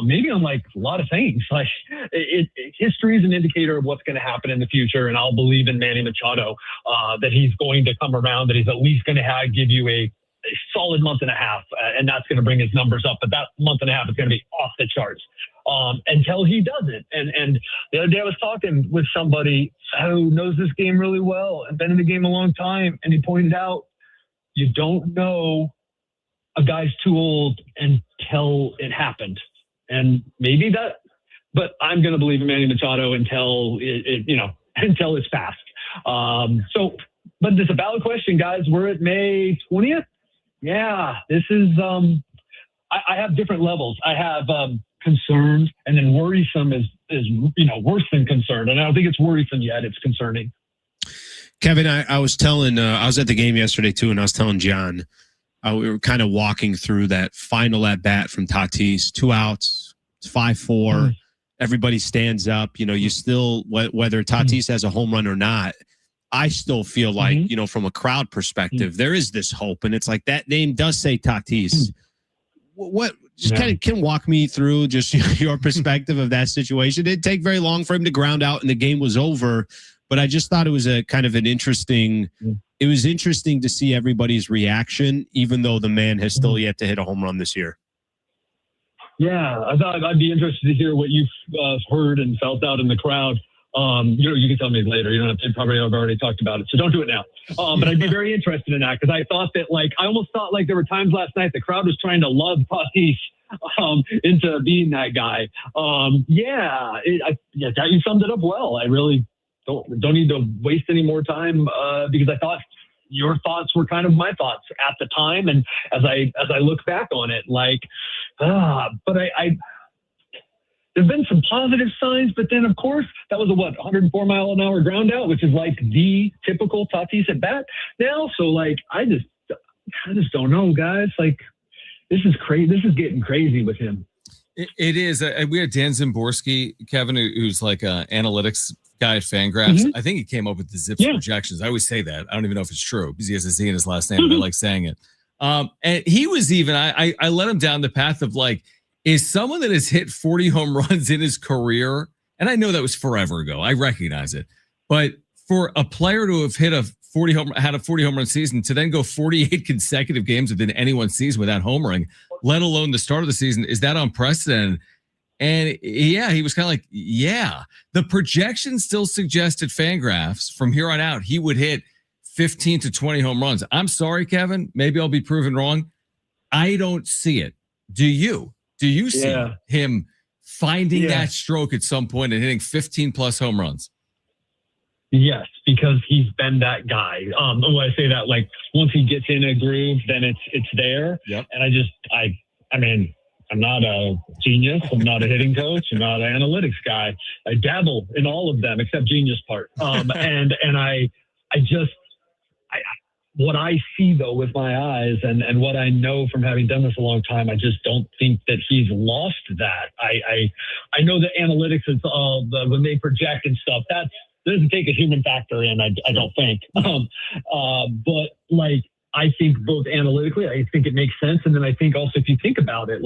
maybe unlike a lot of things, like history is an indicator of what's going to happen in the future. And I'll believe in Manny Machado, that he's going to come around, that he's at least going to give you a solid month and a half, and that's going to bring his numbers up. But that month and a half is going to be off the charts until he doesn't. And the other day I was talking with somebody who knows this game really well and been in the game a long time, and he pointed out, you don't know a guy's too old until it happened. And maybe that, but I'm going to believe in Manny Machado until until it's past. But it's a valid question, guys. We're at May 20th. Yeah, this is, I have different levels. I have concerned, and then worrisome is worse than concerned. And I don't think it's worrisome yet. It's concerning.
Kevin, I was telling, I was at the game yesterday too, and I was telling John, we were kind of walking through that final at bat from Tatis, 2 outs, it's 5-4. Everybody stands up. You still, whether Tatis has a home run or not, I still feel like, from a crowd perspective, there is this hope. And it's like that name does say Tatis. What just kind of can walk me through just your perspective of that situation? It didn't take very long for him to ground out and the game was over. But I just thought it was a kind of an interesting, it was interesting to see everybody's reaction, even though the man has still yet to hit a home run this year.
Yeah, I thought I'd be interested to hear what you've heard and felt out in the crowd. You can tell me later. You don't have to, probably I've already talked about it, so don't do it now. But I'd be very interested in that, because I thought that, I almost thought there were times last night the crowd was trying to love Tatis into being that guy. You summed it up well. I really don't need to waste any more time because I thought your thoughts were kind of my thoughts at the time, and as I look back on it, but I there've been some positive signs, but then of course that was a 104 mile an hour ground out, which is the typical Tatis at bat now. So I just don't know, guys. This is crazy. This is getting crazy with him.
It is. We had Dan Szymborski, Kevin, who's an analytics guy at FanGraphs. I think he came up with the ZiPS projections. I always say that. I don't even know if it's true because he has a Z in his last name, and I like saying it. And he was even, I led him down the path of is someone that has hit 40 home runs in his career, and I know that was forever ago, I recognize it, but for a player to have had a 40 home run season, to then go 48 consecutive games within any one season without homering, let alone the start of the season, is that unprecedented? And yeah, he was kind of the projection still suggested FanGraphs from here on out, he would hit 15 to 20 home runs. I'm sorry, Kevin, maybe I'll be proven wrong. I don't see it. Do you? Do you see him finding that stroke at some point and hitting 15 plus home runs?
Yes, because he's been that guy. When I say that, once he gets in a groove, then it's there. Yep. And I mean, I'm not a genius. I'm not a hitting coach. I'm not an analytics guy. I dabble in all of them except genius part. What I see though with my eyes and what I know from having done this a long time, I just don't think that he's lost that. I know that analytics is when they project and stuff, that doesn't take a human factor in, I don't think. But I think both analytically, I think it makes sense. And then I think also if you think about it,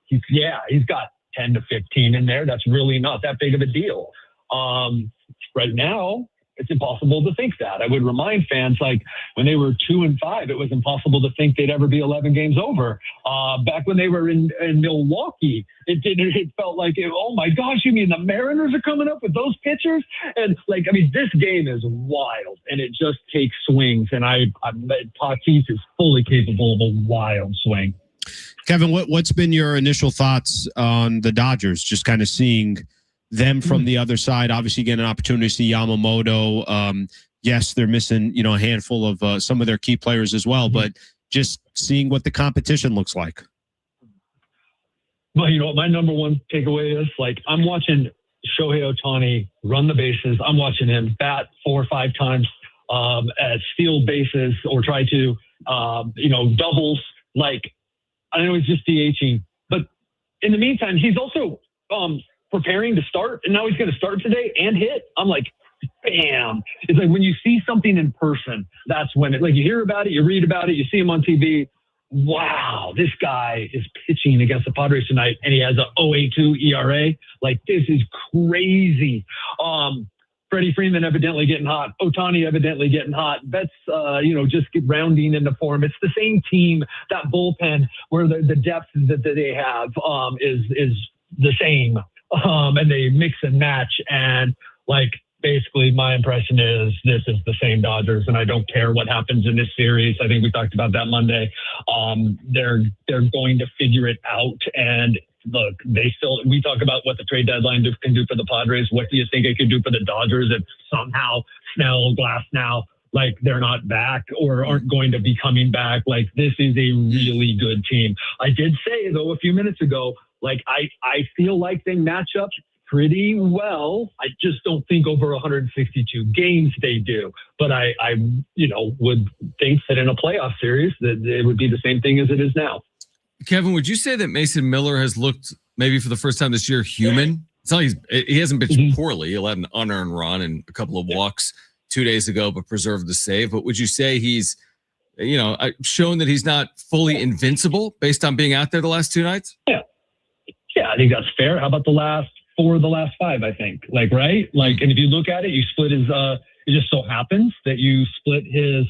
he's got 10 to 15 in there. That's really not that big of a deal. Right now, it's impossible to think that. I would remind fans, when they were 2-5, it was impossible to think they'd ever be 11 games over. Back when they were in Milwaukee, it felt oh my gosh, you mean the Mariners are coming up with those pitchers? And this game is wild, and it just takes swings. And Tatis is fully capable of a wild swing.
Kevin, what's been your initial thoughts on the Dodgers? Just kind of seeing them from the other side, obviously getting an opportunity to see Yamamoto. Yes, they're missing, a handful of some of their key players as well, but just seeing what the competition looks like.
Well, what my number one takeaway is, I'm watching Shohei Ohtani run the bases. I'm watching him bat 4 or 5 times, steal bases or try to, doubles. I know he's just DHing, but in the meantime, he's also, preparing to start, and now he's going to start today and hit. I'm bam. It's like when you see something in person, that's when it, like you hear about it, you read about it, you see him on TV. Wow, this guy is pitching against the Padres tonight, and he has a 0.82 ERA. Like, this is crazy. Freddie Freeman evidently getting hot. Ohtani evidently getting hot. Betts, just get rounding into form. It's the same team, that bullpen where the depth that they have is the same. And they mix and match. And like, basically my impression is this is the same Dodgers, and I don't care what happens in this series. I think we talked about that Monday. They're going to figure it out. And look, we talk about what the trade deadline can do for the Padres. What do you think it could do for the Dodgers if somehow Snell, Glasnow, like they're not back or aren't going to be coming back? Like, this is a really good team. I did say though a few minutes ago, like I feel like they match up pretty well. I just don't think over 162 games they do. But I would think that in a playoff series that it would be the same thing as it is now.
Kevin, would you say that Mason Miller has looked maybe for the first time this year human? It's not he hasn't pitched poorly. He allowed an unearned run and a couple of walks 2 days ago, but preserved the save. But would you say he's, shown that he's not fully invincible based on being out there the last 2 nights?
Yeah, I think that's fair. How about the last 5, I think. Like, right? Like, and if you look at it, you split his, it just so happens that you split his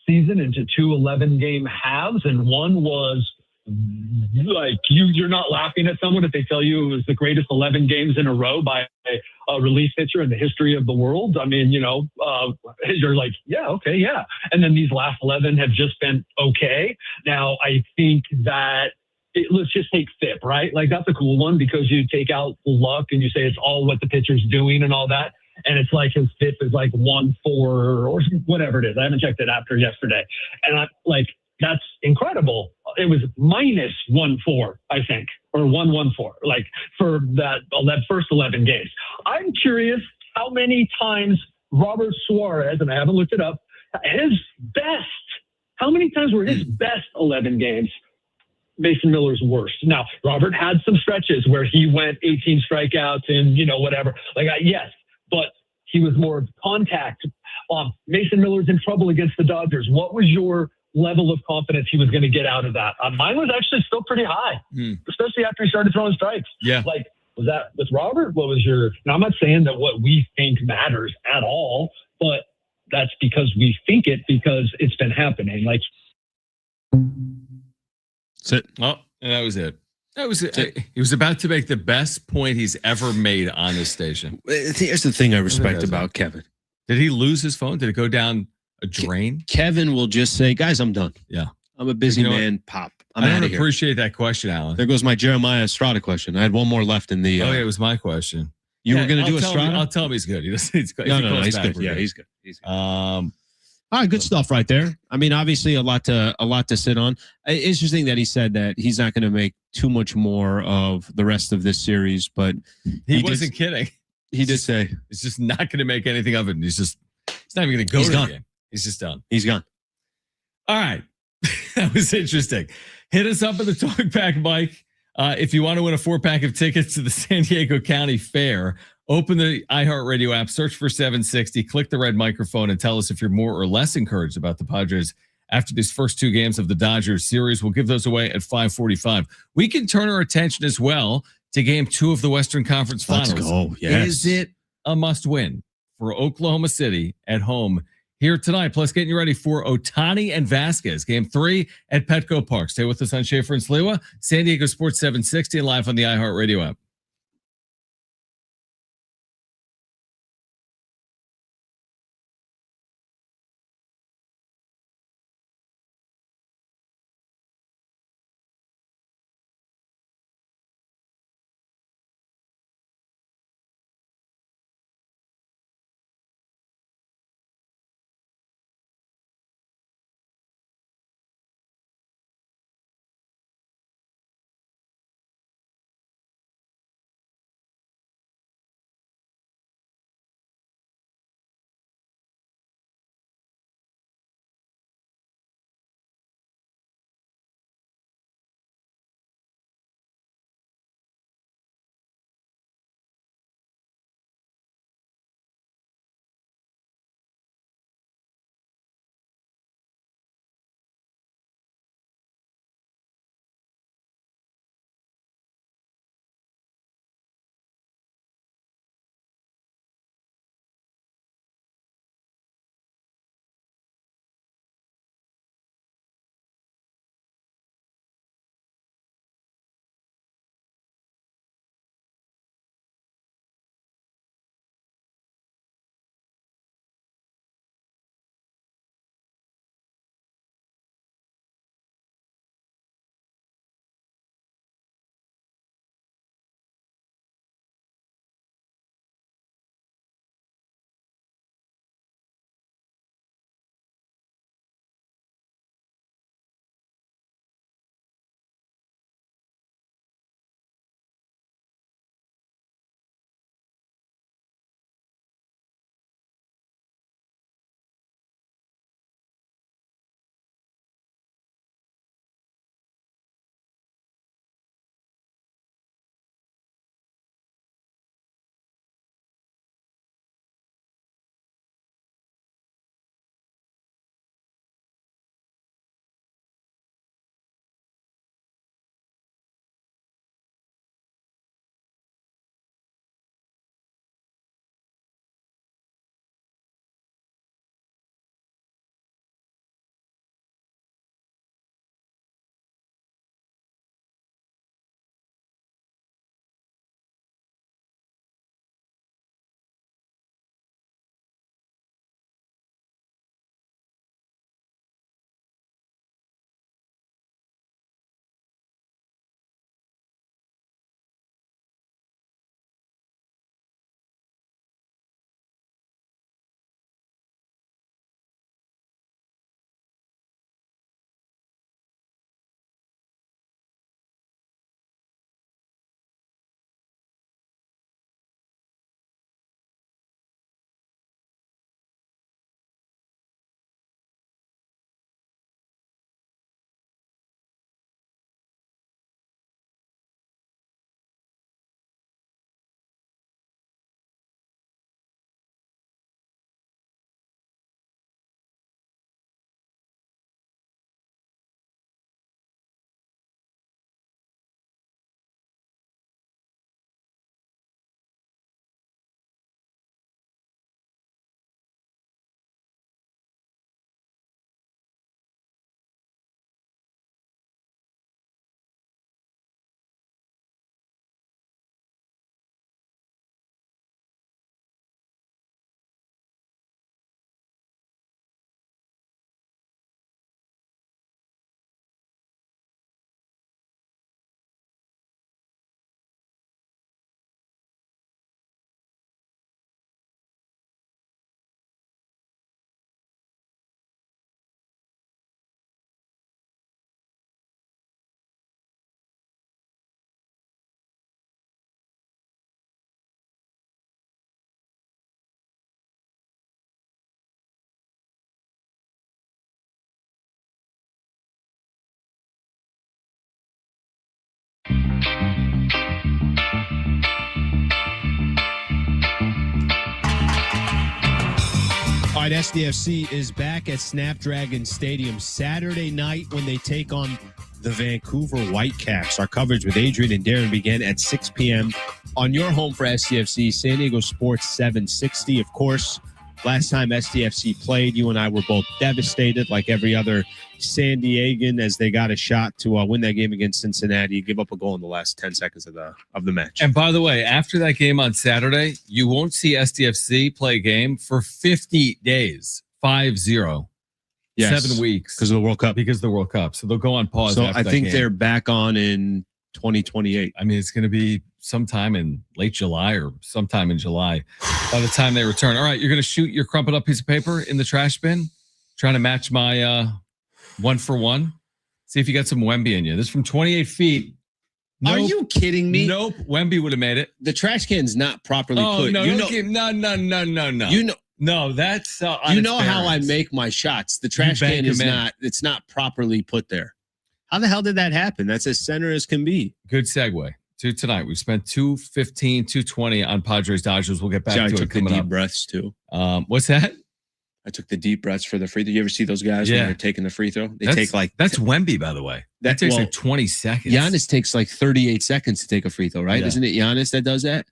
season into 2 11-game halves, and one was like, you're not laughing at someone if they tell you it was the greatest 11 games in a row by a relief pitcher in the history of the world. I mean, you're like, yeah, okay, yeah. And then these last 11 have just been okay. Now, I think that let's just take FIP, right? Like, that's a cool one because you take out luck and you say it's all what the pitcher's doing and all that. And it's like his FIP is like 1.4 or whatever it is. I haven't checked it after yesterday. And I like, that's incredible. It was minus 1.4, I think, or 1.14, like for that first 11 games. I'm curious how many times Robert Suarez, and I haven't looked it up, how many times were his best 11 games Mason Miller's worst? Now, Robert had some stretches where he went 18 strikeouts and, whatever. Like, yes, but he was more contact. Mason Miller's in trouble against the Dodgers. What was your level of confidence he was going to get out of that? Mine was actually still pretty high, especially after he started throwing strikes.
Yeah.
Like, was that with Robert? What was your, now I'm not saying that what we think matters at all, but that's because we think it because it's been happening. Like,
that's it. Oh, and that was it. That was it. He was about to make the best point he's ever made on this station.
Here's the thing I respect about Kevin.
Did he lose his phone? Did it go down a drain?
Kevin will just say, guys, I'm done.
Yeah.
I'm a busy man. Pop.
I don't appreciate that question, Alan.
There goes my Jeremiah Estrada question. I had one more left in the.
It was my question.
You were going to do Estrada?
I'll tell him he's good. He's good.
No, he's good. Yeah, he's good. He's good. All right, good stuff right there. I mean, obviously a lot to sit on. It's interesting that he said that he's not going to make too much more of the rest of this series, but
he wasn't kidding.
He did say
he's just not going to make anything of it. He's not even going to go to the game. He's just done.
He's gone.
All right. That was interesting. Hit us up in the talkback, Mike. If you want to win a 4-pack of tickets to the San Diego County Fair, open the iHeartRadio app, search for 760, click the red microphone, and tell us if you're more or less encouraged about the Padres after these first 2 games of the Dodgers series. We'll give those away at 5:45. We can turn our attention as well to game 2 of the Western Conference Finals.
Let's go. Yes.
Is it a must-win for Oklahoma City at home here tonight? Plus, getting you ready for Ohtani and Vasquez, game 3 at Petco Park. Stay with us on Schaefer and Sliwa, San Diego Sports 760, and live on the iHeartRadio app.
All right, SDFC is back at Snapdragon Stadium Saturday night when they take on the Vancouver Whitecaps. Our coverage with Adrian and Darren began at 6 p.m. on your home for SDFC, San Diego Sports 760. Of course, last time SDFC played, you and I were both devastated like every other San Diegan as they got a shot to win that game against Cincinnati, give up a goal in the last 10 seconds of the match.
And by the way, after that game on Saturday, you won't see SDFC play a game for 50 days, 5-0.
Yes,
7 weeks.
Because of the World Cup.
Because of the World Cup. So they'll go on pause.
So
after
I
that
think
game.
they're back on in 2028.
I mean, it's going to be sometime in late July or sometime in July by the time they return. All right, you're going to shoot your crumpled up piece of paper in the trash bin, trying to match my 1-for-1. See if you got some Wemby in you. This is from 28 feet. Nope.
Are you kidding me?
Nope. Wemby would have made it.
The trash can's not properly put.
No,
You
no.
know,
No, that's
you know how I make my shots. The trash can is not. It's not properly put there. How the hell did that happen? That's as center as can be.
Good segue to tonight. We've spent 2:15, 2:20 on Padres Dodgers. We'll get back to it.
I took the
coming
deep
up.
breaths too.
What's that?
I took the deep breaths for the free throw. You ever see those guys when they're taking the free throw? That's
Wemby, by the way. That takes like 20 seconds.
Giannis takes like 38 seconds to take a free throw, right?
Yeah.
Isn't it Giannis that does that?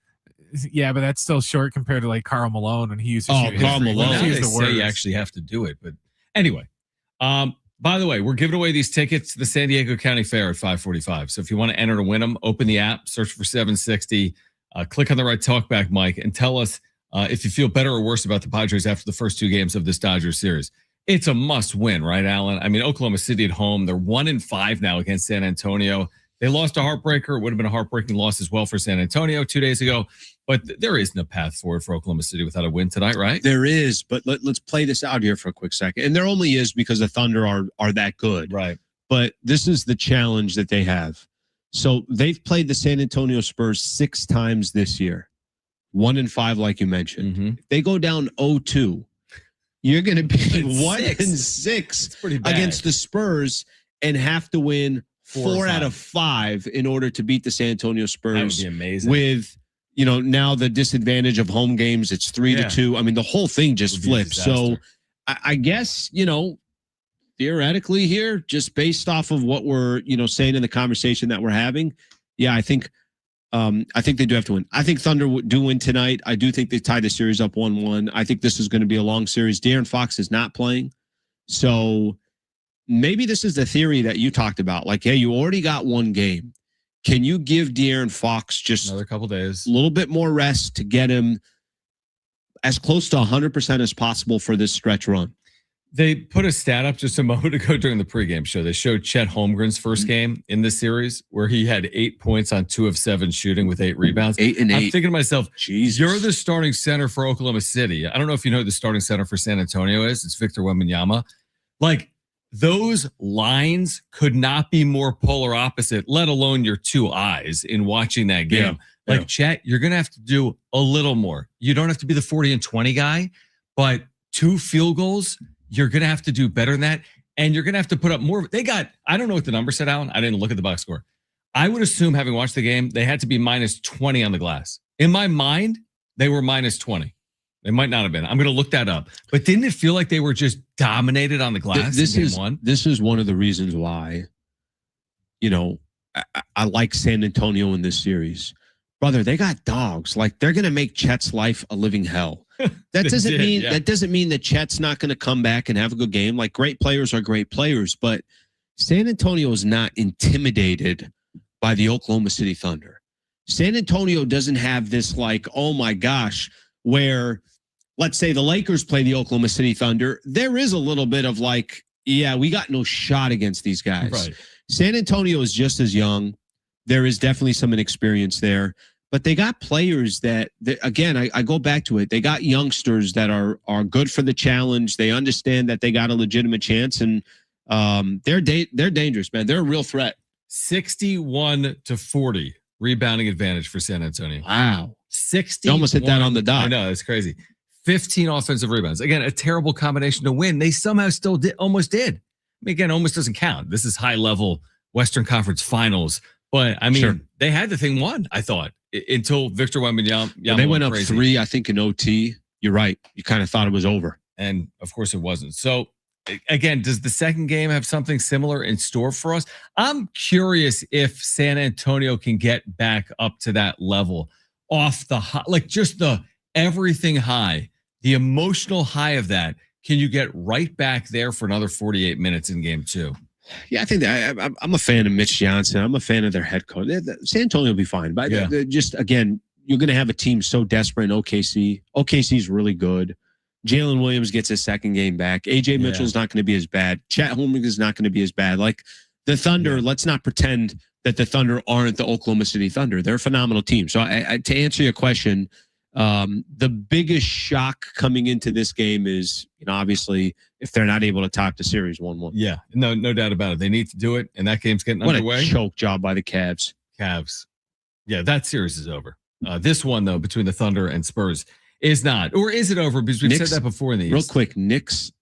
Yeah, but that's still short compared to like Karl Malone when he used to shoot.
Karl Malone.
Now they say you actually have to do it. But anyway, by the way, we're giving away these tickets to the San Diego County Fair at 5:45. So if you want to enter to win them, open the app, search for 760, click on the right talkback mic, and tell us if you feel better or worse about the Padres after the first 2 games of this Dodgers series. It's a must win, right, Alan? I mean, Oklahoma City at home, they're 1-5 now against San Antonio. They lost a heartbreaker. It would have been a heartbreaking loss as well for San Antonio 2 days ago. But there isn't a path forward for Oklahoma City without a win tonight, right?
There is, but let's play this out here for a quick second. And there only is because the Thunder are that good.
Right.
But this is the challenge that they have. So they've played the San Antonio Spurs 6 times this year. 1-5, like you mentioned.
Mm-hmm.
If they go down 0-2, you're going to be 1-6 against the Spurs and have to win 4 out of 5 in order to beat the San Antonio Spurs.
That would be amazing.
With, now the disadvantage of home games, it's 3-2. I mean, the whole thing just flips. So I guess, theoretically here, just based off of what we're, saying in the conversation that we're having, I think they do have to win. I think Thunder do win tonight. I do think they tie the series up 1-1. I think this is going to be a long series. De'Aaron Fox is not playing. So maybe this is the theory that you talked about. Like, hey, you already got 1 game. Can you give De'Aaron Fox just
another couple days,
a little bit more rest to get him as close to 100% as possible for this stretch run?
They put a stat up just a moment ago during the pregame show. They showed Chet Holmgren's first game in this series where he had 8 points on 2 of 7 shooting with 8 rebounds.
8 and 8.
I'm thinking to myself,
Jesus.
You're the starting center for Oklahoma City. I don't know if you know who the starting center for San Antonio is. It's Victor Wembanyama. Like, those lines could not be more polar opposite, let alone your 2 eyes in watching that game.
Yeah.
Like, Chet, you're going to have to do a little more. You don't have to be the 40 and 20 guy, but 2 field goals, you're going to have to do better than that. And you're going to have to put up more. I don't know what the number said, Alan. I didn't look at the box score. I would assume, having watched the game, they had to be minus 20 on the glass. In my mind, they were minus 20. They might not have been. I'm going to look that up. But didn't it feel like they were just dominated on the glass in game 1?
This is one of the reasons why, I like San Antonio in this series. Brother, they got dogs. Like, they're going to make Chet's life a living hell. That doesn't mean that Chet's not going to come back and have a good game. Like, great players are great players, but San Antonio is not intimidated by the Oklahoma City Thunder. San Antonio doesn't have this like, oh my gosh, where let's say the Lakers play the Oklahoma City Thunder. There is a little bit of like, yeah, we got no shot against these guys.
Right.
San Antonio is just as young. There is definitely some inexperience there. But they got players that again, I go back to it. They got youngsters that are good for the challenge. They understand that they got a legitimate chance, and they're dangerous, man. They're a real threat.
61-40 rebounding advantage for San Antonio.
Wow.
60.
You almost hit that on the dot.
I know, it's crazy. 15 offensive rebounds. Again, a terrible combination to win. They somehow still almost did. I mean, again, almost doesn't count. This is high-level Western Conference Finals But I mean,
Sure.
they had the thing won, I thought, until Victor Wembanyama.
They went up
crazy.
3, I think, in OT. You're right. You kind of thought it was over.
And of course it wasn't. So again, does the second game have something similar in store for us? I'm curious if San Antonio can get back up to that level off the high, like just the everything high, the emotional high of that. Can you get right back there for another 48 minutes in game 2?
Yeah, I think that I'm a fan of Mitch Johnson. I'm a fan of their head coach. San Antonio will be fine. But just, again, you're going to have a team so desperate in OKC. OKC's really good. Jalen Williams gets his second game back. AJ Mitchell's not going to be as bad. Chet Holmgren is not going to be as bad. Like the Thunder, let's not pretend that the Thunder aren't the Oklahoma City Thunder. They're a phenomenal team. So to answer your question, the biggest shock coming into this game is, obviously, if they're not able to top the series 1-1.
Yeah, no doubt about it. They need to do it, and that game's getting underway.
What a choke job by the Cavs.
Yeah, that series is over. This one, though, between the Thunder and Spurs is not. Or is it over? Because we've said that before in the East.
Real quick, Knicks,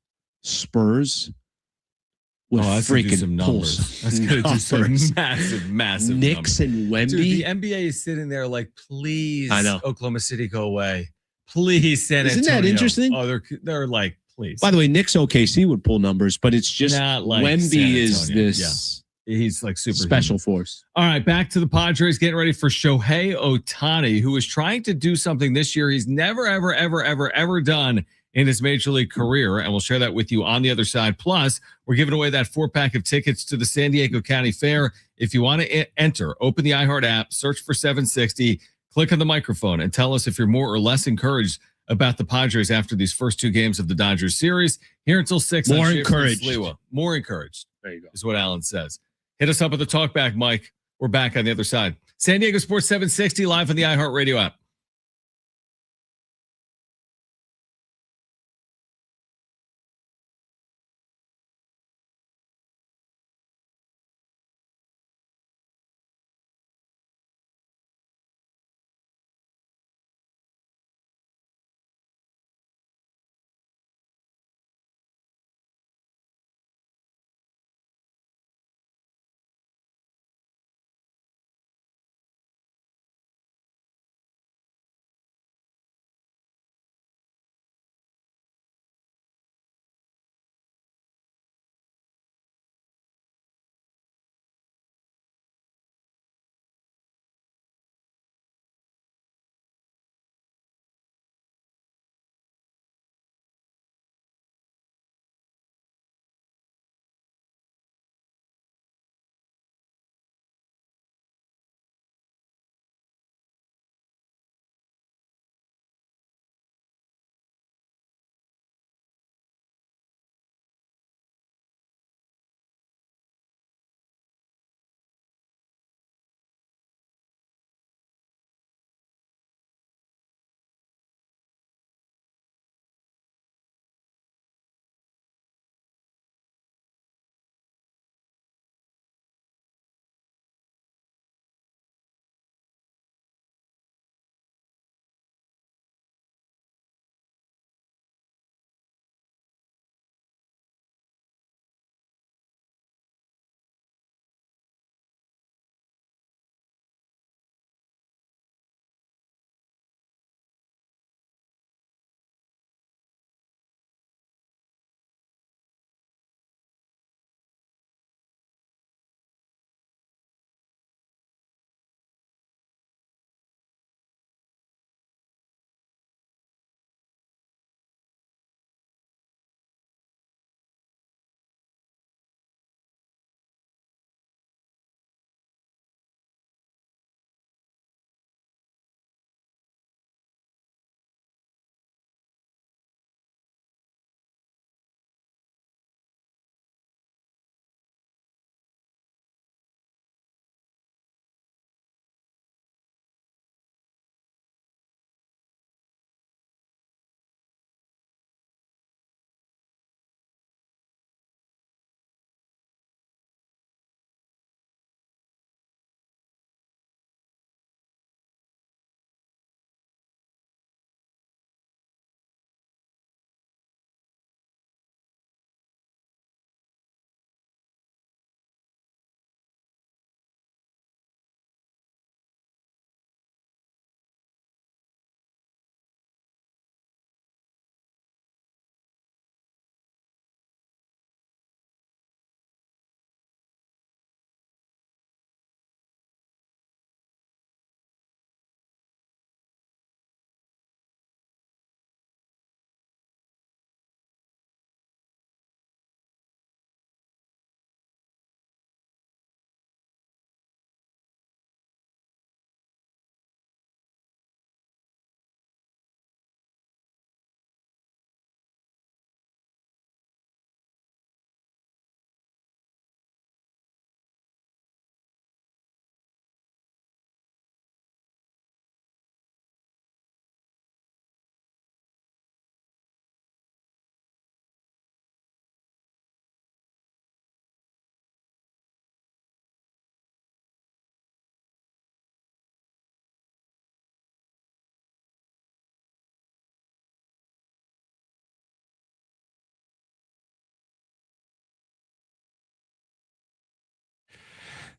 Spurs.
That's freaking do some numbers. That's going to do some massive
Knicks
numbers.
And Wemby.
Dude, the NBA is sitting there like, please,
I know.
Oklahoma City, go away. Please, San Antonio.
Isn't that interesting?
Oh, they're like, please.
By the way, Knicks OKC would pull numbers, but it's just
not like
Wemby is this
he's like super
special force.
All right, back to the Padres getting ready for Shohei Ohtani, who is trying to do something this year he's never, ever done in his major league career. And we'll share that with you on the other side. Plus, we're giving away that 4-pack of tickets to the San Diego County Fair. If you want to enter, open the iHeart app, search for 760, click on the microphone, and tell us if you're more or less encouraged about the Padres after these first 2 games of the Dodgers series. Here until 6.
More encouraged.
More encouraged.
There you go.
Is what Alan says. Hit us up at the talkback, Mike. We're back on the other side. San Diego Sports 760 live on the iHeart Radio app.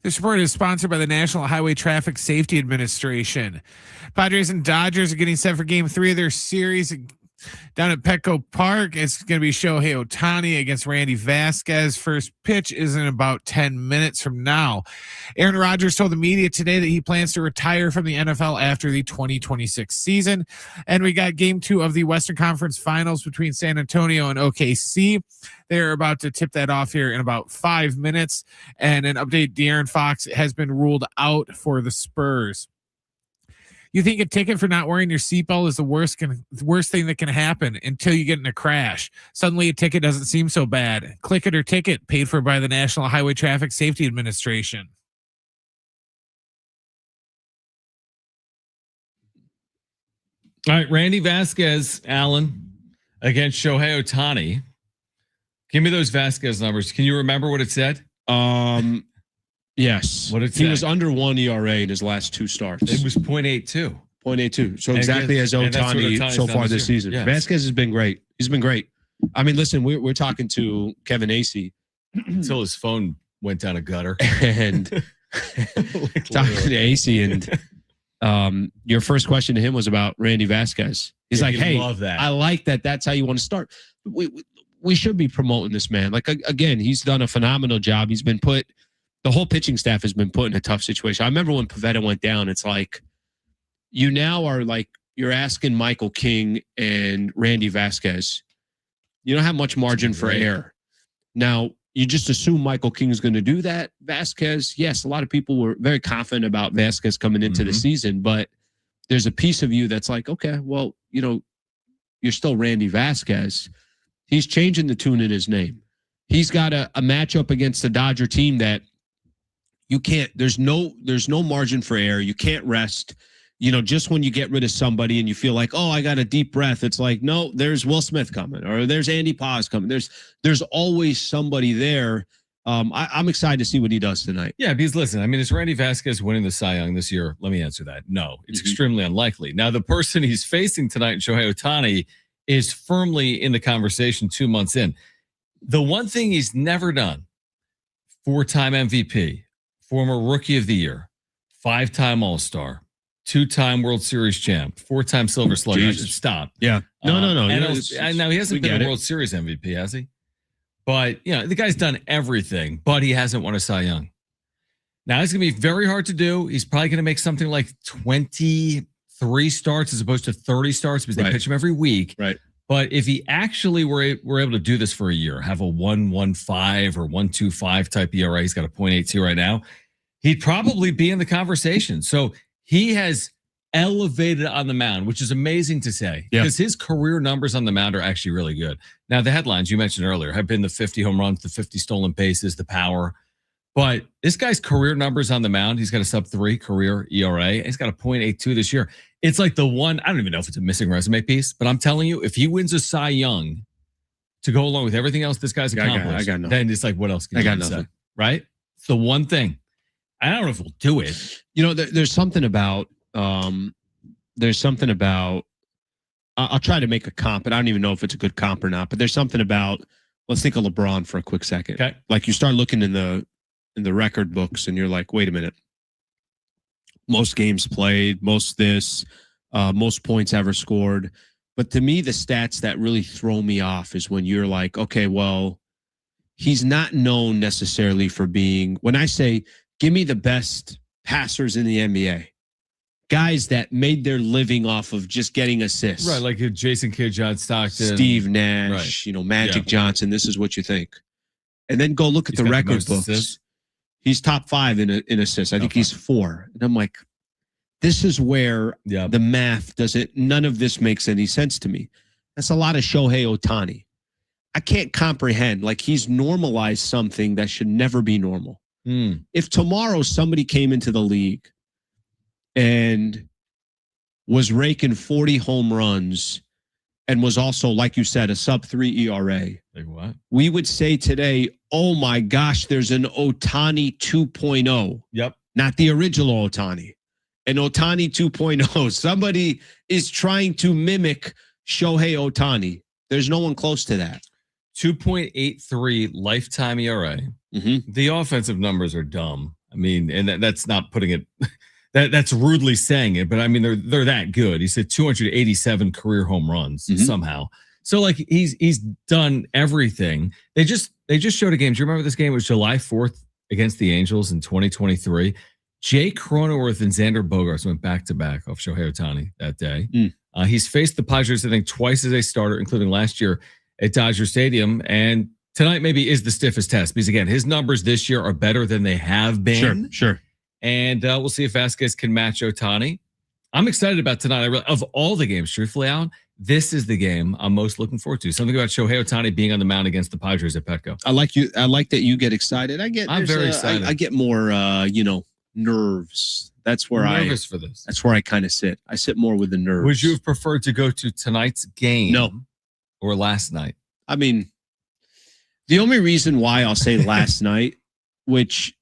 This report is sponsored by the National Highway Traffic Safety Administration. Padres and Dodgers are getting set for Game 3 of their series down at Petco Park. It's going to be Shohei Ohtani against Randy Vasquez. First pitch is in about 10 minutes from now. Aaron Rodgers told the media today that he plans to retire from the NFL after the 2026 season. And we got Game 2 of the Western Conference Finals between San Antonio and OKC. They're about to tip that off here in about 5 minutes. And an update, De'Aaron Fox has been ruled out for the Spurs. You think a ticket for not wearing your seatbelt is the worst thing that can happen until you get in a crash. Suddenly a ticket doesn't seem so bad. Click It or Ticket, paid for by the National Highway Traffic Safety Administration.
All right, Randy Vasquez, Allen, against Shohei Ohtani. Give me those Vasquez numbers. Can you remember what it said?
Yes.
What did
he was under 1 ERA in his last 2 starts.
It was 0.82.
0.82. So exactly as Ohtani so far this season. Yes. Vasquez has been great. He's been great. I mean, listen, we're talking to Kevin Acee
until his phone went down a gutter.
And talking to Acee, and your first question to him was about Randy Vasquez. He's like, "Hey,
love that.
I like that. That's how you want to start." We should be promoting this man. Like, again, he's done a phenomenal job. He's been the whole pitching staff has been put in a tough situation. I remember when Pivetta went down, it's like, you now are like, you're asking Michael King and Randy Vasquez. You don't have much margin for error. Now, you just assume Michael King is going to do that. Vasquez, yes, a lot of people were very confident about Vasquez coming into the season, but there's a piece of you that's like, okay, well, you're still Randy Vasquez. He's changing the tune in his name. He's got a matchup against the Dodger team that you can't, there's no margin for error. You can't rest. Just when you get rid of somebody and you feel like, oh, I got a deep breath, it's like, no, there's Will Smith coming, or there's Andy Paz coming. There's always somebody there. I'm excited to see what he does tonight.
Yeah, because listen, I mean, is Randy Vasquez winning the Cy Young this year? Let me answer that. No, it's extremely unlikely. Now, the person he's facing tonight, Shohei Ohtani, is firmly in the conversation 2 months in. The one thing he's never done, 4-time MVP, former Rookie of the Year, 5-time All-Star, 2-time World Series champ, 4-time Silver Slugger. I should stop.
Yeah. No.
Now he hasn't been a World Series MVP, has he? But the guy's done everything, but he hasn't won a Cy Young. Now it's gonna be very hard to do. He's probably gonna make something like 23 starts as opposed to 30 starts because they pitch him every week.
Right.
But if he actually were able to do this for a year, have a 1.15 or 1.25 type ERA, he's got a 0.82 right now, he'd probably be in the conversation. So he has elevated on the mound, which is amazing to say because his career numbers on the mound are actually really good. Now, the headlines you mentioned earlier have been the 50 home runs, the 50 stolen bases, the power. But this guy's career numbers on the mound, he's got a sub-3 career ERA. He's got a 0.82 this year. It's like the one, I don't even know if it's a missing resume piece, but I'm telling you, if he wins a Cy Young to go along with everything else this guy's accomplished,
I got nothing.
Then it's like, what else can you say? Right? It's the one thing. I don't know if we'll do it.
There's something about, I'll try to make a comp, and I don't even know if it's a good comp or not, but there's something about, let's think of LeBron for a quick second.
Okay.
Like you start looking in the record books and you're like, wait a minute. Most games played, most points ever scored. But to me, the stats that really throw me off is when you're like, okay, well, he's not known necessarily for being, when I say, give me the best passers in the NBA, guys that made their living off of just getting assists.
Right, like Jason Kidd, John Stockton.
Steve Nash, Magic Johnson. This is what you think. And then go look at the record books. Assists. He's top 5 in assists. I think he's 4. And I'm like, this is where the math none of this makes any sense to me. That's a lot of Shohei Ohtani. I can't comprehend, like he's normalized something that should never be normal. If tomorrow somebody came into the league and was raking 40 home runs and was also, like you said, a sub-3 ERA,
like what? We
would say today, oh my gosh, there's an Ohtani 2.0.
Yep.
Not the original Ohtani. An Ohtani 2.0. Somebody is trying to mimic Shohei Ohtani. There's no one close to that.
2.83 lifetime ERA. The offensive numbers are dumb. I mean, and that's not putting it. That's rudely saying it, but I mean they're that good. He said 287 career home runs somehow. So like he's done everything. They just showed a game. Do you remember this game? It was July 4th against the Angels in 2023. Jake Cronenworth and Xander Bogaerts went back to back off Shohei Ohtani that day. He's faced the Padres, I think, twice as a starter, including last year at Dodger Stadium. And tonight maybe is the stiffest test because again, his numbers this year are better than they have been.
Sure.
And we'll see if Vasquez can match Ohtani. I'm excited about tonight. Of all the games, truthfully, Alan, this is the game I'm most looking forward to. Something about Shohei Ohtani being on the mound against the Padres at Petco.
I like that you get excited.
I'm very excited.
I get more, nerves. That's where
I'm nervous for this.
That's where I kind of sit. I sit more with the nerves.
Would you have preferred to go to tonight's game?
No.
Or last night?
I mean, the only reason why I'll say last night, which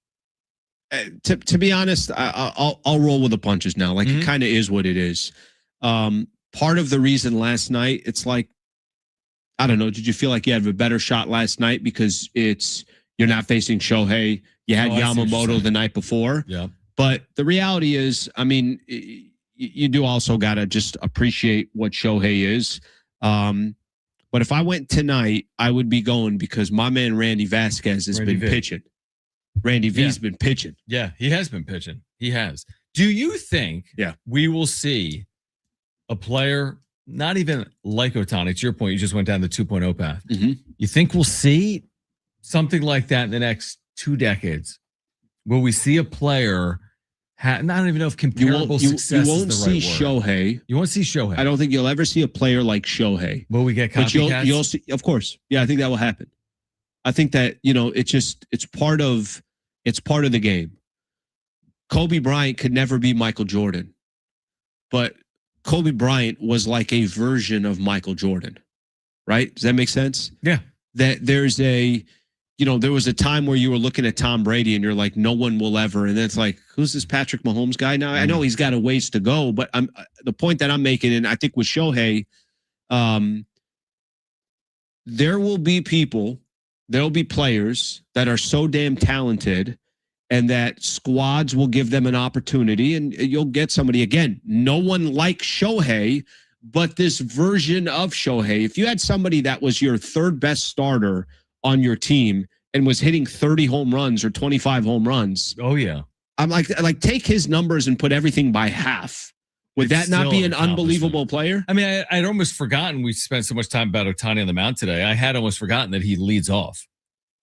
to be honest, I'll roll with the punches now. Like it kind of is what it is. Part of the reason last night, it's like, I don't know. Did you feel like you had a better shot last night because you're not facing Shohei? You had Yamamoto the night before.
Yeah.
But the reality is, I mean, you do also got to just appreciate what Shohei is. But if I went tonight, I would be going because my man Randy Vasquez has been pitching. Randy V's been pitching.
Yeah, he has been pitching. He has. Do you think we will see a player, not even like Ohtani, to your point, you just went down the 2.0 path. You think we'll see something like that in the next 2 decades? Will we see a player, I don't even know if comparable success
you won't
is the right
see
word.
Shohei.
You won't see Shohei.
I don't think you'll ever see a player like Shohei.
Will we get copycats?
But you'll see, of course. Yeah, I think that will happen. I think that, it's part of the game. Kobe Bryant could never be Michael Jordan, but Kobe Bryant was like a version of Michael Jordan, right? Does that make sense?
Yeah.
That there was a time where you were looking at Tom Brady and you're like, no one will ever. And then it's like, who's this Patrick Mahomes guy now? I know he's got a ways to go, but the point that I'm making, and I think with Shohei, there will be players that are so damn talented and that squads will give them an opportunity and you'll get somebody, again, no one like Shohei, but this version of Shohei. If you had somebody that was your third best starter on your team and was hitting 30 home runs or 25 home runs.
Oh yeah.
I'm like take his numbers and put everything by half. Would that not be an unbelievable player?
I mean, I'd almost forgotten we spent so much time about Ohtani on the mound today. I had almost forgotten that he leads off.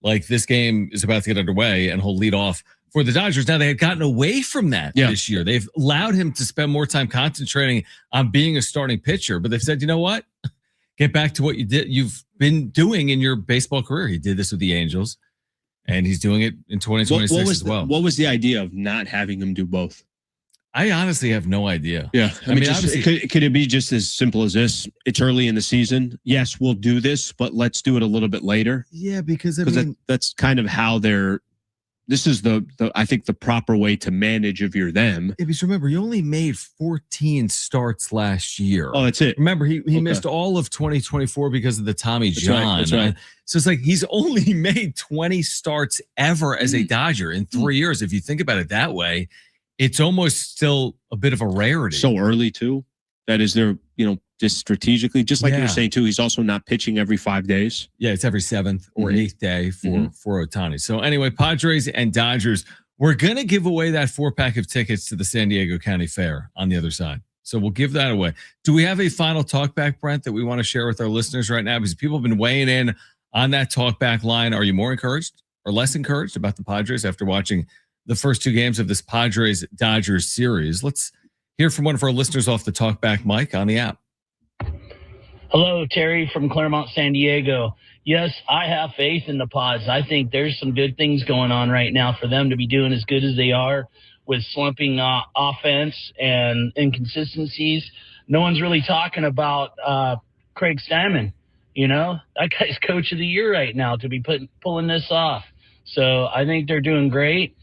Like this game is about to get underway and he'll lead off for the Dodgers. Now they had gotten away from that this year. They've allowed him to spend more time concentrating on being a starting pitcher, but they've said, you know what? Get back to what you've been doing in your baseball career. He did this with the Angels, and he's doing it in 2026 as well.
What was the idea of not having him do both?
I honestly have no idea.
Yeah. I mean could it be just as simple as this? It's early in the season. Yes, we'll do this, but let's do it a little bit later.
Yeah, because
that's kind of how this is I think the proper way to manage if you're them.
Yeah, because remember, you only made 14 starts last year.
Oh, that's it.
Remember, he missed all of 2024 because of the Tommy John.
That's right.
So it's like he's only made 20 starts ever as a Dodger in 3 years. If you think about it that way, it's almost still a bit of a rarity.
So early too. That is there, just strategically, just like you were saying too, he's also not pitching every 5 days.
Yeah, it's every 7th or 8th day for Ohtani. So anyway, Padres and Dodgers, we're going to give away that 4-pack of tickets to the San Diego County Fair on the other side. So we'll give that away. Do we have a final talkback, Brent, that we want to share with our listeners right now? Because people have been weighing in on that talkback line. Are you more encouraged or less encouraged about the Padres after watching the first 2 games of this Padres-Dodgers series? Let's hear from one of our listeners off the talkback mic on the app.
Hello, Terry from Claremont, San Diego. Yes, I have faith in the Pods. I think there's some good things going on right now for them to be doing as good as they are with slumping offense and inconsistencies. No one's really talking about Craig Stammen. That guy's coach of the year right now to be pulling this off. So I think they're doing great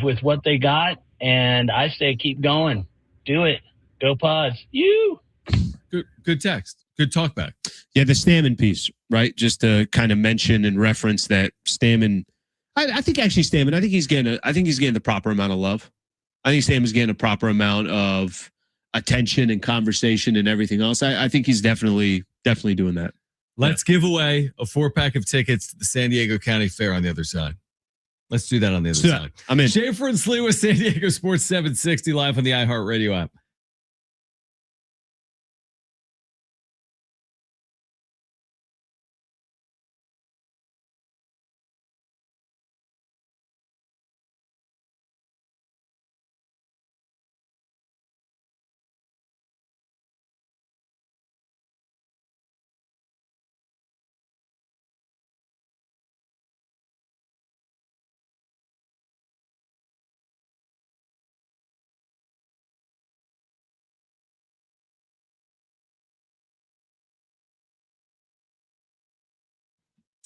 with what they got, and I say keep going. Do it. Go Pods. You.
Good text. Good talkback.
Yeah, the Stammen piece, right? Just to kind of mention and reference that Stammen, I think actually Stammen, I think he's getting the proper amount of love. I think Stammen's getting a proper amount of attention and conversation and everything else. I think he's definitely doing that.
Let's give away a 4-pack of tickets to the San Diego County Fair on the other side. Let's do that on the other side.
I'm in.
Schaefer and Slee with San Diego Sports 760 live on the iHeartRadio app.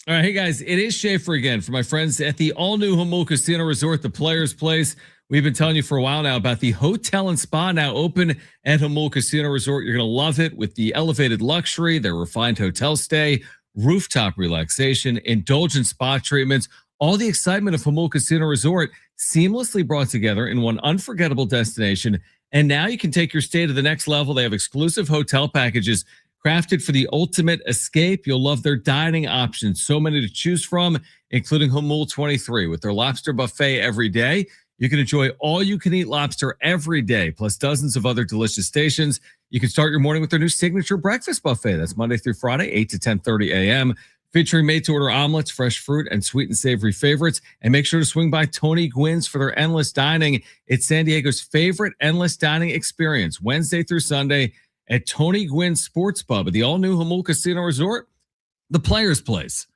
All right, hey guys, it is Schaefer again for my friends at the all-new Jamul Casino Resort, the Players Place. We've been telling you for a while now about the hotel and spa now open at Jamul Casino Resort. You're going to love it with the elevated luxury, their refined hotel stay, rooftop relaxation, indulgent spa treatments, all the excitement of Jamul Casino Resort seamlessly brought together in one unforgettable destination. And now you can take your stay to the next level. They have exclusive hotel packages crafted for the ultimate escape. You'll love their dining options. So many to choose from, including Jamul 23 with their lobster buffet every day. You can enjoy all-you-can-eat lobster every day, plus dozens of other delicious stations. You can start your morning with their new signature breakfast buffet. That's Monday through Friday, 8 to 10:30 a.m., featuring made-to-order omelets, fresh fruit, and sweet and savory favorites. And make sure to swing by Tony Gwynn's for their endless dining. It's San Diego's favorite endless dining experience, Wednesday through Sunday, at Tony Gwynn Sports Pub at the all-new Jamul Casino Resort, the Players Place.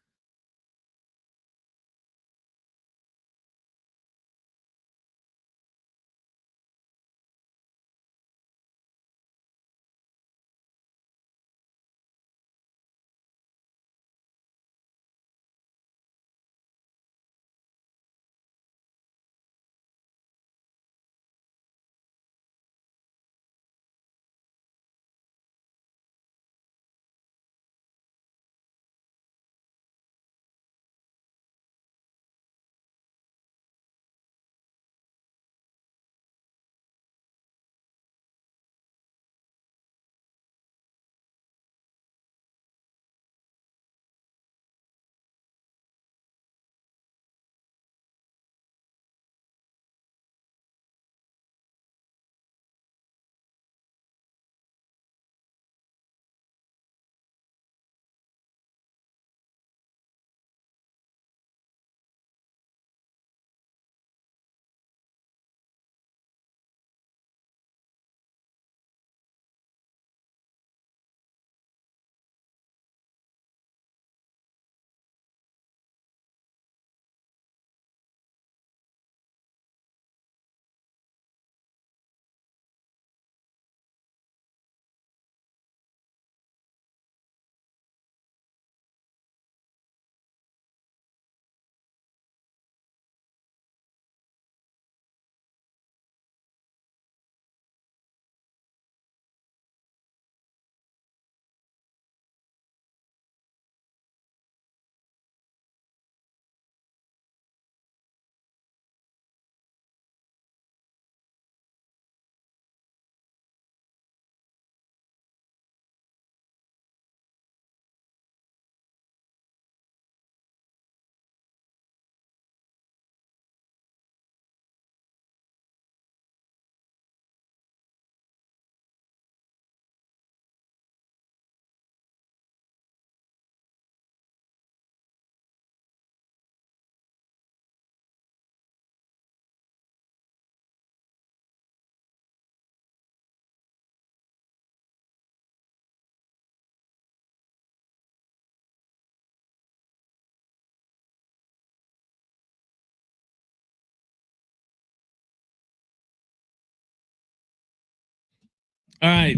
All right.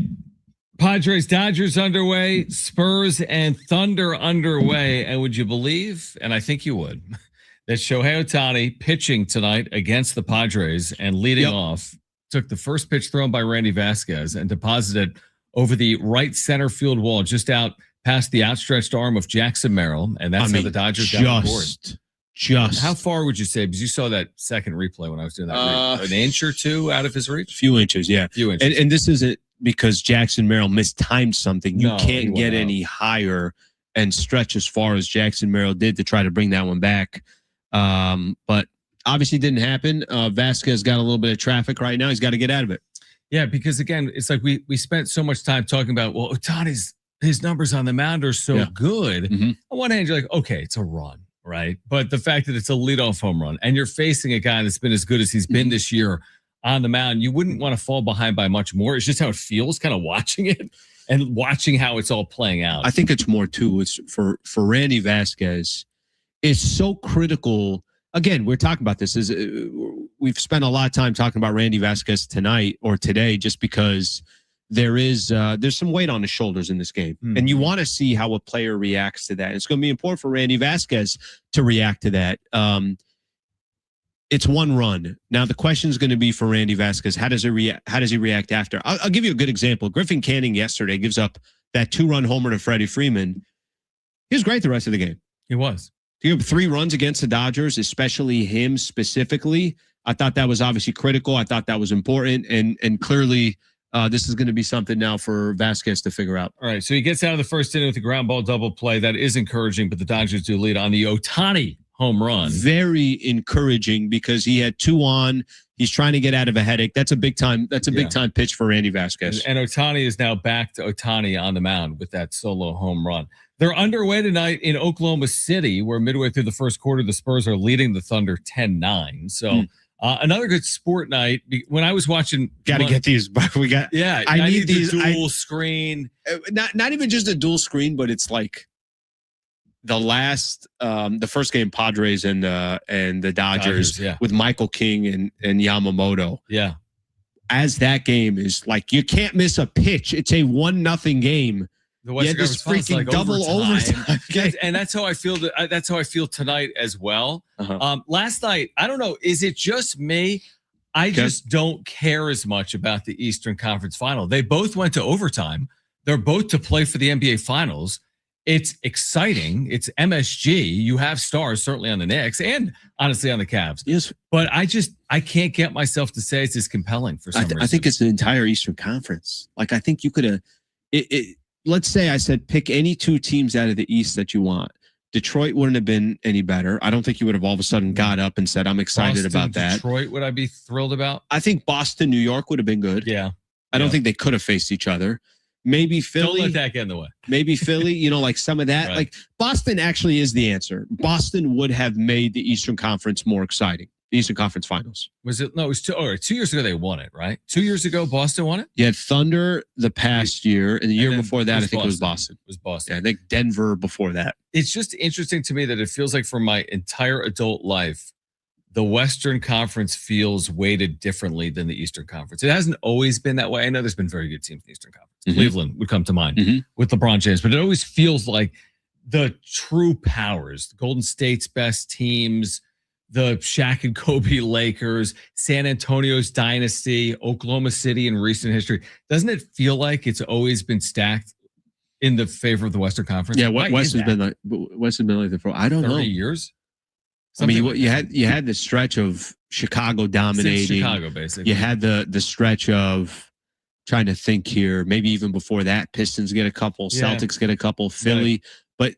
Padres Dodgers underway, Spurs and Thunder underway. And would you believe, and I think you would, that Shohei Ohtani pitching tonight against the Padres and leading off took the first pitch thrown by Randy Vasquez and deposited over the right center field wall just out past the outstretched arm of Jackson Merrill. And that's how the Dodgers got on board.
just.
How far would you say? Because you saw that second replay when I was doing that. An inch or two out of his reach?
A few inches, yeah.
Few inches.
And this isn't because Jackson Merrill mistimed something. You
No,
can't
he
get
went
any higher and stretch as far as Jackson Merrill did to try to bring that one back. But obviously didn't happen. Vasquez got a little bit of traffic right now. He's got to get out of it.
Yeah, because again, it's like we spent so much time talking about, well, Ohtani's his numbers on the mound are so good. On one hand, you're like, okay, it's a run, right? But the fact that it's a leadoff home run and you're facing a guy that's been as good as he's been this year on the mound, you wouldn't want to fall behind by much more. It's just how it feels kind of watching it and watching how it's all playing out.
I think it's more too. It's for Randy Vasquez. It's so critical. Again, we're talking about this. We've spent a lot of time talking about Randy Vasquez tonight or today, just because there's some weight on his shoulders in this game, and you want to see how a player reacts to that. It's going to be important for Randy Vasquez to react to that. It's one run. Now the question is going to be for Randy Vasquez. How does he react? How does he react after? I'll give you a good example. Griffin Canning yesterday gives up that 2-run homer to Freddie Freeman. He was great the rest of the game.
He was.
He had 3 runs against the Dodgers, especially him specifically. I thought that was obviously critical. I thought that was important, and clearly this is going to be something now for Vasquez to figure out.
All right, so he gets out of the first inning with a ground ball double play. That is encouraging, but the Dodgers do lead on the Ohtani home run.
Very encouraging because he had 2 on. He's trying to get out of a headache. That's a big time. That's a big time pitch for Randy Vasquez.
And Ohtani is now back to Ohtani on the mound with that solo home run. They're underway tonight in Oklahoma City, where midway through the first quarter, the Spurs are leading the Thunder 10-9. So another good sport night. When I was watching,
got to get these. We got.
Yeah,
I need these
dual screen.
Not even just a dual screen, but it's like the first game, Padres and the Dodgers with Michael King and Yamamoto.
Yeah.
As that game is like, you can't miss a pitch. It's a 1-0 game.
The Western
this freaking
like
double overtime.
And that's how I feel. That's how I feel tonight as well. Last night, I don't know. Is it just me? I just don't care as much about the Eastern Conference Final. They both went to overtime. They're both to play for the NBA Finals. It's exciting. It's MSG. You have stars certainly on the Knicks and honestly on the Cavs.
Yes,
but I can't get myself to say it's as compelling for some reason.
I think it's the entire Eastern Conference. Like, I think you could have. Let's say I said pick any 2 teams out of the East that you want. Detroit wouldn't have been any better. I don't think you would have all of a sudden got up and said, I'm excited
Boston,
about that.
Detroit, would I be thrilled about?
I think Boston, New York would have been good.
Yeah.
I don't think they could have faced each other. Maybe Philly.
Don't let that get in the way.
Maybe Philly, like some of that. Right. Like Boston actually is the answer. Boston would have made the Eastern Conference more exciting. The Eastern Conference Finals.
Was it? No, it was 2 years ago they won it, right? 2 years ago, Boston won it?
You had Thunder the past year, and the year before that, I think it was Boston.
It was Boston.
Yeah, I think Denver before that.
It's just interesting to me that it feels like for my entire adult life, the Western Conference feels weighted differently than the Eastern Conference. It hasn't always been that way. I know there's been very good teams in the Eastern Conference. Cleveland would come to mind with LeBron James, but it always feels like the true powers, the Golden State's best teams, the Shaq and Kobe Lakers, San Antonio's dynasty, Oklahoma City in recent history. Doesn't it feel like it's always been stacked in the favor of the Western Conference?
Yeah, West has been like the I don't know.
30 years?
Something you had the stretch of Chicago dominating.
Since Chicago, basically.
You had the stretch of trying to think here. Maybe even before that, Pistons get a couple, Celtics get a couple, Philly. But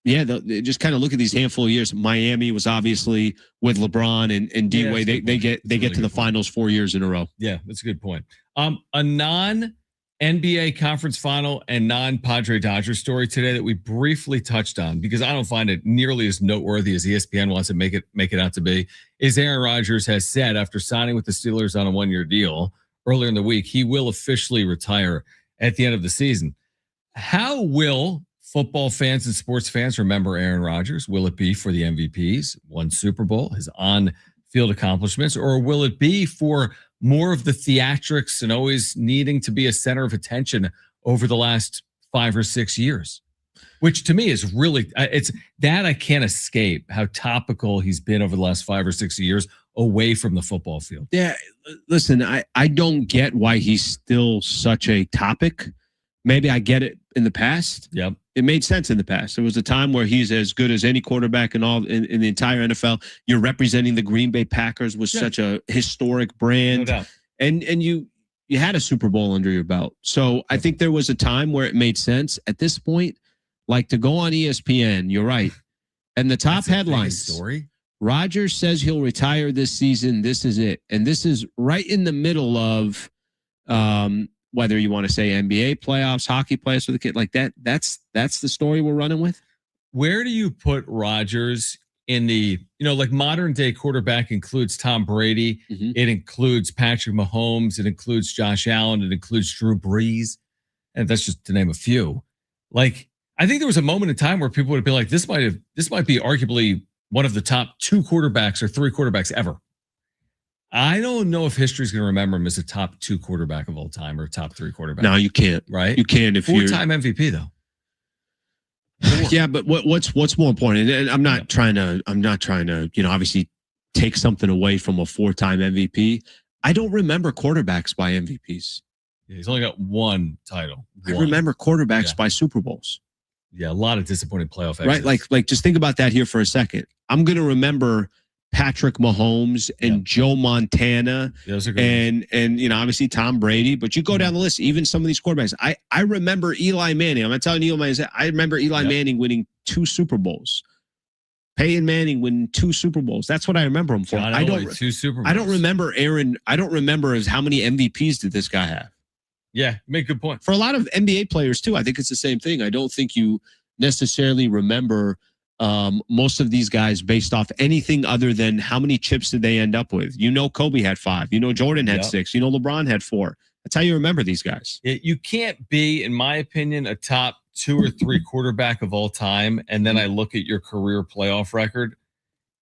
yeah, just kind of look at these handful of years. Miami was obviously with LeBron and D-Wade. They get to the finals 4 years in a row.
Yeah, that's a good point. A non-NBA conference final and non-Padre Dodgers story today that we briefly touched on, because I don't find it nearly as noteworthy as ESPN wants to make it out to be, is Aaron Rodgers has said after signing with the Steelers on a 1-year deal earlier in the week, he will officially retire at the end of the season. How will football fans and sports fans remember Aaron Rodgers? Will it be for the MVPs, won Super Bowl, his on-field accomplishments, or will it be for more of the theatrics and always needing to be a center of attention over the last 5 or 6 years? Which to me is really, it's that I can't escape how topical he's been over the last 5 or 6 years away from the football field.
Yeah, listen, I don't get why he's still such a topic. Maybe I get it in the past.
Yep.
It made sense in the past. There was a time where he's as good as any quarterback in the entire NFL. You're representing the Green Bay Packers with such a historic brand.
No doubt.
And you had a Super Bowl under your belt. So I think there was a time where it made sense. At this point, like to go on ESPN, you're right. And the top headlines
story.
Rodgers says he'll retire this season. This is it. And this is right in the middle of whether you want to say NBA playoffs, hockey playoffs for the kid, like that. That's the story we're running with.
Where do you put Rodgers in the, like modern day quarterback includes Tom Brady.
Mm-hmm.
It includes Patrick Mahomes. It includes Josh Allen. It includes Drew Brees. And that's just to name a few. Like, I think there was a moment in time where people would be like, this might be arguably one of the top 2 quarterbacks or 3 quarterbacks ever. I don't know if history's going to remember him as a top 2 quarterback of all time or a top 3 quarterback.
No, you can't.
Right?
You can if you're
4-time MVP though.
Yeah, but what's more important? And I'm not trying to, obviously take something away from a 4-time MVP. I don't remember quarterbacks by MVPs.
Yeah, he's only got 1 title.
I remember quarterbacks by Super Bowls.
Yeah, a lot of disappointing playoff exits.
Right? Like just think about that here for a second. I'm going to remember Patrick Mahomes and Joe Montana and obviously Tom Brady, but you go down the list, even some of these quarterbacks. I remember Eli Manning. I'm not telling you, I remember Eli Manning winning 2 Super Bowls. Peyton Manning winning 2 Super Bowls. That's what I remember him for.
I don't 2 Super Bowls.
I don't remember Aaron. I don't remember as how many MVPs did this guy have.
Yeah, make a good point.
For a lot of NBA players too, I think it's the same thing. I don't think you necessarily remember most of these guys based off anything other than how many chips did they end up with. Kobe had 5. Jordan had 6. LeBron had 4. That's how you remember these guys.
You can't be, in my opinion, a top 2 or 3 quarterback of all time. And then I look at your career playoff record,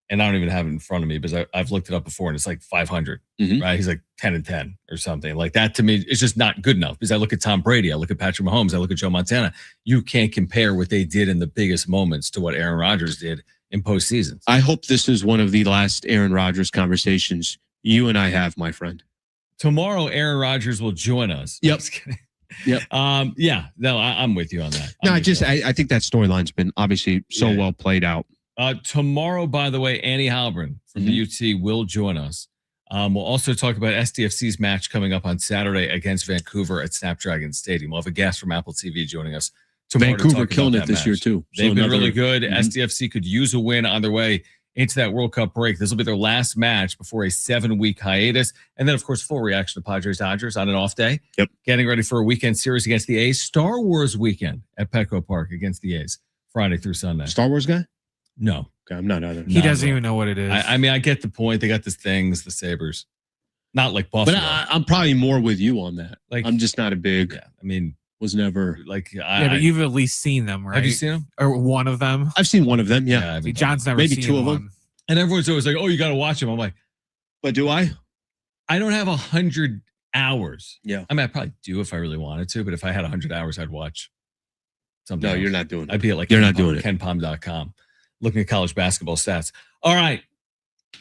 and I don't even have it in front of me because I've looked it up before, and it's like 500, right? He's like 10-10 or something like that. To me, it's just not good enough because I look at Tom Brady, I look at Patrick Mahomes, I look at Joe Montana. You can't compare what they did in the biggest moments to what Aaron Rodgers did in postseasons.
I hope this is one of the last Aaron Rodgers conversations you and I have, my friend.
Tomorrow, Aaron Rodgers will join us.
Yep.
Just kidding.
Yep.
I'm with you on that.
I think that storyline's been obviously so well played out.
Tomorrow, by the way, Annie Halbern from the UT will join us. We'll also talk about SDFC's match coming up on Saturday against Vancouver at Snapdragon Stadium. We'll have a guest from Apple TV joining us tomorrow.
Vancouver killing it this year too.
They've been really good. SDFC could use a win on their way into that World Cup break. This will be their last match before a 7-week hiatus. And then, of course, full reaction to Padres Dodgers on an off day.
Yep.
Getting ready for a weekend series against the A's. Star Wars weekend at Petco Park against the A's, Friday through Sunday.
Star Wars guy?
No.
Okay, I'm not either.
He doesn't even know what it is.
I mean, I get the point. They got this things, the Sabres. Not like Buffalo.
But I'm probably more with you on that.
Like,
I'm just not a big.
Yeah, I mean,
was never
like.
But you've at least seen them, right?
Have you seen them
or one of them?
I've seen one of them. Yeah,
John's never
maybe
seen
2 of
one.
them.
And everyone's always like, "Oh, you got to watch them." I'm like,
"But do I?
I don't have 100 hours.
Yeah,
I mean, I probably do if I really wanted to. But if I had 100 hours, I'd watch something.
No,
else.
you're not doing it.
I'd be at like
you're not doing it.
KenPom.com, looking at college basketball stats. All right.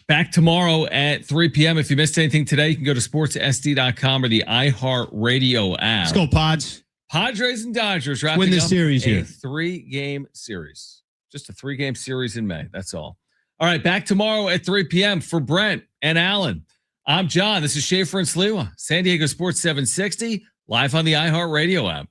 Back tomorrow at 3 p.m. If you missed anything today, you can go to sportsSD.com or the iHeartRadio app.
Let's go, Pods.
Padres and Dodgers wrapping
win this
up
series
a
here.
3-game series. Just a 3-game series in May. That's all. All right, back tomorrow at 3 p.m. for Brent and Alan. I'm John. This is Schaefer and Sliwa. San Diego Sports 760, live on the iHeartRadio app.